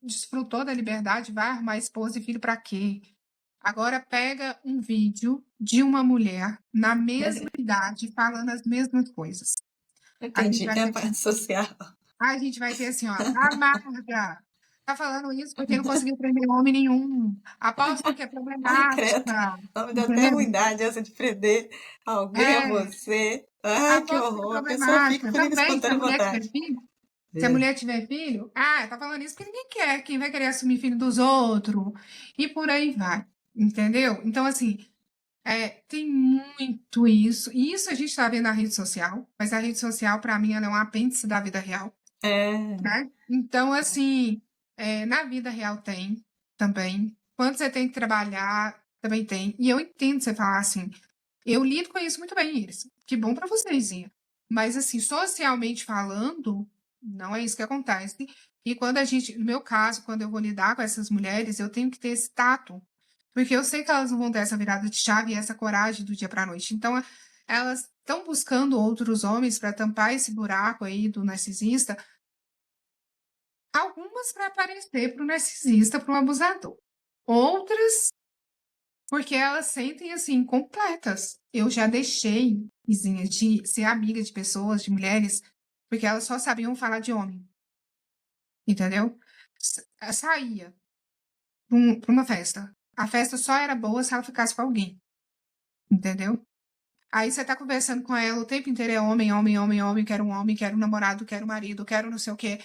Speaker 2: desfrutou da liberdade, vai arrumar esposa e filho para quê? Agora pega um vídeo de uma mulher na mesma idade falando as mesmas coisas. A gente
Speaker 1: Entendi.
Speaker 2: vai
Speaker 1: É a
Speaker 2: ter,
Speaker 1: parte social.
Speaker 2: a gente vai ter assim, ó, amarga. Tá falando isso porque não conseguiu prender homem nenhum. Aposto porque é
Speaker 1: Ai, credo.
Speaker 2: problemática,
Speaker 1: Não, me deu até
Speaker 2: entendeu?
Speaker 1: ruindade essa de prender alguém a
Speaker 2: É,
Speaker 1: você. Ai, que
Speaker 2: aposto que é
Speaker 1: horror. A pessoa fica
Speaker 2: problemática.
Speaker 1: por livre e
Speaker 2: Também, se a
Speaker 1: espontânea
Speaker 2: mulher tiver
Speaker 1: vontade.
Speaker 2: filho, se a
Speaker 1: É.
Speaker 2: mulher tiver filho, tá falando isso porque ninguém quer, quem vai querer assumir filho dos outros, e por aí vai, entendeu? Então, assim, tem muito isso, e isso a gente está vendo na rede social, mas a rede social, para mim, ela é um apêndice da vida real,
Speaker 1: É.
Speaker 2: né? Então, assim, na vida real tem também. Quando você tem que trabalhar, também tem. E eu entendo você falar assim, eu lido com isso muito bem, Iris. Que bom para vocês, Ian. Mas, assim, socialmente falando, não é isso que acontece. E quando a gente, no meu caso, quando eu vou lidar com essas mulheres, eu tenho que ter esse tato. Porque eu sei que elas não vão ter essa virada de chave e essa coragem do dia para a noite. Então, elas estão buscando outros homens para tampar esse buraco aí do narcisista, algumas para aparecer para o narcisista, para o abusador. Outras porque elas sentem assim, completas. Eu já deixei, Izinha, de ser amiga de pessoas, de mulheres, porque elas só sabiam falar de homem, entendeu? Saía pra uma festa. A festa só era boa se ela ficasse com alguém, entendeu? Aí você tá conversando com ela o tempo inteiro, é homem, homem, homem, homem, quero um namorado, quero um marido, quero não sei o quê.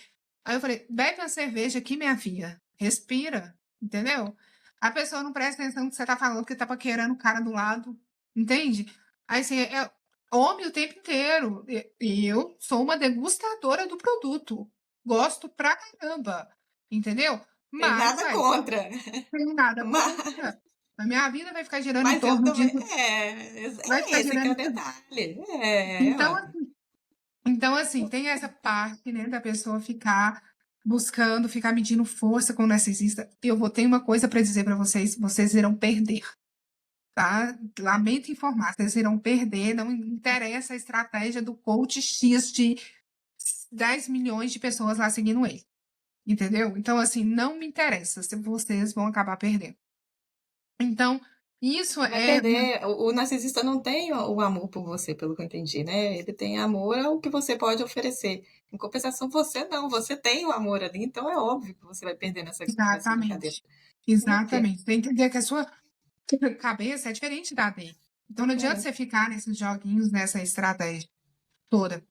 Speaker 2: Aí eu falei, bebe uma cerveja aqui, minha filha. Respira, entendeu? A pessoa não presta atenção no que você tá falando, porque tá paquerando o cara do lado, entende? Aí assim, é homem o tempo inteiro. E eu sou uma degustadora do produto. Gosto pra caramba, entendeu?
Speaker 1: Tem
Speaker 2: Mas,
Speaker 1: nada
Speaker 2: aí,
Speaker 1: contra.
Speaker 2: não tenho nada
Speaker 1: Mas,
Speaker 2: contra. A minha vida vai ficar girando em
Speaker 1: mas eu
Speaker 2: torno
Speaker 1: também.
Speaker 2: disso. Vai
Speaker 1: É
Speaker 2: ficar
Speaker 1: esse que é
Speaker 2: girando
Speaker 1: o
Speaker 2: em torno.
Speaker 1: detalhe. É,
Speaker 2: Então,
Speaker 1: ué.
Speaker 2: então, assim, tem essa parte, né, da pessoa ficar buscando, ficar medindo força com o narcisista. Eu vou ter uma coisa para dizer para vocês: vocês irão perder, tá? Lamento informar, vocês irão perder. Não interessa a estratégia do coach X de 10 milhões de pessoas lá seguindo ele, entendeu? Então, assim, não me interessa se vocês vão acabar perdendo. Então, isso
Speaker 1: Vai
Speaker 2: é
Speaker 1: perder. O narcisista não tem o amor por você, pelo que eu entendi, né? Ele tem amor ao que você pode oferecer. Em compensação, você não. Você tem o amor ali, então é óbvio que você vai perder nessa brincadeira.
Speaker 2: exatamente,
Speaker 1: É.
Speaker 2: exatamente. Tem que entender que a sua cabeça é diferente da dele. Então não adianta
Speaker 1: É.
Speaker 2: você ficar nesses joguinhos, nessa estratégia toda.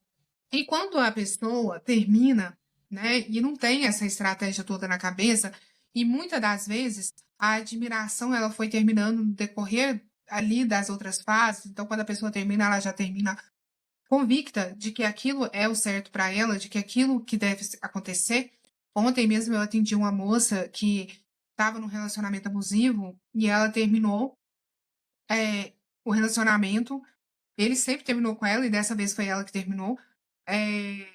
Speaker 2: E quando a pessoa termina, né, e não tem essa estratégia toda na cabeça, e muitas das vezes a admiração ela foi terminando no decorrer ali das outras fases. Então quando a pessoa termina, ela já termina convicta de que aquilo é o certo para ela, de que aquilo que deve acontecer. Ontem mesmo eu atendi uma moça que estava num relacionamento abusivo e ela terminou o relacionamento. Ele sempre terminou com ela, e dessa vez foi ela que terminou. É,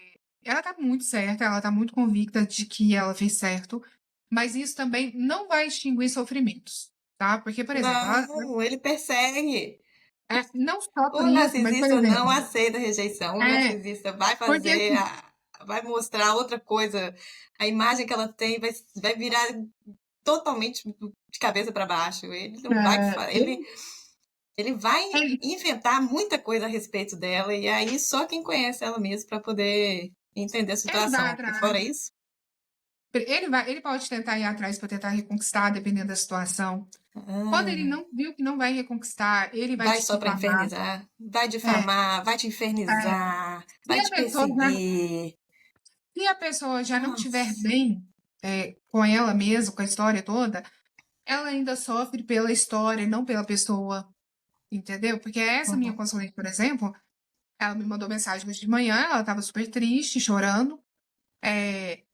Speaker 2: ela tá muito certa, ela tá muito convicta de que ela fez certo, mas isso também não vai extinguir sofrimentos, tá? Porque, por exemplo,
Speaker 1: Não, ele persegue.
Speaker 2: não só por
Speaker 1: O
Speaker 2: isso, mas, por
Speaker 1: narcisista não
Speaker 2: exemplo,
Speaker 1: aceita rejeição. O
Speaker 2: é,
Speaker 1: narcisista vai
Speaker 2: porque
Speaker 1: fazer,
Speaker 2: assim,
Speaker 1: vai mostrar outra coisa. A imagem que ela tem vai virar totalmente de cabeça para baixo. Ele não vai,
Speaker 2: ele,
Speaker 1: ele vai
Speaker 2: ele-
Speaker 1: inventar muita coisa a respeito dela e aí só quem conhece ela mesmo para poder entender a
Speaker 2: ele vai
Speaker 1: situação. Porque fora
Speaker 2: atrás,
Speaker 1: isso,
Speaker 2: ele pode tentar ir atrás para tentar reconquistar, dependendo da situação. Quando ele
Speaker 1: ah,
Speaker 2: não viu que não vai reconquistar, ele vai
Speaker 1: vai
Speaker 2: te
Speaker 1: só para
Speaker 2: difamar.
Speaker 1: infernizar, vai
Speaker 2: É,
Speaker 1: difamar, vai te
Speaker 2: é.
Speaker 1: infernizar,
Speaker 2: Se
Speaker 1: vai
Speaker 2: a
Speaker 1: te
Speaker 2: pessoa
Speaker 1: perseguir.
Speaker 2: Se a pessoa já não estiver
Speaker 1: Nossa.
Speaker 2: bem, com ela mesma, com a história toda, ela ainda sofre pela história e não pela pessoa, entendeu? Porque essa minha
Speaker 1: Uhum.
Speaker 2: consulente, por exemplo, ela me mandou mensagem hoje de manhã, ela estava super triste, chorando,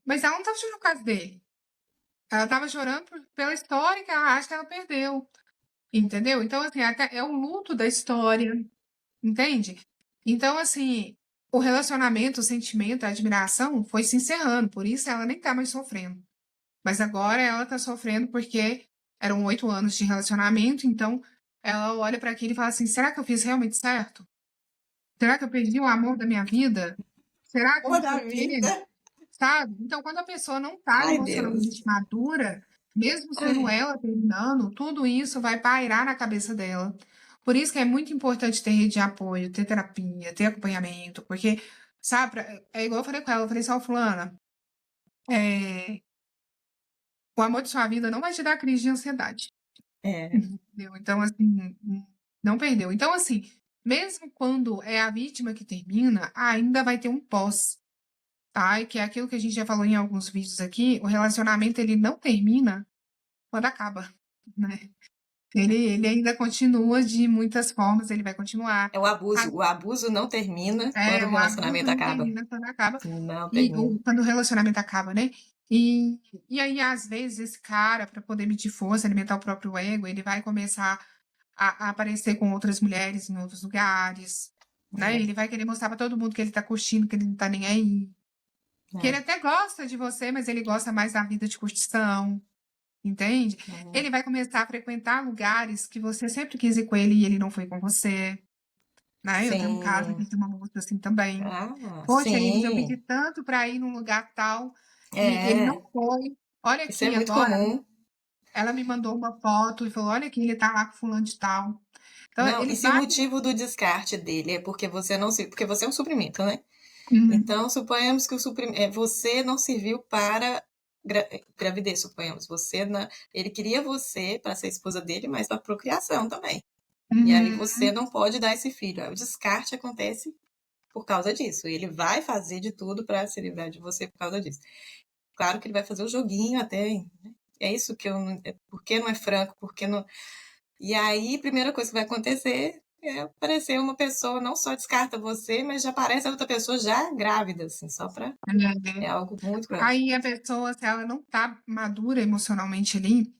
Speaker 2: mas ela não estava chorando por causa dele. Ela estava chorando pela história que ela acha que ela perdeu, entendeu? Então, assim, até é o luto da história, entende? Então, assim, o relacionamento, o sentimento, a admiração foi se encerrando, por isso ela nem tá mais sofrendo. Mas agora ela tá sofrendo porque eram 8 anos de relacionamento, então ela olha para aquilo e fala assim: será que eu fiz realmente certo? Será que eu perdi o amor da minha vida? Será que
Speaker 1: Amor
Speaker 2: não sei
Speaker 1: da
Speaker 2: o quê?
Speaker 1: vida.
Speaker 2: Sabe? Então, quando a pessoa não tá
Speaker 1: Ai, Deus.
Speaker 2: emocionalmente madura, mesmo sendo
Speaker 1: Ai.
Speaker 2: ela terminando, tudo isso vai pairar na cabeça dela. Por isso que é muito importante ter rede de apoio, ter terapia, ter acompanhamento, porque, sabe, é igual eu falei com ela, eu falei assim, ó, fulana, o amor de sua vida não vai te dar crise de ansiedade.
Speaker 1: É,
Speaker 2: Entendeu? Então, assim, não perdeu. Então, assim, mesmo quando é a vítima que termina, ainda vai ter um pós, tá? E que é aquilo que a gente já falou em alguns vídeos aqui, o relacionamento ele não termina quando acaba, né? Ele ainda continua de muitas formas, ele vai continuar.
Speaker 1: é o abuso. O abuso não termina quando o
Speaker 2: O abuso
Speaker 1: relacionamento
Speaker 2: não
Speaker 1: acaba.
Speaker 2: termina quando acaba,
Speaker 1: Não
Speaker 2: e
Speaker 1: termina.
Speaker 2: quando o relacionamento acaba, né? E aí, às vezes, esse cara, para poder medir força, alimentar o próprio ego, ele vai começar a aparecer com outras mulheres em outros lugares, né?
Speaker 1: É,
Speaker 2: Ele vai querer mostrar para todo mundo que ele tá curtindo, que ele não tá nem aí. Que ele
Speaker 1: é,
Speaker 2: até gosta de você, mas ele gosta mais da vida de curtição, entende?
Speaker 1: é.
Speaker 2: Ele vai começar a frequentar lugares que você sempre quis ir com ele e ele não foi com você, né? Eu tenho um caso
Speaker 1: Sim.
Speaker 2: aqui de uma moça assim também.
Speaker 1: Ah,
Speaker 2: Poxa, Iris, eu pedi
Speaker 1: sim.
Speaker 2: tanto para ir num lugar tal e ele não
Speaker 1: É,
Speaker 2: foi. Olha
Speaker 1: isso é
Speaker 2: aqui
Speaker 1: muito
Speaker 2: agora,
Speaker 1: comum.
Speaker 2: ela me mandou uma foto e falou: olha aqui, ele tá lá com fulano de tal. Então,
Speaker 1: Não,
Speaker 2: ele
Speaker 1: e se o
Speaker 2: vai.
Speaker 1: motivo do descarte dele é porque você não se, porque você é um suprimento, né?
Speaker 2: Uhum,
Speaker 1: Então, suponhamos que você não serviu para gravidez, suponhamos. Ele queria você para ser esposa dele, mas para procriação também. E aí você
Speaker 2: uhum,
Speaker 1: não pode dar esse filho. Aí o descarte acontece por causa disso. Ele vai fazer de tudo para se livrar de você por causa disso. Claro que ele vai fazer o joguinho até. Né? É isso que eu não. Por que não é franco? Por que não. E aí, a primeira coisa que vai acontecer é aparecer uma pessoa, não só descarta você, mas já aparece a outra pessoa já grávida, assim, só pra. É
Speaker 2: é.
Speaker 1: algo muito cruel.
Speaker 2: Aí a pessoa, se ela não tá madura emocionalmente ali,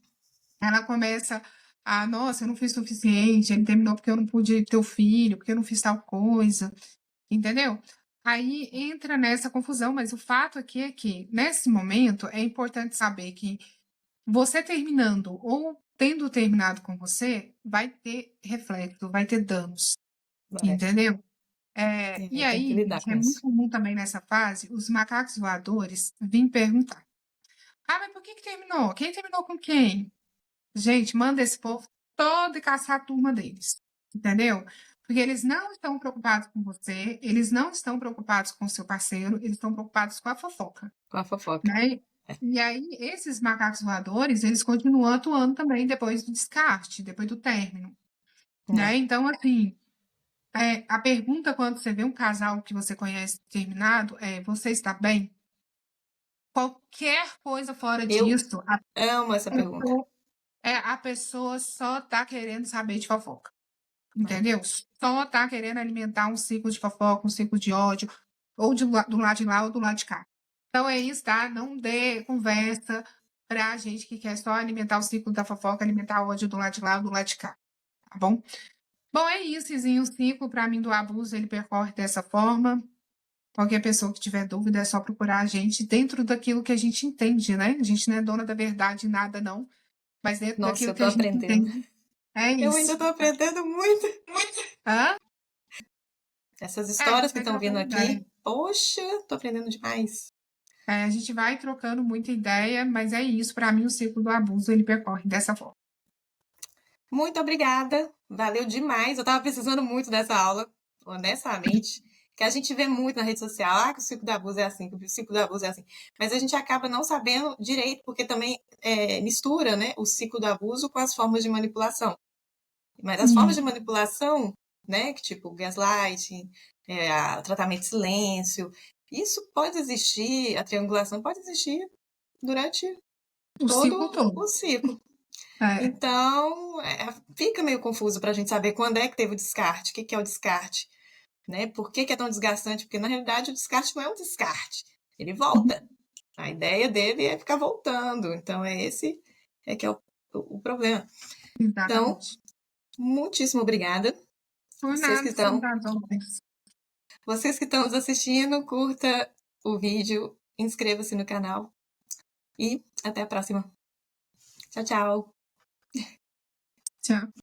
Speaker 2: ela começa a, nossa, eu não fiz o suficiente, ele terminou porque eu não pude ter o filho, porque eu não fiz tal coisa, entendeu? Aí entra nessa confusão, mas o fato aqui é que, nesse momento, é importante saber que você terminando ou tendo terminado com você, vai ter reflexo, vai ter danos,
Speaker 1: É,
Speaker 2: entendeu? E
Speaker 1: tem que
Speaker 2: aí,
Speaker 1: lidar
Speaker 2: gente,
Speaker 1: com
Speaker 2: é muito
Speaker 1: isso.
Speaker 2: comum também nessa fase os macacos voadores virem perguntar: ah, mas por que que terminou? Quem terminou com quem? Gente, manda esse povo todo e caçar a turma deles, entendeu? Porque eles não estão preocupados com você, eles não estão preocupados com o seu parceiro, eles estão preocupados com a fofoca,
Speaker 1: Com a fofoca.
Speaker 2: né? E aí, esses macacos voadores, eles continuam atuando também depois do descarte, depois do término, né?
Speaker 1: É.
Speaker 2: Então, assim, a pergunta quando você vê um casal que você conhece terminado é: você está bem? Qualquer coisa fora
Speaker 1: Eu
Speaker 2: disso,
Speaker 1: amo essa pergunta.
Speaker 2: pessoa, a pessoa só está querendo saber de fofoca.
Speaker 1: É.
Speaker 2: Entendeu? Só tá querendo alimentar um ciclo de fofoca, um ciclo de ódio, ou do lado de lá ou do lado de cá. Então é isso, tá? Não dê conversa pra gente que quer só alimentar o ciclo da fofoca, alimentar o ódio do lado de lá ou do lado de cá, tá bom? Bom, é isso, Izinho. O ciclo, pra mim, do abuso, ele percorre dessa forma. Qualquer pessoa que tiver dúvida é só procurar a gente dentro daquilo que a gente entende, né? A gente não é dona da verdade em nada, não. Mas dentro
Speaker 1: Nossa,
Speaker 2: daquilo
Speaker 1: eu
Speaker 2: que
Speaker 1: tô
Speaker 2: a gente
Speaker 1: aprendendo.
Speaker 2: entende, é
Speaker 1: Eu ainda
Speaker 2: isso.
Speaker 1: tô aprendendo muito.
Speaker 2: Hã?
Speaker 1: Essas
Speaker 2: A
Speaker 1: histórias
Speaker 2: gente
Speaker 1: que
Speaker 2: vai
Speaker 1: estão vindo
Speaker 2: trocando ideia.
Speaker 1: aqui, poxa, tô aprendendo demais.
Speaker 2: A gente vai trocando muita ideia, mas é isso. Para mim, o ciclo do abuso ele percorre dessa forma.
Speaker 1: Muito obrigada. Valeu demais. Eu tava precisando muito dessa aula, honestamente. Que a gente vê muito na rede social, que o ciclo do abuso é assim, que o ciclo do abuso é assim. Mas a gente acaba não sabendo direito, porque também mistura, né, o ciclo do abuso com as formas de manipulação. Mas as formas de
Speaker 2: Isso.
Speaker 1: manipulação, né, que tipo gaslighting, tratamento de silêncio, isso pode existir, a triangulação pode existir durante
Speaker 2: O
Speaker 1: todo
Speaker 2: ciclo todo.
Speaker 1: o ciclo.
Speaker 2: É,
Speaker 1: Então, fica meio confuso para a gente saber quando é que teve o descarte, o que, que é o descarte, né? Por que, que é tão desgastante? Porque, na realidade, o descarte não é um descarte, ele volta. A ideia dele é ficar voltando. Então, é que é o problema. Então,
Speaker 2: exatamente.
Speaker 1: muitíssimo obrigada.
Speaker 2: Por
Speaker 1: Vocês que
Speaker 2: nada,
Speaker 1: estão,
Speaker 2: são dados homens.
Speaker 1: vocês que estão nos assistindo, curta o vídeo, inscreva-se no canal e até a próxima. Tchau, tchau.
Speaker 2: Tchau.